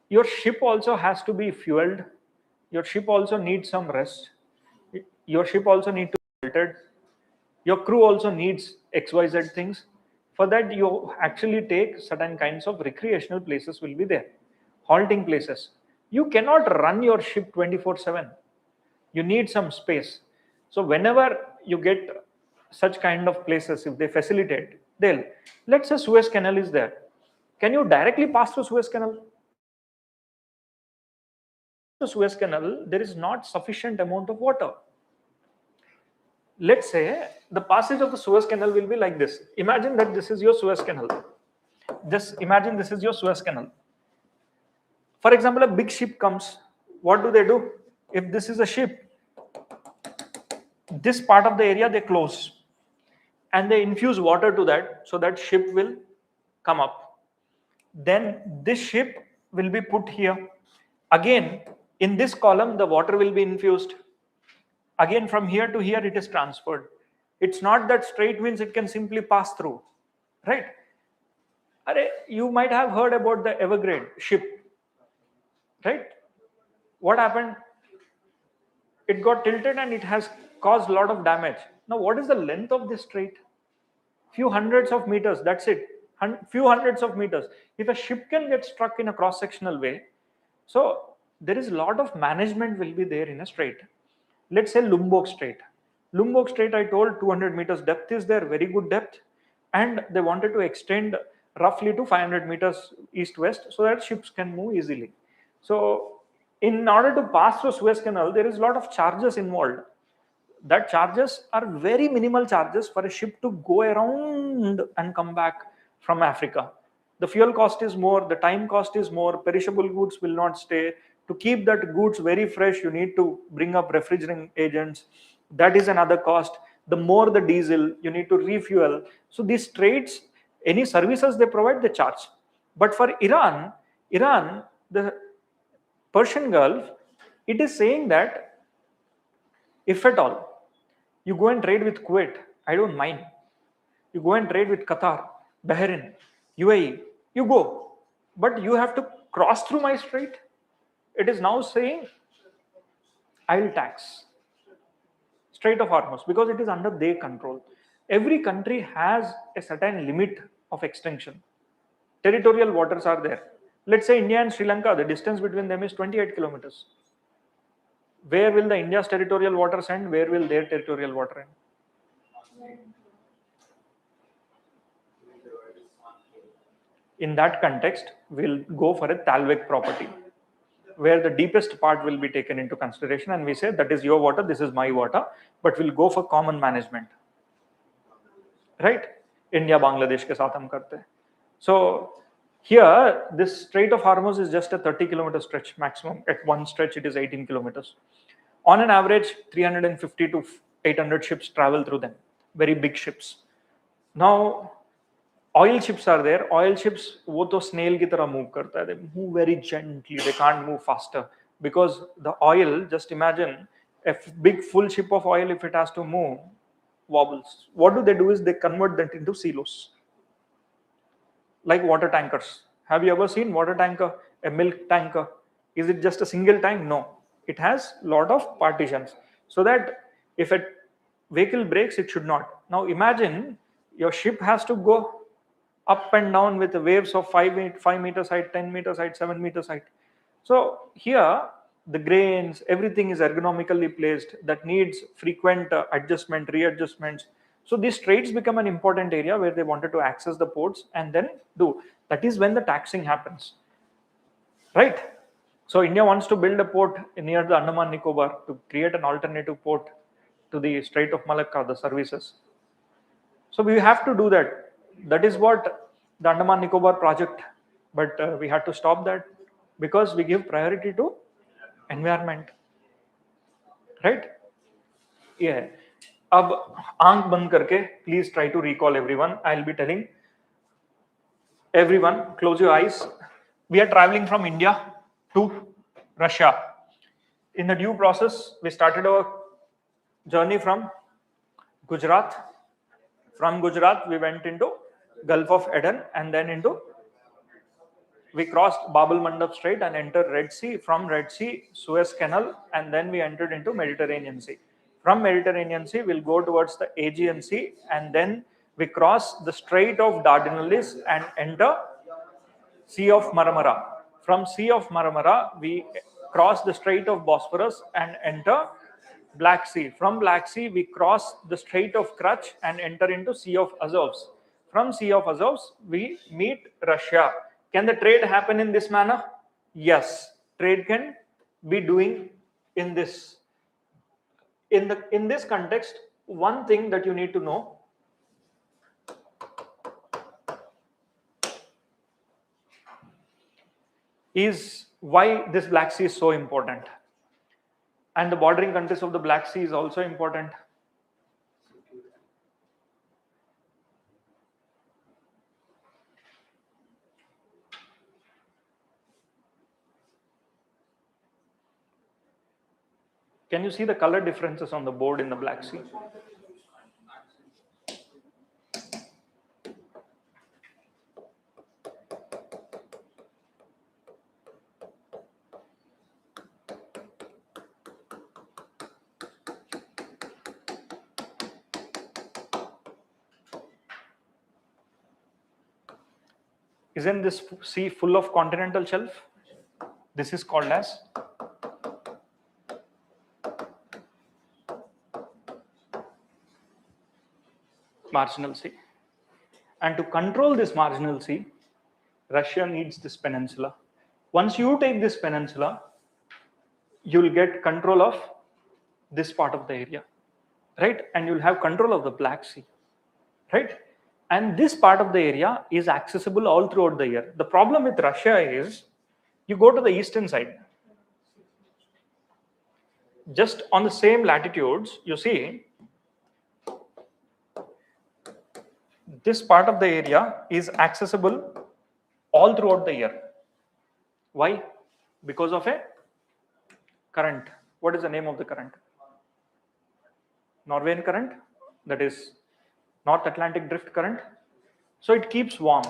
your ship also has to be fueled. Your ship also needs some rest. Your ship also needs to be filtered. Your crew also needs XYZ things. For that, you actually take certain kinds of recreational places will be there. Halting places. You cannot run your ship 24/7. You need some space. So whenever you get such kind of places, if they facilitate, they'll, let's say Suez Canal is there. Can you directly pass through Suez Canal? The Suez Canal, there is not sufficient amount of water. Let's say the passage of the Suez Canal will be like this. Imagine that this is your Suez Canal. Just imagine this is your Suez Canal. For example, a big ship comes. What do? If this is a ship, this part of the area they close and they infuse water to that so that ship will come up. Then this ship will be put here. Again, in this column, the water will be infused. Again, from here to here, it is transferred. It's not that straight means it can simply pass through, right? You might have heard about the Evergrande ship, right? What happened? It got tilted and it has caused a lot of damage. Now, what is the length of this strait? Few hundreds of meters, that's it. Few hundreds of meters. If a ship can get struck in a cross-sectional way, so there is a lot of management will be there in a strait. Let's say Lombok Strait. Lombok Strait, I told 200 meters depth is there, very good depth, and they wanted to extend roughly to 500 meters east-west so that ships can move easily. So in order to pass through Suez Canal, there is a lot of charges involved. That charges are very minimal charges for a ship to go around and come back from Africa. The fuel cost is more, the time cost is more, perishable goods will not stay. To keep that goods very fresh, you need to bring up refrigerating agents. That is another cost. The more the diesel, you need to refuel. So these trades, any services they provide, they charge. But for Iran, the Persian Gulf, it is saying that if at all you go and trade with Kuwait, I don't mind. You go and trade with Qatar, Bahrain, UAE, you go. But you have to cross through my strait. It is now saying I will tax Strait of Hormuz because it is under their control. Every country has a certain limit of extension. Territorial waters are there. Let's say India and Sri Lanka, the distance between them is 28 kilometers. Where will the India's territorial waters end? Where will their territorial water end? In that context, we'll go for a Talweg property, where the deepest part will be taken into consideration and we say that is your water, this is my water, but we'll go for common management. Right? India, Bangladesh ke saath hum karte hain. So here, this Strait of Hormuz is just a 30-kilometer stretch maximum. At one stretch, it is 18 kilometers. On an average, 350 to 800 ships travel through them. Very big ships. Now, oil ships are there. Oil ships, wo to snail ki tarah move karta hai. They move very gently. They can't move faster because the oil. Just imagine a big full ship of oil. If it has to move, wobbles. What do? Is they convert that into silos, like water tankers. Have you ever seen water tanker, a milk tanker? Is it just a single tank? No, it has lot of partitions so that if a vehicle breaks, it should not. Now imagine your ship has to go up and down with the waves of 5 meters height, 10 meters height, 7 meters height. So here the grains, everything is ergonomically placed that needs frequent adjustment, readjustments. So these straits become an important area where they wanted to access the ports and then do. That is when the taxing happens, right? So India wants to build a port near the Andaman Nicobar to create an alternative port to the Strait of Malacca, the services. So we have to do that. That is what the Andaman Nicobar project, but we had to stop that because we give priority to environment, right? Yeah. अब आंख बंद करके please try to recall everyone. I'll be telling everyone, close your eyes. We are traveling from India to Russia. In the due process, we started our journey from Gujarat. From Gujarat, we went into Gulf of Aden and then we crossed Bab el-Mandab Strait and entered Red Sea. From Red Sea, Suez Canal, and then we entered into Mediterranean Sea. From Mediterranean Sea, we'll go towards the Aegean Sea, and then we cross the Strait of Dardanelles and enter Sea of Marmara. From Sea of Marmara, we cross the Strait of Bosphorus and enter Black Sea. From Black Sea, we cross the Strait of Kerch and enter into Sea of Azovs. From Sea of Azovs, we meet Russia. Can the trade happen in this manner? Yes, trade can be doing in this. In this context, one thing that you need to know is why this Black Sea is so important. And the bordering countries of the Black Sea is also important. Can you see the color differences on the board in the Black Sea? Isn't this sea full of continental shelf? This is called as marginal sea. And to control this marginal sea, Russia needs this peninsula. Once you take this peninsula, you'll get control of this part of the area, right? And you'll have control of the Black Sea, right? And this part of the area is accessible all throughout the year. The problem with Russia is you go to the eastern side, just on the same latitudes, you see this part of the area is accessible all throughout the year. Why? Because of a current. What is the name of the current? Norwegian current, that is North Atlantic drift current. So it keeps warm.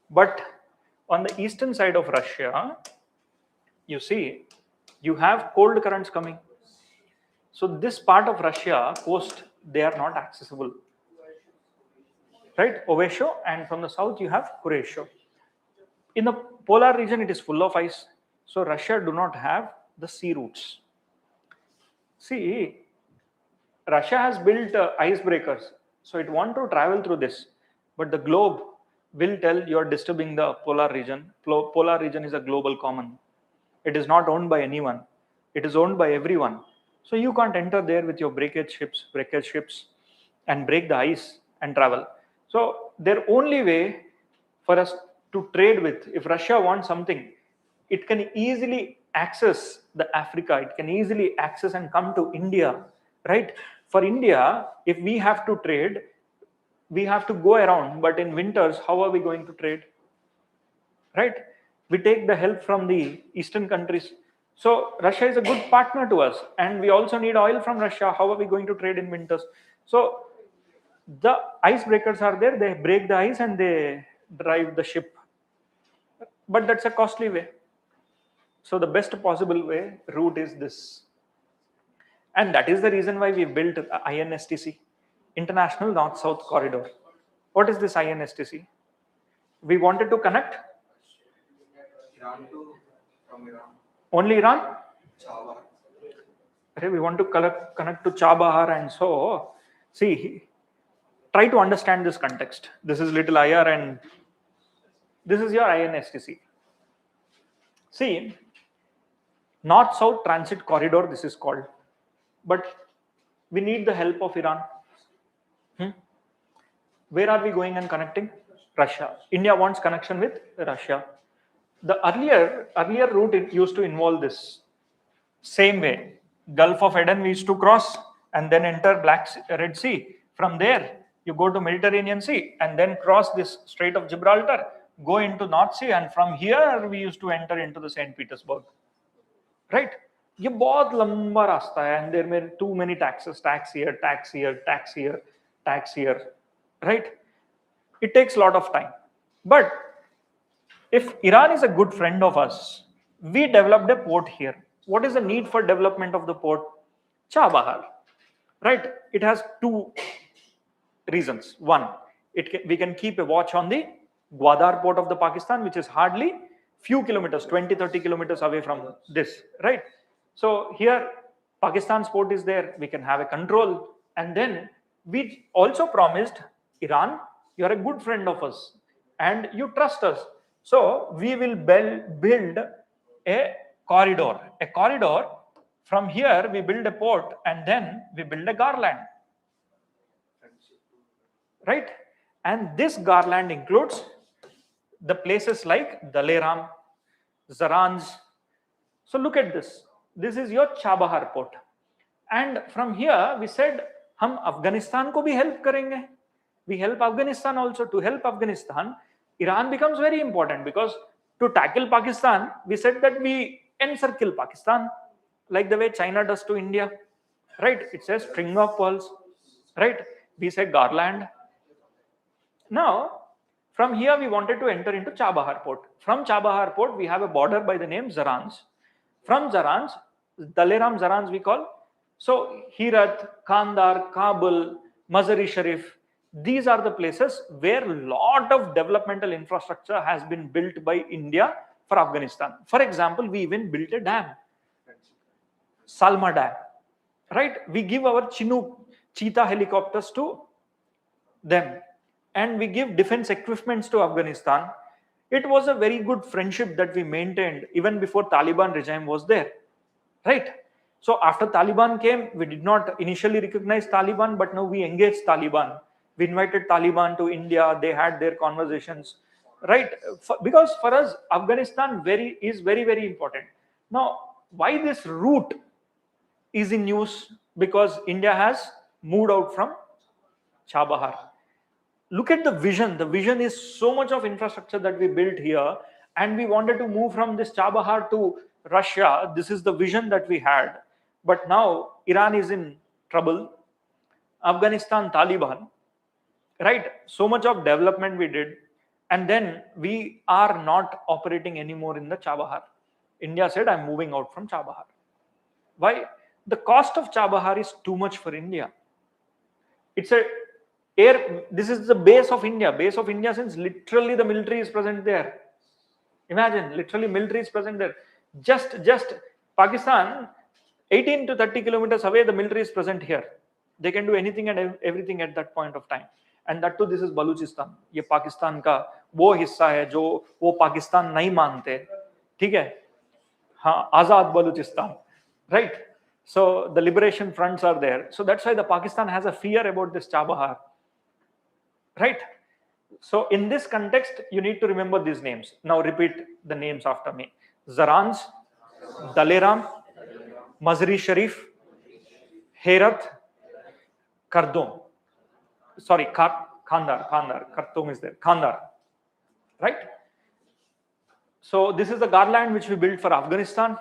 But on the eastern side of Russia, you see, you have cold currents coming. So this part of Russia, coast, they are not accessible. Right? Ovesho, and from the south you have Kuresho. In the polar region, it is full of ice. So Russia do not have the sea routes. See, Russia has built icebreakers. So it want to travel through this. But the globe will tell you are disturbing the polar region. Polar region is a global common. It is not owned by anyone. It is owned by everyone. So you can't enter there with your breakage ships, and break the ice and travel. So their only way for us to trade with, if Russia wants something, it can easily access the Africa. It can easily access and come to India, right? For India, if we have to trade, we have to go around. But in winters, how are we going to trade? Right? We take the help from the eastern countries. So Russia is a good partner to us, and we also need oil from Russia. How are we going to trade in winters? So the icebreakers are there. They break the ice and they drive the ship. But that's a costly way. So the best possible route is this. And that is the reason why we built INSTC, International North-South Corridor. What is this INSTC? We wanted to connect Iran from Iran. Only Iran? Chawar. Okay, we want to connect to Chabahar, and so see, try to understand this context. This is little IR and this is your INSTC. See, North-South Transit Corridor, this is called. But we need the help of Iran. Where are we going and connecting? Russia. India wants connection with Russia. The earlier route, it used to involve this. Same way, Gulf of Aden we used to cross and then enter Red Sea. From there, you go to Mediterranean Sea and then cross this Strait of Gibraltar, go into North Sea, and from here we used to enter into the St. Petersburg. Right? ये बहुत लंबा रास्ता है, and there are too many taxes, tax here, right? It takes a lot of time. But if Iran is a good friend of us, we developed a port here. What is the need for development of the port? Chabahar, right? It has two reasons. One, we can keep a watch on the Gwadar port of the Pakistan, which is hardly few kilometers, 20-30 kilometers away from this, right? So here, Pakistan's port is there. We can have a control. And then we also promised Iran, you are a good friend of us and you trust us. So we will build a corridor. A corridor, from here we build a port and then we build a garland. Right? And this garland includes the places like Daleram, Zarans. So look at this. This is your Chabahar port. And from here we said, हम Afghanistan को भी help करेंगे. We help Afghanistan also. To help Afghanistan, Iran becomes very important because to tackle Pakistan, we said that we encircle Pakistan. like the way China does to India, right? It says string of pearls, right? We say garland. Now, from here we wanted to enter into Chabahar port. From Chabahar port, we have a border by the name Zarans. From Zarans, Daleram Zarans we call. So Herat, Kandar, Kabul, Mazari Sharif, these are the places where a lot of developmental infrastructure has been built by India for Afghanistan. For example, we even built a dam, Salma Dam, right? We give our Chinook cheetah helicopters to them, and we give defense equipments to Afghanistan. It was a very good friendship that we maintained even before Taliban regime was there, right? So after Taliban came, we did not initially recognize Taliban, but now we engaged Taliban. We invited Taliban to India. They had their conversations, right? Because for us, Afghanistan is very, very important. Now, why this route is in news? Because India has moved out from Chabahar. Look at the vision. The vision is so much of infrastructure that we built here, and we wanted to move from this Chabahar to Russia. This is the vision that we had. But now Iran is in trouble. Afghanistan, Taliban, right? So much of development we did, and then we are not operating anymore in the Chabahar. India said, I'm moving out from Chabahar. Why? The cost of Chabahar is too much for India. It's a this is the base of India. Base of India, since literally the military is present there. Imagine, literally military is present there. Just Pakistan, 18 to 30 kilometers away, the military is present here. They can do anything and everything at that point of time. And that too, this is Baluchistan. ये पाकिस्तान का वो हिस्सा है जो वो पाकिस्तान नहीं मानते, ठीक है? हाँ, आजाद Baluchistan, right? So the liberation fronts are there. So that's why the Pakistan has a fear about this Chabahar, right? So in this context, you need to remember these names. Now repeat the names after me. Zarans, Daleram, Mazari Sharif, Herat, Kardom. Sorry, Kandar. Khartoum is there. Kandar, right? So this is the garland which we built for Afghanistan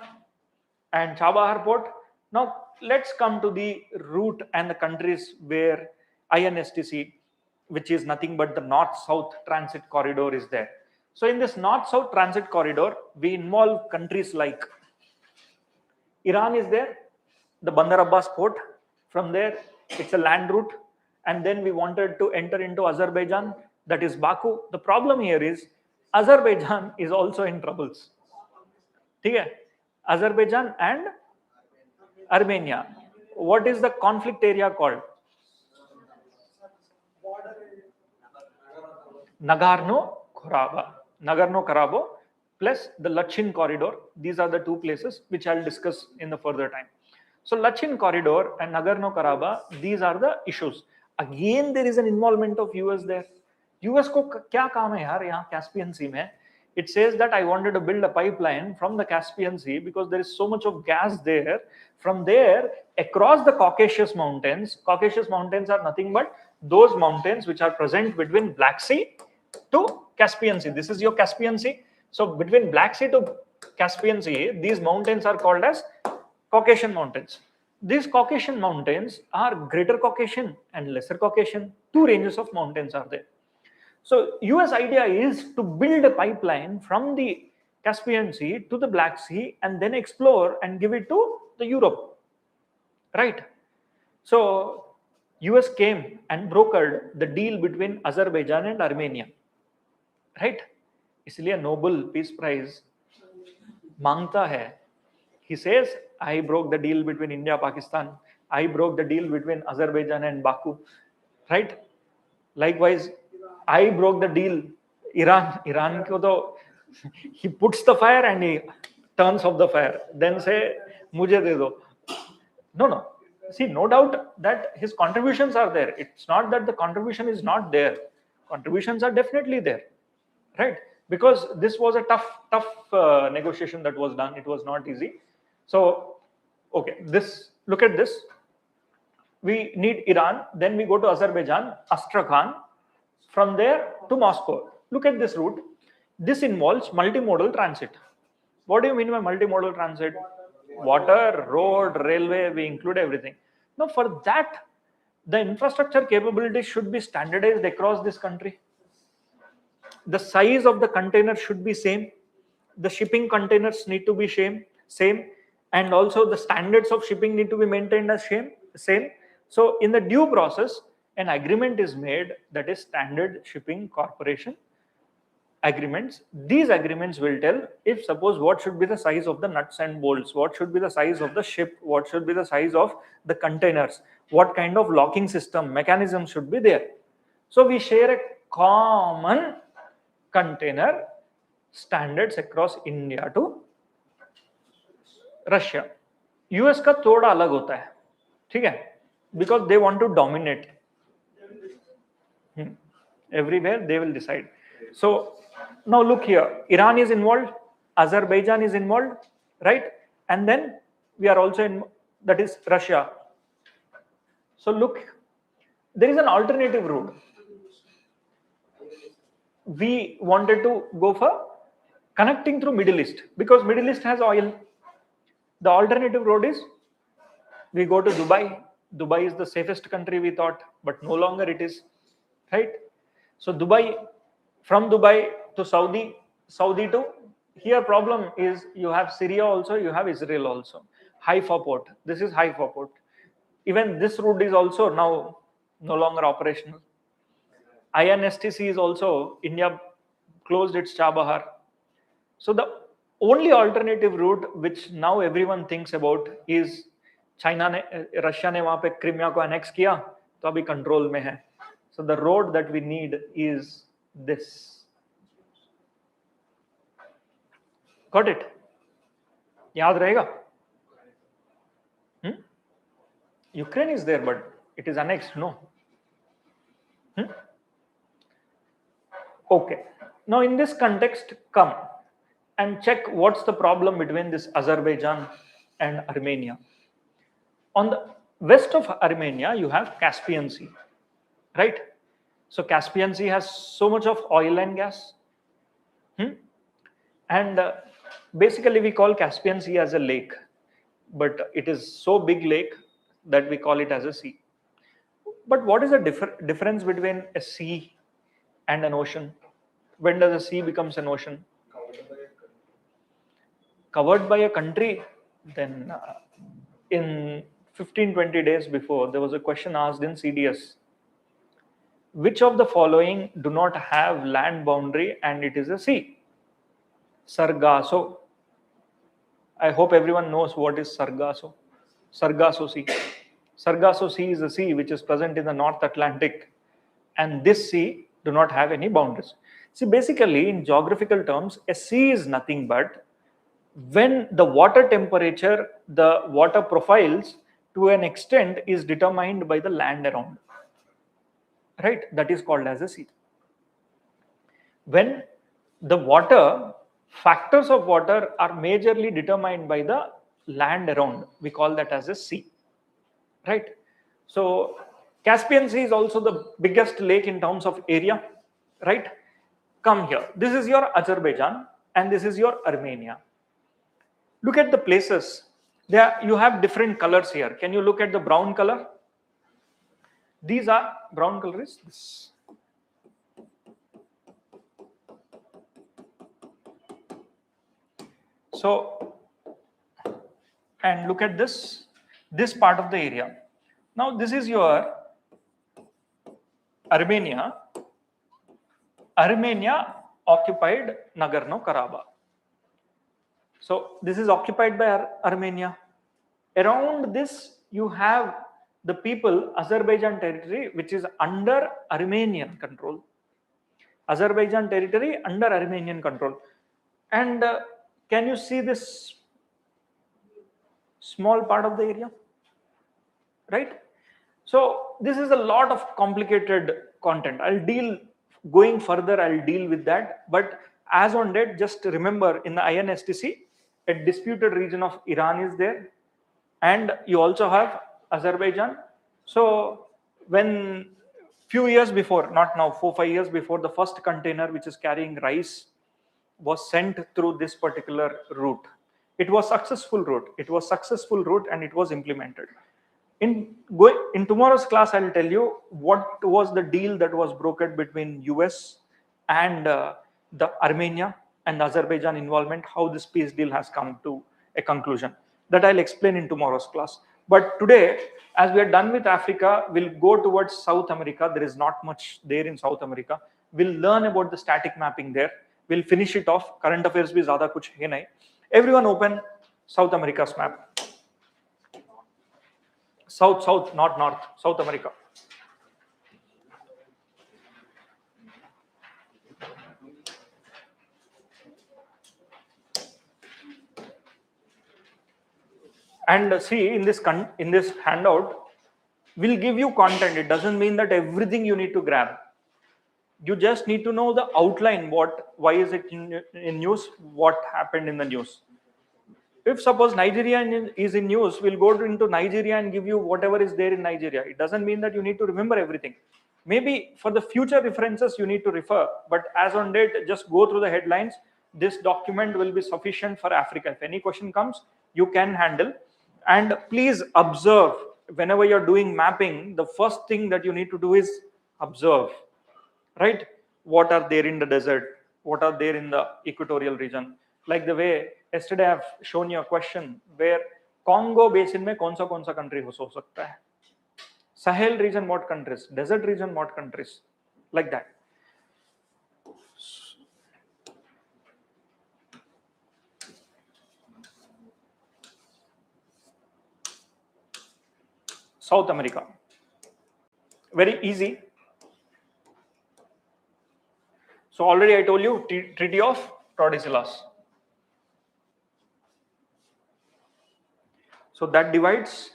and Chabahar port. Now let's come to the route and the countries where INSTC, which is nothing but the north-south transit corridor, is there. So in this north-south transit corridor, we involve countries like Iran is there, the Bandar Abbas port. From there, it's a land route. And then we wanted to enter into Azerbaijan, that is Baku. The problem here is Azerbaijan is also in troubles. Okay? Azerbaijan and Armenia. What is the conflict area called? Nagorno-Karabakh plus the Lachin corridor. These are the two places which I'll discuss in the further time. So Lachin corridor and Nagorno-Karabakh, these are the issues. Again, there is an involvement of US there. US को क्या काम है यार यहाँ Caspian Sea में? It says that I wanted to build a pipeline from the Caspian Sea because there is so much of gas there. From there, across the Caucasus Mountains. Caucasus Mountains are nothing but those mountains which are present between Black Sea to Caspian Sea. This is your Caspian Sea. So between Black Sea to Caspian Sea, these mountains are called as Caucasian Mountains. These Caucasian mountains are Greater Caucasian and Lesser Caucasian. Two ranges of mountains are there. So US idea is to build a pipeline from the Caspian Sea to the Black Sea and then explore and give it to the Europe, right? So US came and brokered the deal between Azerbaijan and Armenia, right? इसलिए Nobel Peace Prize मांगता है. He says, I broke the deal between India, Pakistan. I broke the deal between Azerbaijan and Baku, right? Likewise, I broke the deal. Iran ko to, he puts the fire and he turns off the fire. Then say, mujhe de do. No. See, no doubt that his contributions are there. It's not that the contribution is not there. Contributions are definitely there, right? Because this was a tough negotiation that was done. It was not easy. So, okay, look at this. We need Iran, then we go to Azerbaijan, Astrakhan, from there to Moscow. Look at this route. This involves multimodal transit. What do you mean by multimodal transit? Water, road, railway, we include everything. Now, for that, the infrastructure capability should be standardized across this country. The size of the container should be same. The shipping containers need to be same, and also the standards of shipping need to be maintained as same. So, in the due process, an agreement is made, that is Standard Shipping Corporation agreements. These agreements will tell, if suppose, what should be the size of the nuts and bolts, what should be the size of the ship, what should be the size of the containers, what kind of locking system mechanism should be there. So we share a common container standards across India to Russia. US का थोड़ा अलग होता है, ठीक है, because they want to dominate. Everywhere they will decide. So now look here, Iran is involved, Azerbaijan is involved, right? And then we are also in, that is Russia. So look, there is an alternative route. We wanted to go for connecting through Middle East because Middle East has oil. The alternative road is we go to Dubai. Dubai is the safest country, we thought, but no longer it is, right? So Dubai, from Dubai to Saudi, Saudi to here problem is you have Syria also, you have Israel also. Haifa port. This is Haifa port. Even this route is also now no longer operational. INSTC is also, India closed its Chabahar. So the only alternative route which now everyone thinks about is China ने, Russia ने वहाँ पे Crimea को annex किया, तो अभी control में है. So the road that we need is this. Got it? याद रहेगा? Ukraine is there, but it is annexed, no? Okay. Now in this context, come and check what's the problem between this Azerbaijan and Armenia. On the west of Armenia, you have Caspian Sea, right? So Caspian Sea has so much of oil and gas. And basically we call Caspian Sea as a lake, but it is so big lake that we call it as a sea. But what is the difference between a sea and an ocean? When does a sea becomes an ocean? Covered by a country. Then in 15-20 days before, there was a question asked in CDS. Which of the following do not have land boundary and it is a sea? Sargasso. I hope everyone knows what is Sargasso. Sargasso Sea. Sargasso Sea is a sea which is present in the North Atlantic, and this sea do not have any boundaries. See, basically in geographical terms, a sea is nothing but when the water temperature, the water profiles to an extent is determined by the land around, right? That is called as a sea. When the water, factors of water are majorly determined by the land around, we call that as a sea, right? So Caspian Sea is also the biggest lake in terms of area, right? Come here. This is your Azerbaijan and this is your Armenia. Look at the places. There you have different colors here. Can you look at the brown color? These are brown color is this. So, and look at this part of the area. Now this is your Armenia. Armenia occupied Nagorno-Karabakh. So this is occupied by Armenia. Around this you have the people, Azerbaijan territory, which is under Armenian control. Azerbaijan territory under Armenian control. And can you see this small part of the area? Right? So this is a lot of complicated content. Going further, I'll deal with that. But as on date, just remember in the INSTC, a disputed region of Iran is there. And you also have Azerbaijan. So when few years before, not now, 4-5 years before, the first container which is carrying rice was sent through this particular route. It was successful route. It was successful route and it was implemented. In tomorrow's class, I'll tell you what was the deal that was brokered between US and the Armenia and Azerbaijan involvement, how this peace deal has come to a conclusion. That I'll explain in tomorrow's class. But today, as we are done with Africa, we'll go towards South America. There is not much there in South America. We'll learn about the static mapping there. We'll finish it off. Current affairs bhi zyada kuch hai nahi. Everyone open South America's map. South, not North. South America. And see, in this handout, we'll give you content. It doesn't mean that everything you need to grab. You just need to know the outline. Why is it in news? What happened in the news? If suppose Nigeria is in news, we'll go into Nigeria and give you whatever is there in Nigeria. It doesn't mean that you need to remember everything. Maybe for the future references, you need to refer. But as on date, just go through the headlines. This document will be sufficient for Africa. If any question comes, you can handle. And please observe. Whenever you're doing mapping, the first thing that you need to do is observe. Right? What are there in the desert? What are there in the equatorial region? Like the way yesterday I've shown you a question where Congo basin में कौन सा country हो सकता है? Sahel region what countries? Desert region what countries? Like that. South America. Very easy. So already I told you Treaty of Tordesillas. So that divides.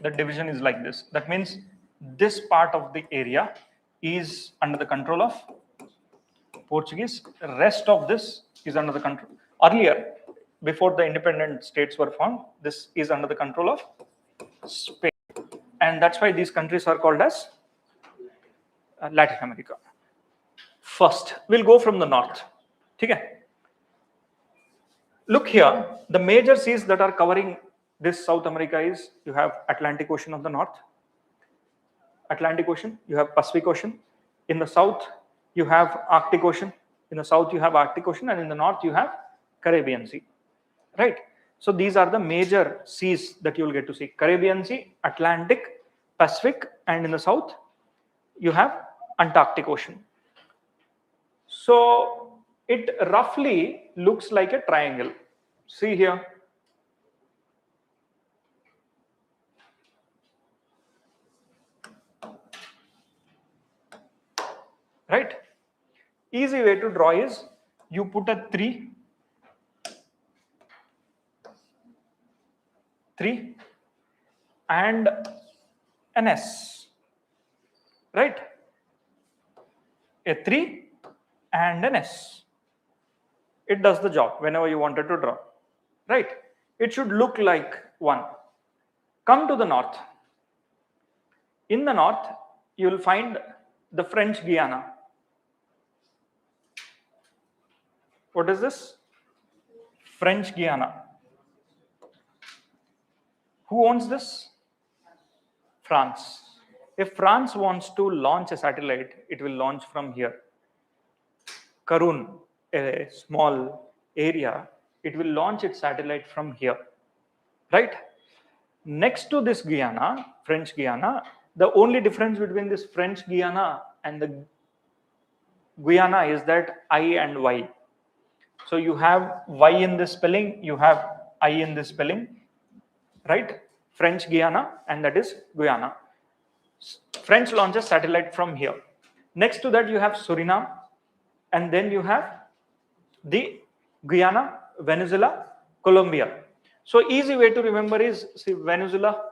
The division is like this. That means this part of the area is under the control of Portuguese. Rest of this is under the control. Earlier, before the independent states were formed, this is under the control of Spain. And that's why these countries are called as Latin America. First, we'll go from the north. Okay? Look here, the major seas that are covering this South America is, you have Atlantic Ocean of the north, Atlantic Ocean, you have Pacific Ocean. In the south, you have Arctic Ocean. In the south, you have Arctic Ocean, and in the north, you have Caribbean Sea. Right? So these are the major seas that you will get to see. Caribbean Sea, Atlantic, Pacific, and in the south, you have Antarctic Ocean. So it roughly looks like a triangle. See here. Right? Easy way to draw is you put a 3 and an S. Right? A 3 and an S. It does the job whenever you wanted to draw. Right? It should look like 1. Come to the north. In the north, you will find the French Guiana. What is this? French Guiana. Who owns this? France. If France wants to launch a satellite, it will launch from here. Karun, a small area, it will launch its satellite from here. Right? Next to this Guyana, French Guiana, the only difference between this French Guiana and the Guyana is that I and Y. So you have Y in this spelling, you have I in this spelling, right? French Guiana, and that is Guyana. French launches satellite from here. Next to that, you have Suriname, and then you have the Guyana, Venezuela, Colombia. So easy way to remember is, see, Venezuela,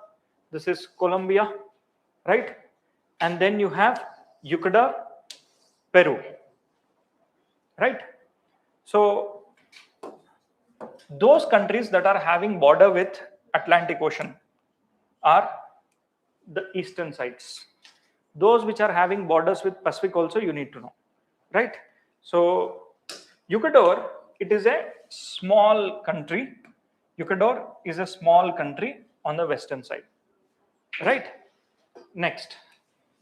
this is Colombia, right? And then you have Ecuador, Peru, right? So those countries that are having border with Atlantic Ocean are the eastern sides. Those which are having borders with Pacific also you need to know, right? So Ecuador it is a small country. Ecuador is a small country on the western side, right? Next,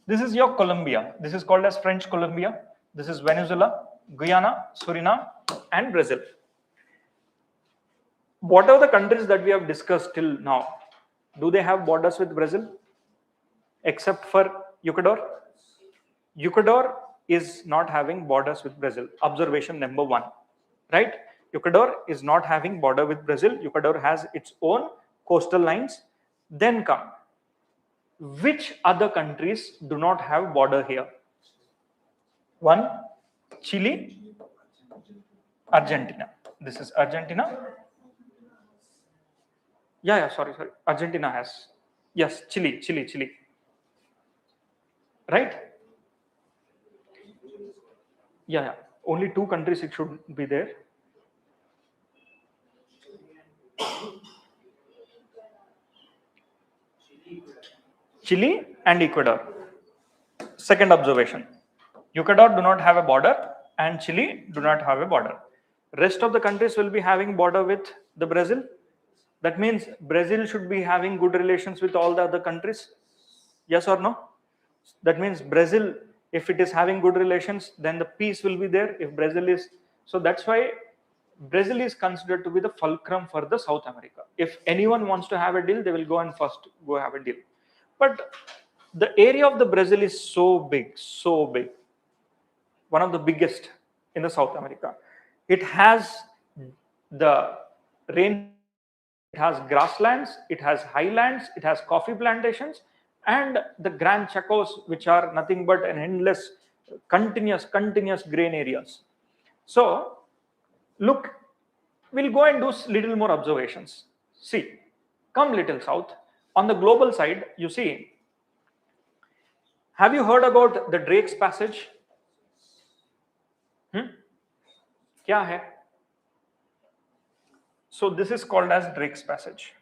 this is your Colombia. This is called as French Colombia. This is Venezuela, Guyana, Suriname, and Brazil. What are the countries that we have discussed till now? Do they have borders with Brazil? Except for Ecuador? Ecuador is not having borders with Brazil. Observation number one, right? Ecuador is not having border with Brazil. Ecuador has its own coastal lines. Then come, which other countries do not have border here? One, Chile, Argentina. This is Argentina. Yeah, sorry. Argentina has. Yes, Chile. Right? Yeah. Only two countries it should be there. Chile and Ecuador. Second observation. Ecuador do not have a border and Chile do not have a border. Rest of the countries will be having border with the Brazil. That means Brazil should be having good relations with all the other countries. Yes or no? That means Brazil, if it is having good relations, then the peace will be there. If Brazil is, so that's why Brazil is considered to be the fulcrum for the South America. If anyone wants to have a deal, they will go and first go have a deal. But the area of the Brazil is so big, one of the biggest in the South America. It has the rain, it has grasslands, it has highlands, it has coffee plantations, and the Grand Chacos, which are nothing but an endless, continuous grain areas. So, look, we'll go and do little more observations. See, come little south. On the global side, you see, have you heard about the Drake's Passage? क्या है? So this is called as Drake's Passage.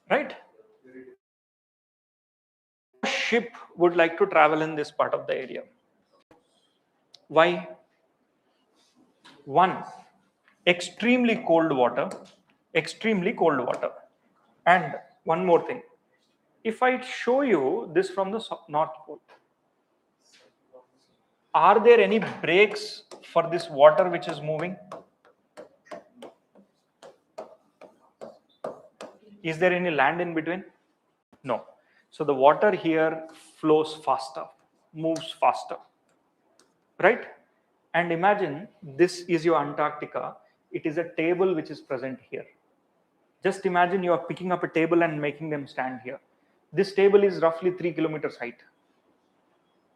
Right? Ship would like to travel in this part of the area. Why? One, extremely cold water. And one more thing. If I show you this from the North Pole, are there any breaks for this water which is moving? Is there any land in between? No. So the water here flows faster, moves faster, right? And imagine this is your Antarctica. It is a table which is present here. Just imagine you are picking up a table and making them stand here. This table is roughly 3 kilometers height,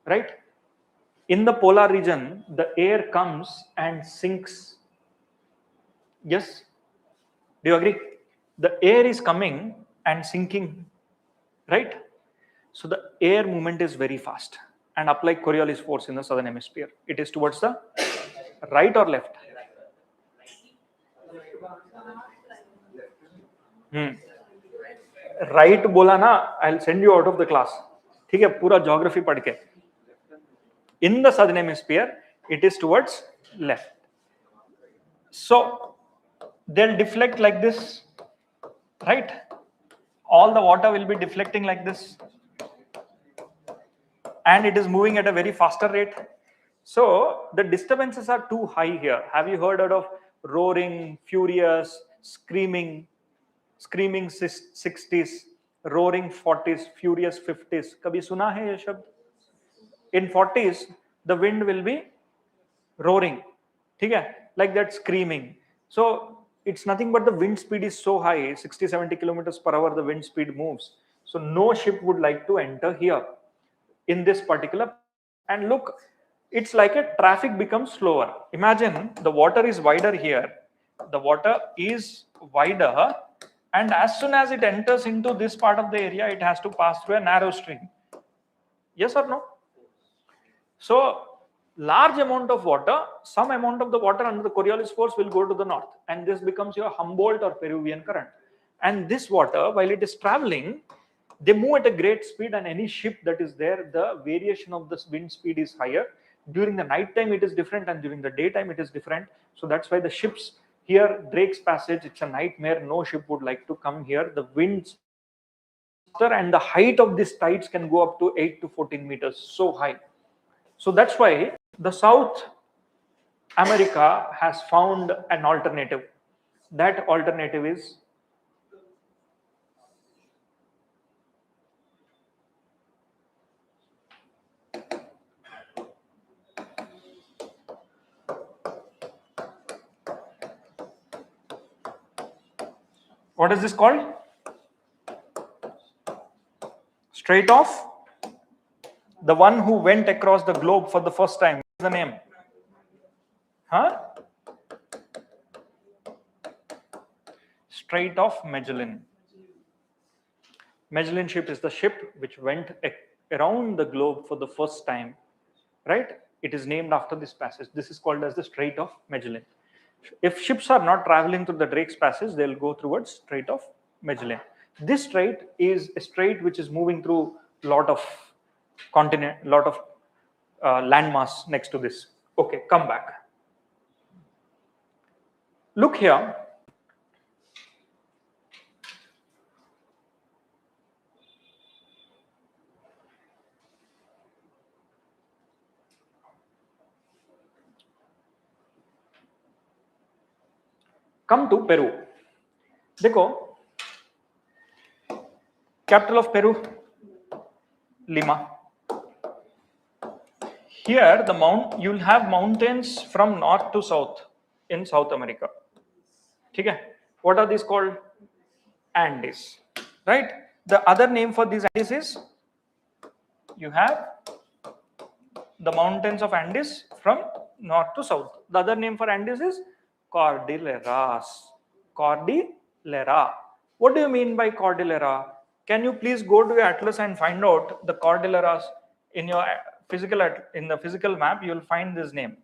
right? In the polar region, the air comes and sinks. Yes? Do you agree? The air is coming and sinking, right? So the air movement is very fast and apply Coriolis force in the southern hemisphere. It is towards the right or left? Right बोला ना, I'll send you out of the class. ठीक है, पूरा geography पढ़ के. In the southern hemisphere, it is towards left. So they'll deflect like this, right? All the water will be deflecting like this, and it is moving at a very faster rate. So the disturbances are too high here. Have you heard of roaring, furious, screaming 60s, roaring 40s, furious 50s? Kabhi suna hai ye shabd? In 40s, the wind will be roaring, like that, screaming. So it's nothing but the wind speed is so high, 60-70 kilometers per hour the wind speed moves. So no ship would like to enter here in this particular. And look, it's like a traffic becomes slower. Imagine the water is wider here. The water is wider, and as soon as it enters into this part of the area, it has to pass through a narrow stream. Yes or no? So large amount of water, some amount of the water under the Coriolis force will go to the north, and this becomes your Humboldt or Peruvian current. And this water, while it is traveling, They move at a great speed, and any ship that is there, the variation of the wind speed is higher. During the night time it is different, and during the daytime it is different. So that's why the ships here, Drake's Passage, it's a nightmare. No ship would like to come here. The winds are faster, and the height of these tides can go up to 8 to 14 meters, so high. So that's why the South America has found an alternative. That alternative is, what is this called? Strait of, the one who went across the globe for the first time. What's the name? Huh? Strait of Magellan. Magellan ship is the ship which went around the globe for the first time, right? It is named after this passage. This is called as the Strait of Magellan. If ships are not traveling through the Drake's Passage, they'll go towards Strait of Magellan. This strait is a strait which is moving through a lot of continent, lot of landmass next to this. Okay, come back. Look here. Come to Peru. देखो, capital of Peru, Lima. Here, you'll have mountains from north to south in South America. Okay? What are these called? Andes, right? The other name for these Andes is, you have the mountains of Andes from north to south. The other name for Andes is Cordilleras. Cordillera. What do you mean by Cordillera? Can you please go to your atlas and find out the Cordilleras in your in the physical map? You will find this name: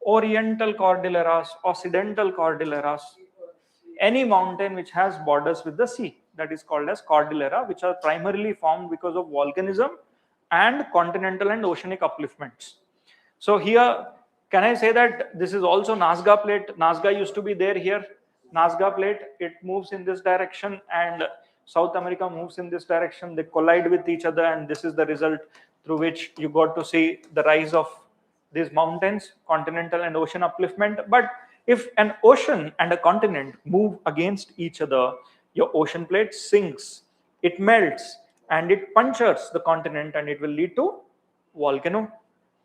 Oriental Cordilleras, Occidental Cordilleras. Any mountain which has borders with the sea, that is called as Cordillera, which are primarily formed because of volcanism and continental and oceanic upliftments. So here, can I say that this is also Nazca Plate? Nazca used to be there here. Nazca Plate, it moves in this direction, and South America moves in this direction. They collide with each other, and this is the result through which you got to see the rise of these mountains, continental and ocean upliftment. But if an ocean and a continent move against each other, your ocean plate sinks, it melts, and it punctures the continent, and it will lead to volcano.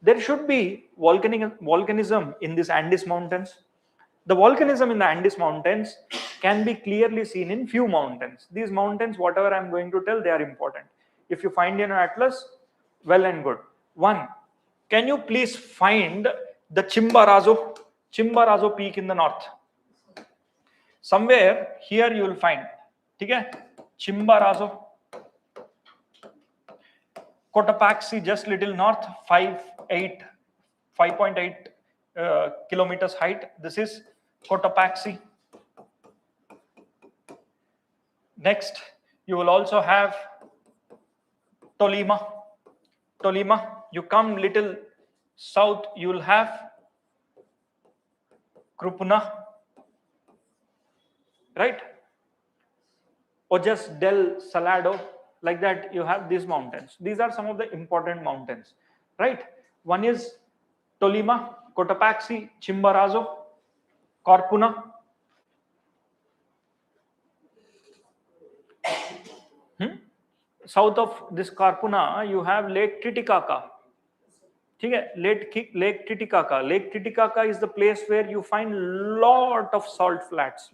There should be volcanism in these Andes mountains. The volcanism in the Andes mountains can be clearly seen in few mountains. These mountains, whatever I'm going to tell, they are important. If you find in an atlas, well and good. One, can you please find the Chimborazo peak in the north? Somewhere here you will find, okay? Chimborazo. Cotopaxi just little north, 5.8 kilometers height. This is Cotopaxi. Next, you will also have Tolima. You come little south, you will have Krupuna, right? Ojas del Salado, like that. You have these mountains. These are some of the important mountains, right? One is Tolima, Cotopaxi, Chimborazo, Corpuna. South of this Corpuna, you have Lake Titicaca. Lake Titicaca. Lake Titicaca is the place where you find lot of salt flats,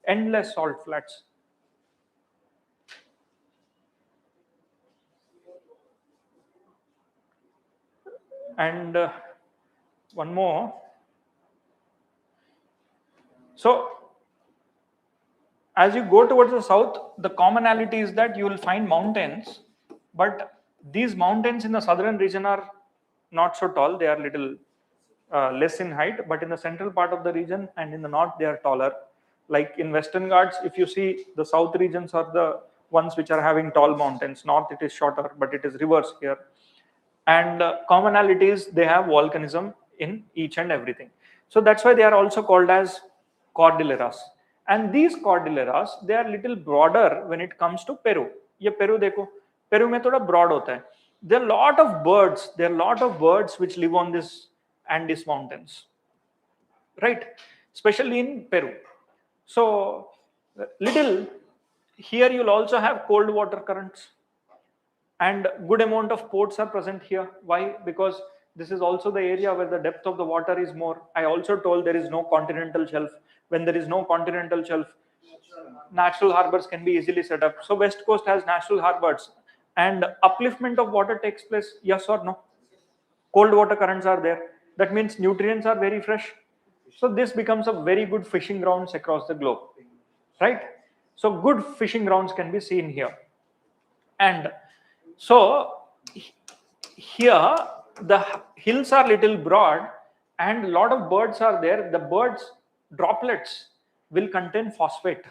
endless salt flats. And one more. So as you go towards the south, the commonality is that you will find mountains, but these mountains in the southern region are not so tall. They are little less in height, but in the central part of the region and in the north, they are taller. Like in Western Ghats, if you see, the south regions are the ones which are having tall mountains. North it is shorter, but it is reverse here. And commonalities, they have volcanism in each and everything. So that's why they are also called as cordilleras. And these cordilleras, they are little broader when it comes to Peru. ये Peru देखो, Peru में थोड़ा broad होता है. There are a lot of birds. There are a lot of birds which live on this Andes mountains, right? Especially in Peru. So little here you'll also have cold water currents, and good amount of ports are present here. Why? Because this is also the area where the depth of the water is more. I also told there is no continental shelf. When there is no continental shelf, natural harbors can be easily set up. So west coast has natural harbors, and upliftment of water takes place. Yes or no? Cold water currents are there. That means nutrients are very fresh. So this becomes a very good fishing grounds across the globe, right? So good fishing grounds can be seen here. And so here the hills are little broad and a lot of birds are there. The birds droplets will contain phosphate.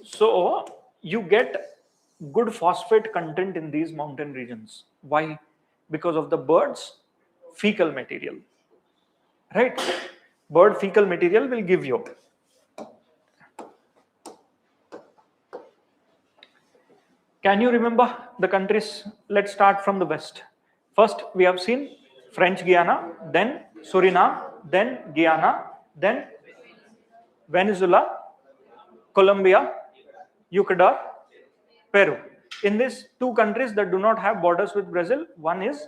So you get good phosphate content in these mountain regions. Why? Because of the birds fecal material, right? Bird fecal material will give you. Can you remember the countries? Let's start from the west. First, we have seen French Guiana, then Suriname, then Guyana, then Venezuela, Colombia, Ecuador, Peru. In these two countries that do not have borders with Brazil, one is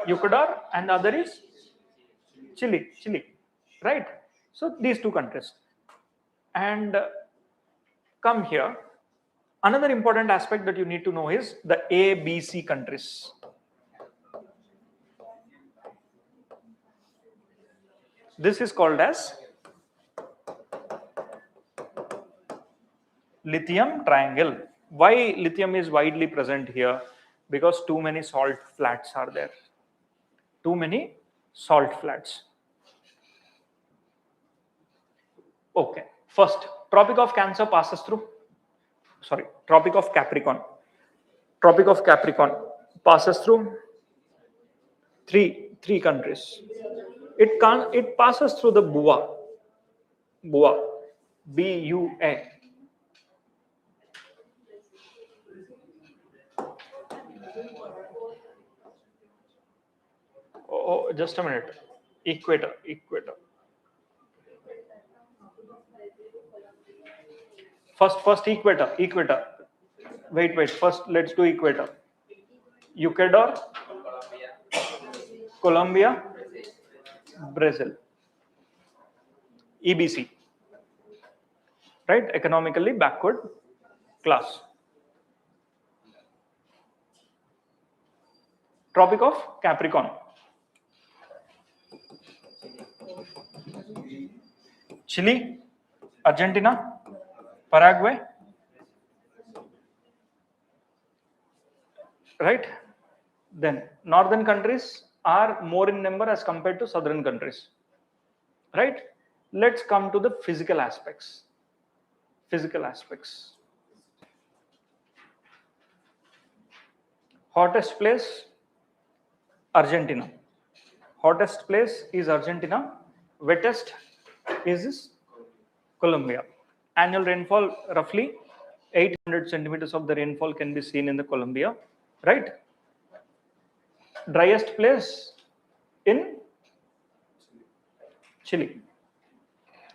Ecuador and the other is Chile, right? So these two countries. And come here. Another important aspect that you need to know is the ABC countries. This is called as lithium triangle. Why lithium is widely present here? Because too many salt flats are there. Too many salt flats. Okay. First, Tropic of Cancer passes through. Sorry, Tropic of Capricorn. Tropic of Capricorn passes through three countries. It passes through the Bua. BUA. Oh, just a minute. Equator. First equator. Wait. First, let's do equator. Ecuador, Colombia, Brazil. EBC. Right? Economically backward class. Tropic of Capricorn. Chile, Argentina, Paraguay. Right? Then northern countries are more in number as compared to southern countries. Right? Let's come to the physical aspects. Hottest place, Argentina. Hottest place is Argentina. Wettest is Colombia. Annual rainfall roughly 800 centimeters of the rainfall can be seen in the Colombia, right? Driest place in Chile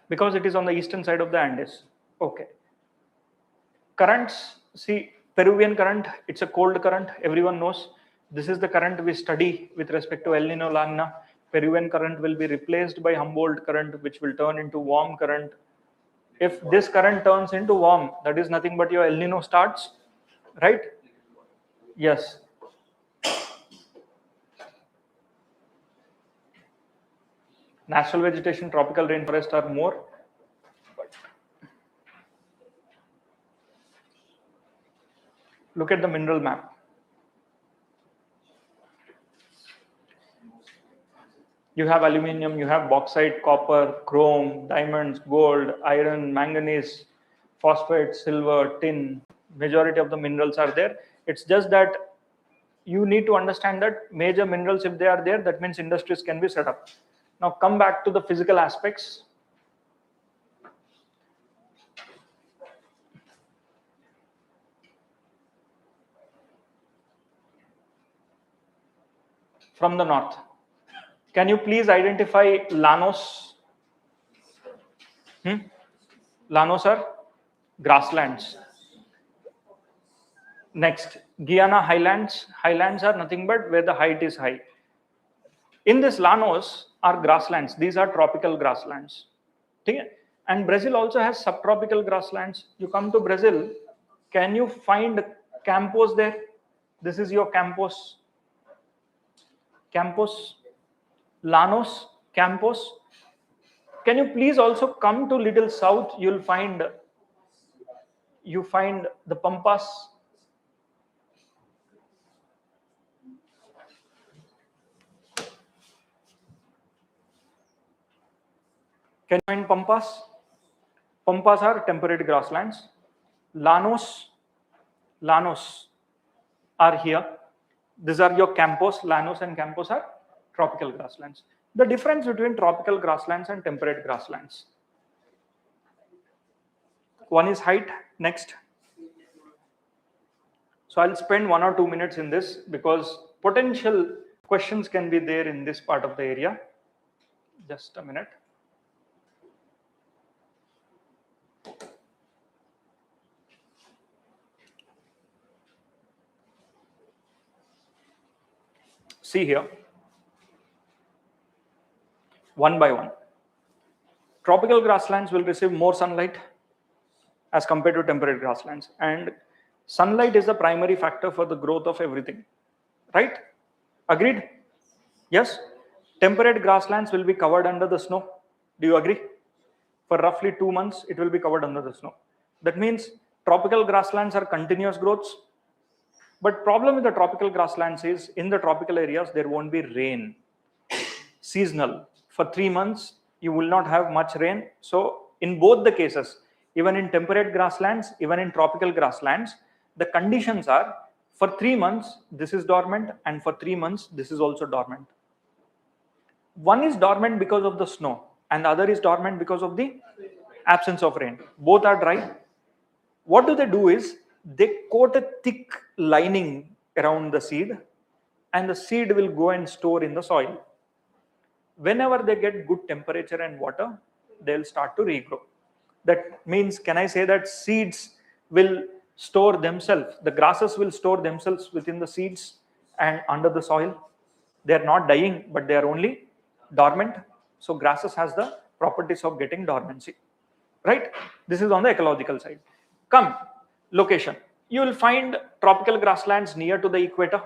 because it is on the eastern side of the Andes. Okay. Currents, see, Peruvian current, it's a cold current, everyone knows. This is the current we study with respect to El Nino La Nina. Peruvian current will be replaced by Humboldt current, which will turn into warm current. If this current turns into warm, that is nothing but your El Nino starts, right? Yes. Natural vegetation, tropical rainforest are more. Look at the mineral map. You have aluminium, you have bauxite, copper, chrome, diamonds, gold, iron, manganese, phosphate, silver, tin. Majority of the minerals are there. It's just that you need to understand that major minerals, if they are there, that means industries can be set up. Now come back to the physical aspects. From the north, can you please identify Lanos? Lanos are grasslands. Next, Guyana highlands. Highlands are nothing but where the height is high. In this Lanos are grasslands. These are tropical grasslands. Okay? And Brazil also has subtropical grasslands. You come to Brazil, can you find Campos there? This is your Campos. Campos, Lanos, Campos. Can you please also come to little south? You find the Pampas. Can you find Pampas? Pampas are temperate grasslands. Lanos are here. These are your Campos. Lanos and Campos are tropical grasslands. The difference between tropical grasslands and temperate grasslands. One is height. Next. So I'll spend 1 or 2 minutes in this because potential questions can be there in this part of the area. Just a minute. See here, one by one. Tropical grasslands will receive more sunlight as compared to temperate grasslands, and sunlight is the primary factor for the growth of everything, right? Agreed? Yes? Temperate grasslands will be covered under the snow. Do you agree? For roughly 2 months, it will be covered under the snow. That means tropical grasslands are continuous growths. But problem with the tropical grasslands is in the tropical areas, there won't be rain. Seasonal. For 3 months, you will not have much rain. So in both the cases, even in temperate grasslands, even in tropical grasslands, the conditions are for 3 months, this is dormant, and for 3 months, this is also dormant. One is dormant because of the snow, and the other is dormant because of the absence of rain. Both are dry. What do? Is they coat a thick lining around the seed, and the seed will go and store in the soil. Whenever they get good temperature and water, they'll start to regrow. That means, can I say that seeds will store themselves? The grasses will store themselves within the seeds and under the soil. They're not dying, but they are only dormant. So grasses has the properties of getting dormancy, right? This is on the ecological side. Come, location. You will find tropical grasslands near to the equator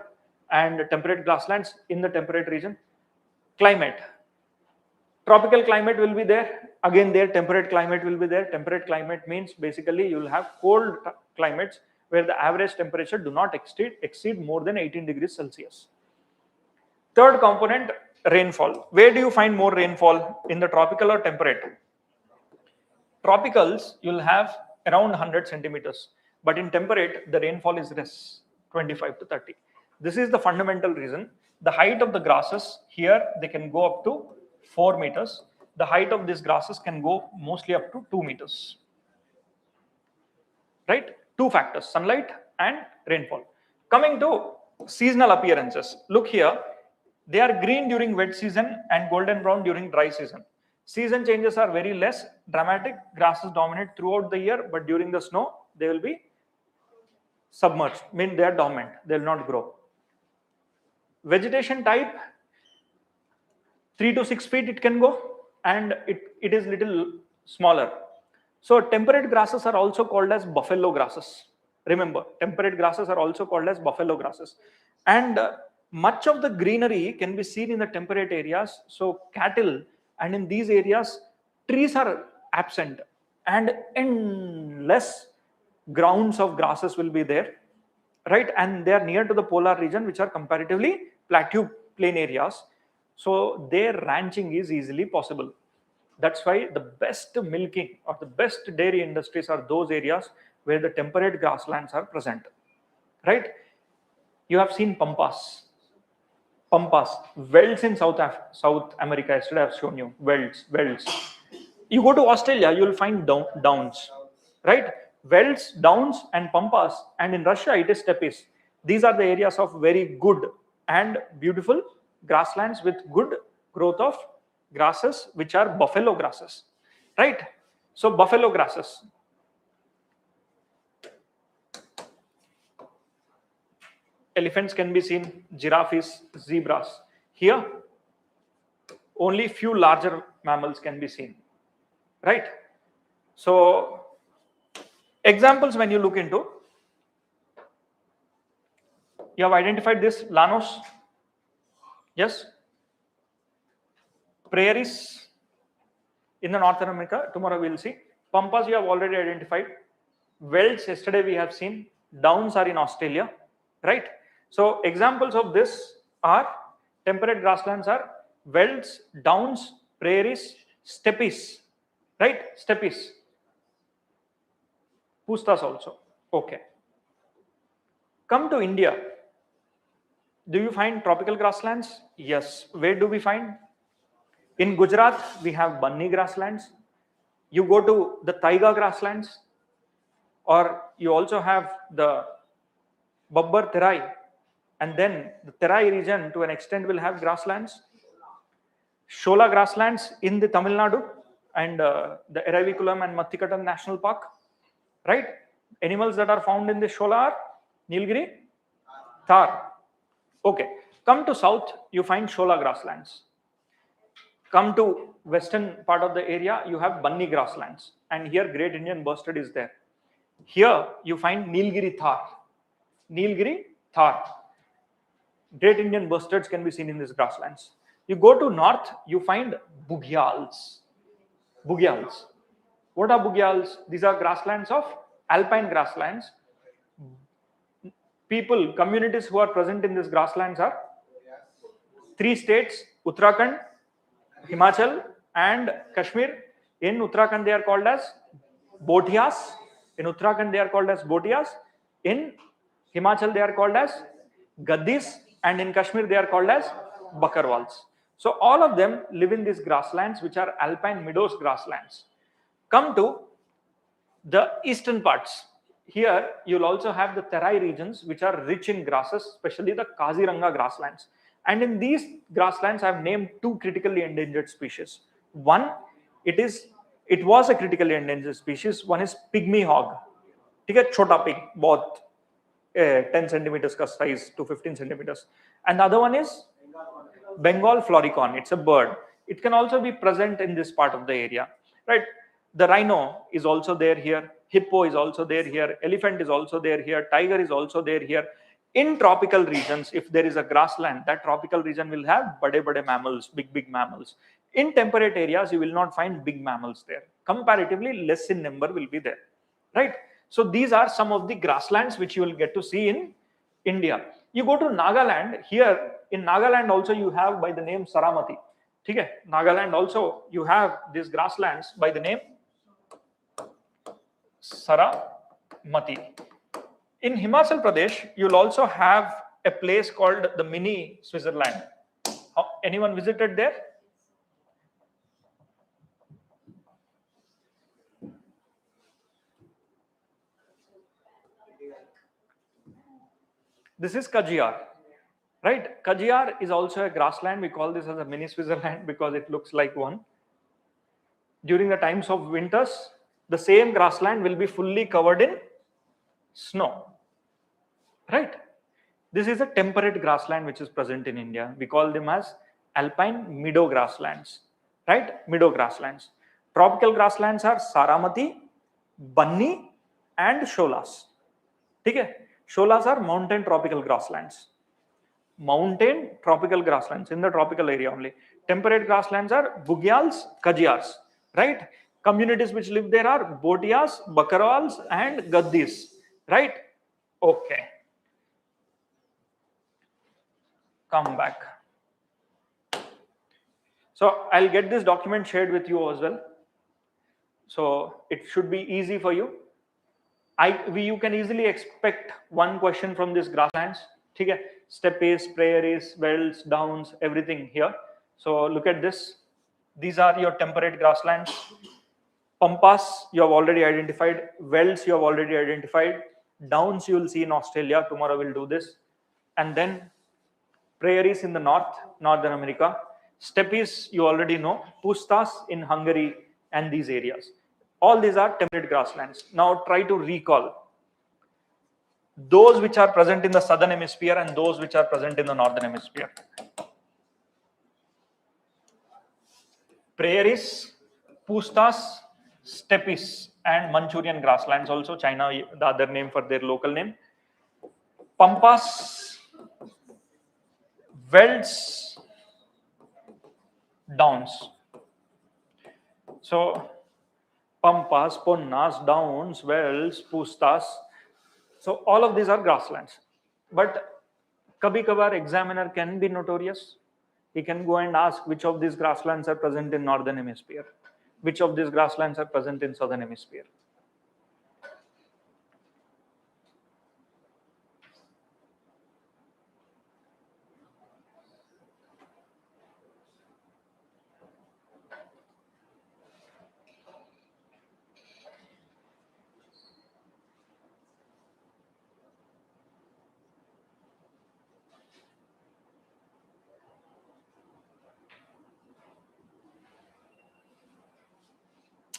and temperate grasslands in the temperate region. Climate. Tropical climate will be there. Again, there temperate climate will be there. Temperate climate means basically you will have cold climates where the average temperature do not exceed more than 18 degrees Celsius. Third component, rainfall. Where do you find more rainfall? In the tropical or temperate? Tropicals, you'll have around 100 centimeters. But in temperate, the rainfall is less, 25 to 30. This is the fundamental reason. The height of the grasses here, they can go up to 4 meters. The height of these grasses can go mostly up to 2 meters. Right? Two factors, sunlight and rainfall. Coming to seasonal appearances. Look here, they are green during wet season and golden brown during dry season. Season changes are very less dramatic. Grasses dominate throughout the year, but during the snow, they will be submerged, mean they are dormant, they will not grow. Vegetation type, 3 to 6 feet it can go, and it is little smaller. So temperate grasses are also called as buffalo grasses. Remember, temperate grasses are also called as buffalo grasses. And much of the greenery can be seen in the temperate areas. So cattle, and in these areas, trees are absent, and endless grounds of grasses will be there, right? And they are near to the polar region, which are comparatively plateau plain areas. So their ranching is easily possible. That's why the best milking or the best dairy industries are those areas where the temperate grasslands are present. Right? You have seen pampas, welds in South America. Yesterday I've shown you welds. You go to Australia, you will find downs, right? Welds, downs, and pampas, and in Russia it is steppes. These are the areas of very good and beautiful grasslands with good growth of grasses, which are buffalo grasses, right? So buffalo grasses. Elephants can be seen, giraffes, zebras. Here, only few larger mammals can be seen, right? So examples, when you look into, you have identified this llanos, yes, prairies in the Northern America. Tomorrow we will see. Pampas you have already identified. Welds yesterday we have seen. Downs are in Australia, right? So examples of this are temperate grasslands are welds, downs, prairies, steppes, right? Steppes. Pustas also. Okay. Come to India. Do you find tropical grasslands? Yes. Where do we find? In Gujarat, we have Banni grasslands. You go to the Taiga grasslands, or you also have the Babbar Terai, and then the Terai region to an extent will have grasslands. Shola grasslands in the Tamil Nadu and the Eraviculam and Mathikatam National Park, right? Animals that are found in the Shola are Nilgiri, Thar. Okay, come to south, you find Shola grasslands. Come to western part of the area, you have Banni grasslands, and here Great Indian Bustard is there. Here you find Nilgiri Thar. Nilgiri Thar. Great Indian bustards can be seen in these grasslands. You go to north, you find bugyals. Bugyals. What are bugyals? These are grasslands of alpine grasslands. People, communities who are present in these grasslands are three states: Uttarakhand, Himachal, and Kashmir. In Uttarakhand, they are called as Bhotias. In Uttarakhand, they are called as Bhotias. In Himachal, they are called as Gaddis, and in Kashmir, they are called as Bakarwals. So all of them live in these grasslands, which are alpine meadows grasslands. Come to the eastern parts. Here, you'll also have the Terai regions, which are rich in grasses, especially the Kaziranga grasslands. And in these grasslands, I've named two critically endangered species. One, it was a critically endangered species. One is pygmy hog. ठीक है, छोटा pig, बहुत 10 centimeters का size to 15 centimeters. And the other one is Bengal floricon. It's a bird. It can also be present in this part of the area, right? The rhino is also there here. Hippo is also there here. Elephant is also there here. Tiger is also there here. In tropical regions, if there is a grassland, that tropical region will have bade mammals, big mammals. In temperate areas, you will not find big mammals there. Comparatively, less in number will be there, right? So these are some of the grasslands which you will get to see in India. You go to Nagaland. Here in Nagaland also you have by the name Saramati. Okay? Nagaland also you have these grasslands by the name Saramati. In Himachal Pradesh, you'll also have a place called the mini Switzerland. Anyone visited there? This is Kajiar, right? Kajiar is also a grassland. We call this as a mini Switzerland because it looks like one. During the times of winters, the same grassland will be fully covered in snow, right? This is a temperate grassland which is present in India. We call them as alpine meadow grasslands, right? Meadow grasslands. Tropical grasslands are Saramati, Banni, and Sholas. Okay? Sholas are mountain tropical grasslands. Mountain tropical grasslands in the tropical area only. Temperate grasslands are Bugyals, Kajiars, right? Communities which live there are Bhotias, Bakarwals, and Gaddis, right? Okay. Come back. So I'll get this document shared with you as well. So it should be easy for you. You can easily expect one question from this grasslands. Okay, steppes, prairies, wells, downs, everything here. So look at this. These are your temperate grasslands. Pampas you have already identified. Wells you have already identified. Downs you will see in Australia. Tomorrow we'll do this. And then prairies in the northern America. Steppes you already know. Pustas in Hungary and these areas. All these are temperate grasslands. Now try to recall those which are present in the southern hemisphere and those which are present in the northern hemisphere. Prairies, pustas, steppes, and Manchurian grasslands also, China, the other name for their local name. Pampas, velds, downs. So, pampas, ponnas, downs, wells, pustas. So, all of these are grasslands. But kabhi kabar examiner can be notorious. He can go and ask which of these grasslands are present in northern hemisphere, which of these grasslands are present in southern hemisphere.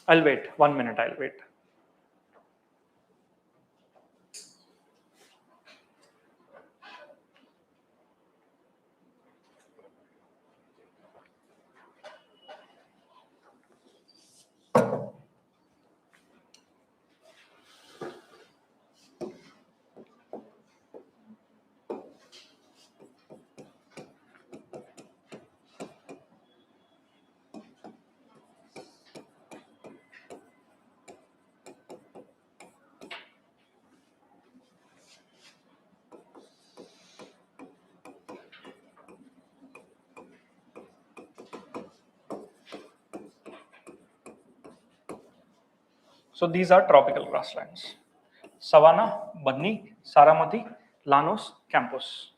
I'll wait 1 minute. I'll wait. So these are tropical grasslands: savanna, Banni, Saramati, Llanos, Campos.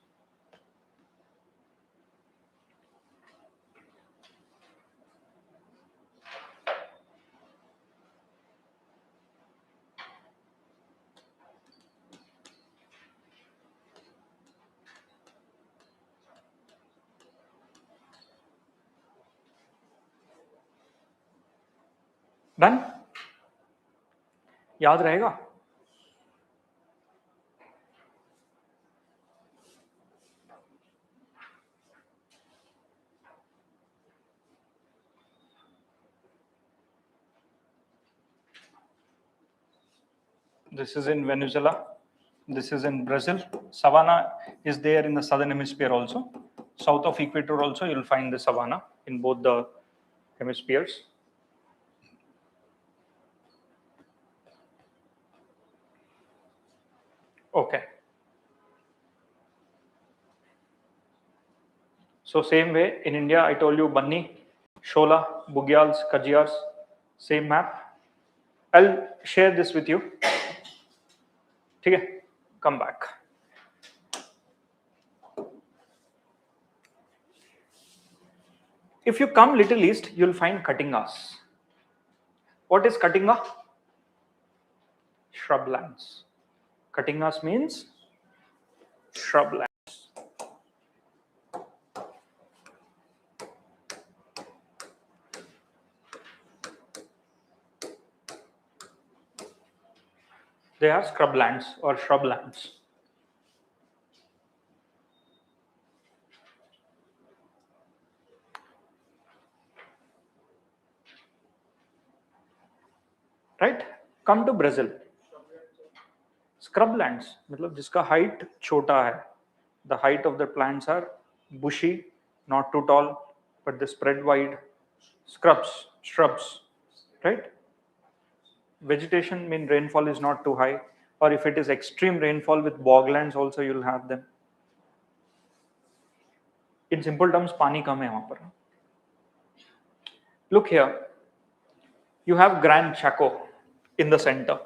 Done? याद रहेगा? This is in Venezuela. This is in Brazil. Savanna is there in the southern hemisphere also. South of equator also you'll find the savanna in both the hemispheres. Okay. So same way in India, I told you Banni, Shola, Bugyals, Kajiyars, same map. I'll share this with you. Okay, come back. If you come little east, you'll find Katingas. What is Katinga? Shrublands. Katingas means shrubland. They are scrublands or shrublands. Right? Come to Brazil. Scrublands, मतलब जिसका height छोटा है. The height of the plants are bushy, not too tall, but they spread wide. Shrubs, right? Vegetation mean rainfall is not too high, or if it is extreme rainfall with boglands also you'll have them. In simple terms, पानी कम है वहां पर. Look here. You have Grand Chaco in the center.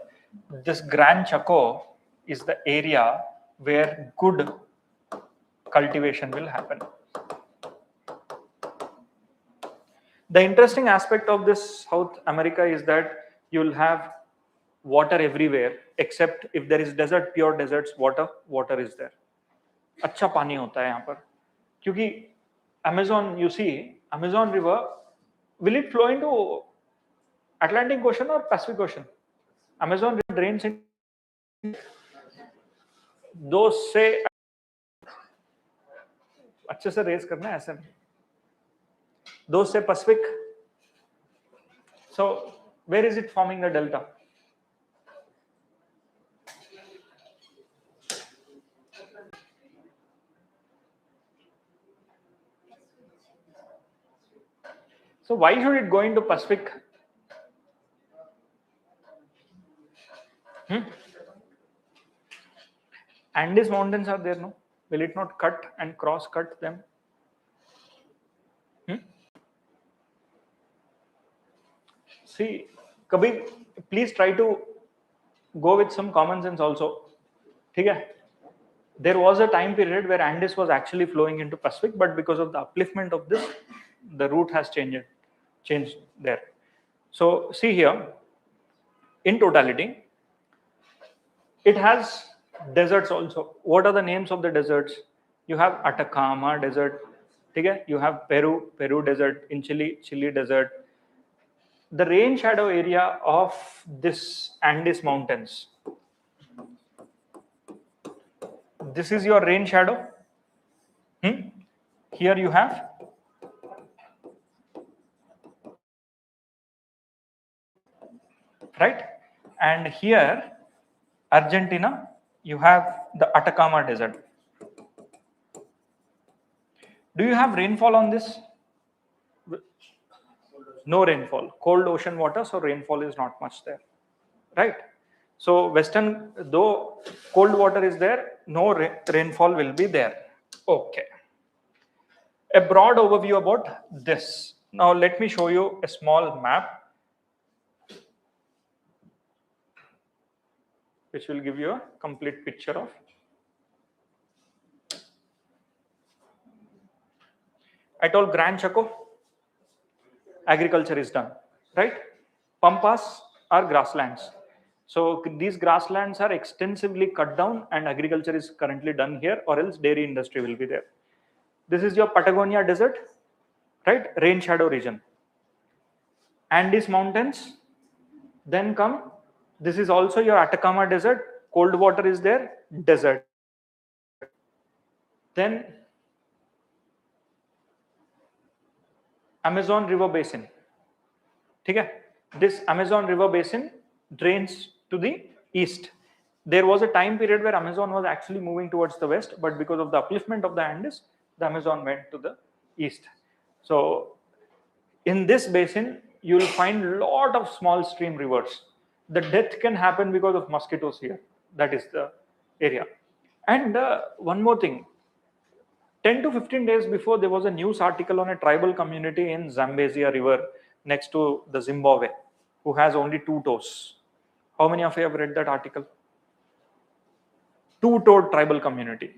This Grand Chaco is the area where good cultivation will happen. The interesting aspect of this South America is that you'll have water everywhere except if there is desert, pure deserts, water is there. अच्छा पानी होता है यहाँ पर क्योंकि Amazon, you see, Amazon River, will it flow into Atlantic Ocean or Pacific Ocean? Amazon River drains in दो से अच्छे से रेस करना है ऐसे में दो से Pacific. So where is it forming the delta? So why should it go into Pacific? Andes mountains are there, no? Will it not cut and cross-cut them? See, Kabir, please try to go with some common sense also. Okay? There was a time period where Andes was actually flowing into Pacific, but because of the upliftment of this, the route has changed there. So see here, in totality, it has deserts also. What are the names of the deserts? You have Atacama Desert, okay? You have Peru Desert, in Chile Desert. The rain shadow area of this Andes mountains. This is your rain shadow. Here you have right, and here Argentina, you have the Atacama Desert. Do you have rainfall on this? No rainfall. Cold ocean water, so rainfall is not much there, right? So western, though cold water is there, no rainfall will be there. Okay. A broad overview about this. Now let me show you a small map which will give you a complete picture of. I told Grand Chaco, agriculture is done, right? Pampas are grasslands. So these grasslands are extensively cut down and agriculture is currently done here, or else dairy industry will be there. This is your Patagonia desert, right? Rain shadow region. Andes mountains, then come, this is also your Atacama desert, cold water is there, desert. Then Amazon River Basin. Okay? This Amazon River Basin drains to the east. There was a time period where Amazon was actually moving towards the west, but because of the upliftment of the Andes, the Amazon went to the east. So in this basin, you will find a lot of small stream rivers. The death can happen because of mosquitoes here. That is the area. And one more thing, 10 to 15 days before, there was a news article on a tribal community in Zambezi River next to the Zimbabwe who has only 2 toes. How many of you have read that article? 2-toed tribal community.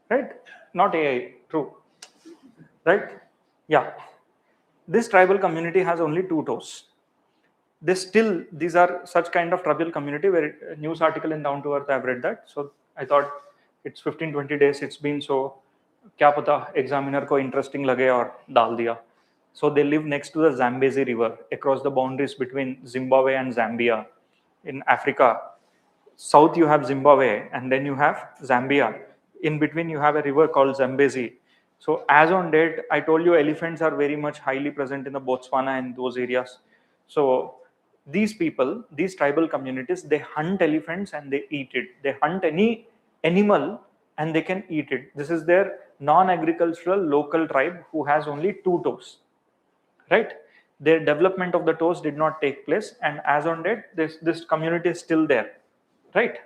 Right? Not AI, true. Right? Yeah. This tribal community has only 2 toes. These are such kind of tribal community where a news article in Down to Earth, I've read that. So I thought it's 15-20 days, it's been, so kya pata examiner ko interesting lage aur dal diya. So they live next to the Zambezi River across the boundaries between Zimbabwe and Zambia in Africa. South you have Zimbabwe and then you have Zambia. In between you have a river called Zambezi. So as on date, I told you elephants are very much highly present in the Botswana and those areas. So these people, these tribal communities, they hunt elephants and they eat it. They hunt any animal and they can eat it. This is their non-agricultural local tribe who has only two toes, right? Their development of the toes did not take place, and as on date, this community is still there, right?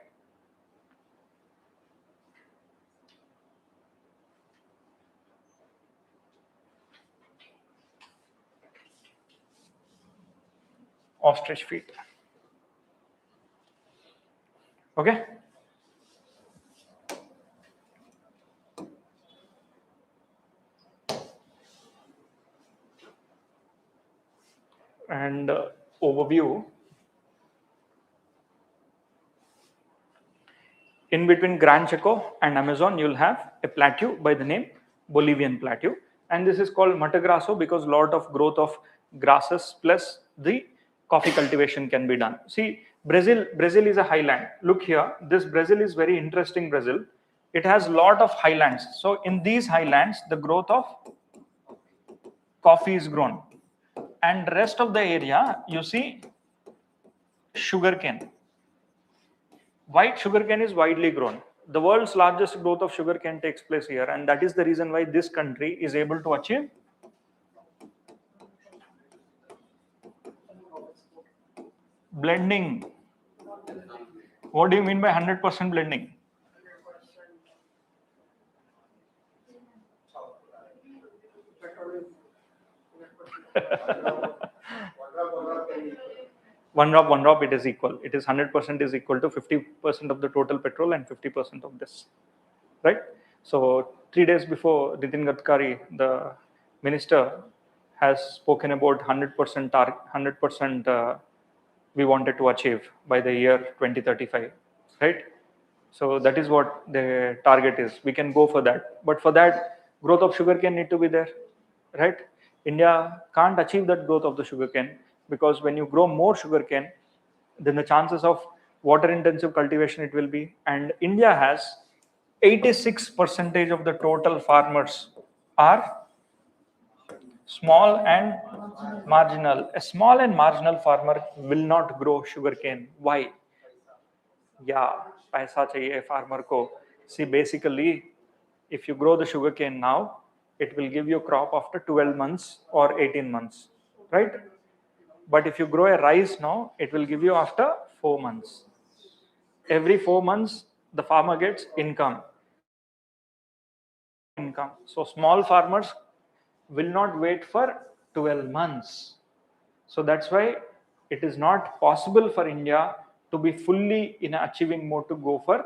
Ostrich feet. Okay. And overview. In between Gran Chaco and Amazon, you'll have a plateau by the name Bolivian Plateau. And this is called Matagrasso because a lot of growth of grasses plus the coffee cultivation can be done. See, Brazil is a highland. Look here, this Brazil is very interesting Brazil. It has a lot of highlands. So in these highlands, the growth of coffee is grown. And rest of the area, you see sugarcane. White sugarcane is widely grown. The world's largest growth of sugarcane takes place here, and that is the reason why this country is able to achieve blending. What do you mean by 100% blending? One drop, it is equal. It is 100% is equal to 50% of the total petrol and 50% of this, right? So 3 days before, Nitin Gadkari, the minister, has spoken about 100% 100% we wanted to achieve by the year 2035, right? So that is what the target is. We can go for that, but for that, growth of sugarcane need to be there, right? India can't achieve that growth of the sugarcane because when you grow more sugarcane, then the chances of water intensive cultivation it will be. And India has 86% of the total farmers are small and marginal. A small and marginal farmer will not grow sugarcane. Why? Yeah, paisa chahiye farmer ko. See, basically, if you grow the sugarcane now, it will give you a crop after 12 months or 18 months, right? But if you grow a rice now, it will give you after 4 months. Every 4 months, the farmer gets income. So small farmers will not wait for 12 months. So that's why it is not possible for India to be fully in achieving mode to go for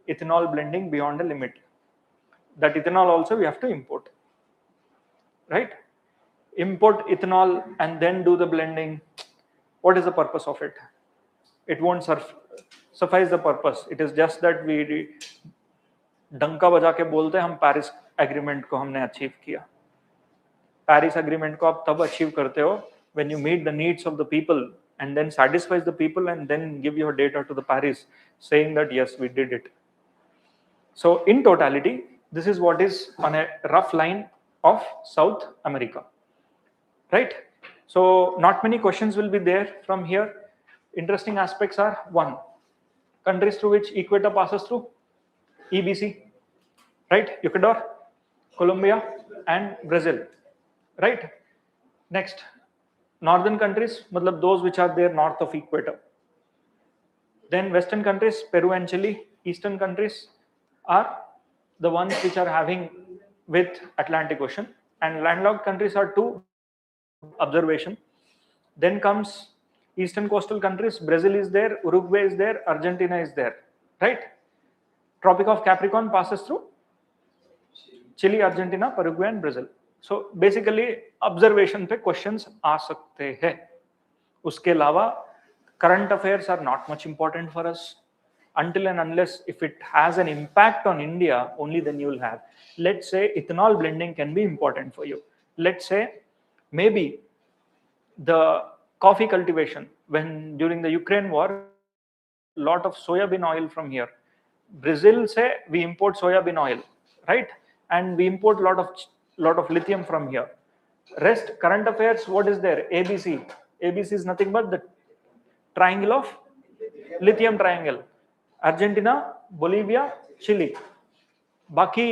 ethanol blending beyond a limit. That ethanol also we have to import, right? Import ethanol and then do the blending. What is the purpose of it? It won't suffice the purpose. It is just that we डंका बजा के बोलते हैं हम Paris agreement को हमने achieve किया. Paris agreement को आप तब अचीव करते हो when you meet the needs of the people and then satisfies the people and then give your data to the Paris saying that yes, we did it. So in totality, this is what is on a rough line of South America, right? So not many questions will be there from here. Interesting aspects are: one, countries through which equator passes through, EBC, right? Ecuador, Colombia, and Brazil, right? Next, northern countries, matlab those which are there north of equator. Then western countries, Peru and Chile. Eastern countries are the ones which are having with Atlantic Ocean, and landlocked countries are two. Observation. Then comes eastern coastal countries. Brazil is there, Uruguay is there, Argentina is there, right? Tropic of Capricorn passes through Chile, Argentina, Paraguay, and Brazil. So basically observation पे questions आ सकते हैं. उसके अलावा current affairs are not much important for us until and unless if it has an impact on India, only then you will have. Let's say ethanol blending can be important for you. Let's say maybe the coffee cultivation when during the Ukraine war, lot of soybean oil from here. Brazil say we import soybean oil, right? And we import lot of lithium from here. Rest current affairs, what is there? ABC. ABC is nothing but the triangle of lithium triangle, Argentina, Bolivia, Chile. Baki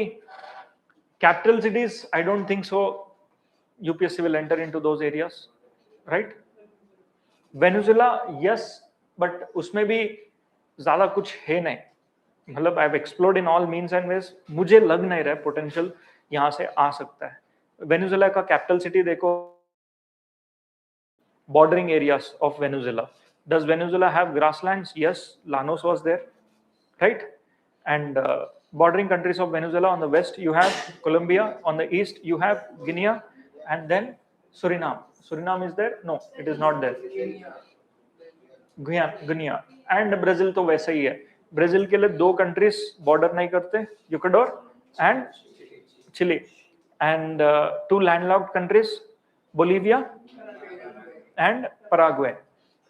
capital cities, I don't think so UPSC will enter into those areas, right? Venezuela, yes, but उसमें भी ज़्यादा कुछ है नहीं, मतलब I have explored in all means and ways, मुझे लग नहीं रहा है पोटेंशियल यहाँ से आ सकता है. वेनेजुएला का कैपिटल सिटी देखो, bordering areas of Venezuela. Does Venezuela have grasslands? Yes, Llanos was there, right? And bordering countries of Venezuela, on the west you have Colombia, on the east you have Guinea, and then Suriname. Suriname is there? No, it is not there. Guinea and Brazil तो वैसे ही है. Brazil के लिए दो countries border नहीं करते, Ecuador and Chile, and two landlocked countries, Bolivia and Paraguay,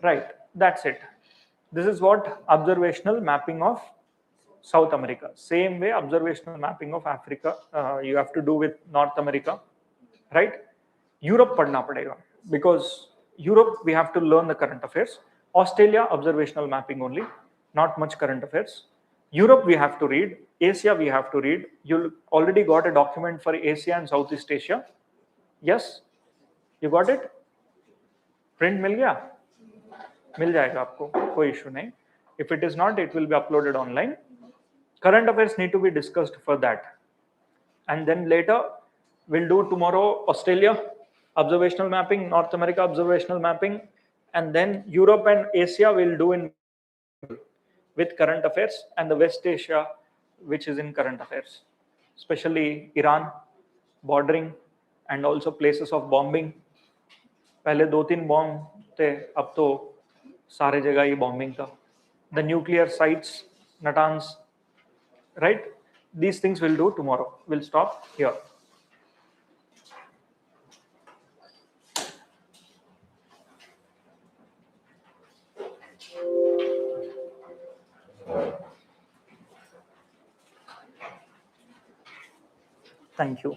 right? That's it. This is what observational mapping of South America. Same way observational mapping of Africa you have to do with North America, right? Europe padna padega, because Europe we have to learn the current affairs. Australia observational mapping only, not much current affairs. Europe we have to read, Asia we have to read. You already got a document for Asia and Southeast Asia. Yes, you got it. Print मिल गया, मिल जाएगा आपको, कोई issue नहीं. If it is not, it will be uploaded online. Current affairs need to be discussed for that, and then later will do tomorrow Australia observational mapping, North America observational mapping, and then Europe and Asia will do in with current affairs, and the West Asia which is in current affairs, especially Iran bordering and also places of bombing. पहले 2-3 bomb थे, अब तो सारे जगह ही bombing था. The nuclear sites, Natanz, right? These things we'll do tomorrow. We'll stop here. Thank you.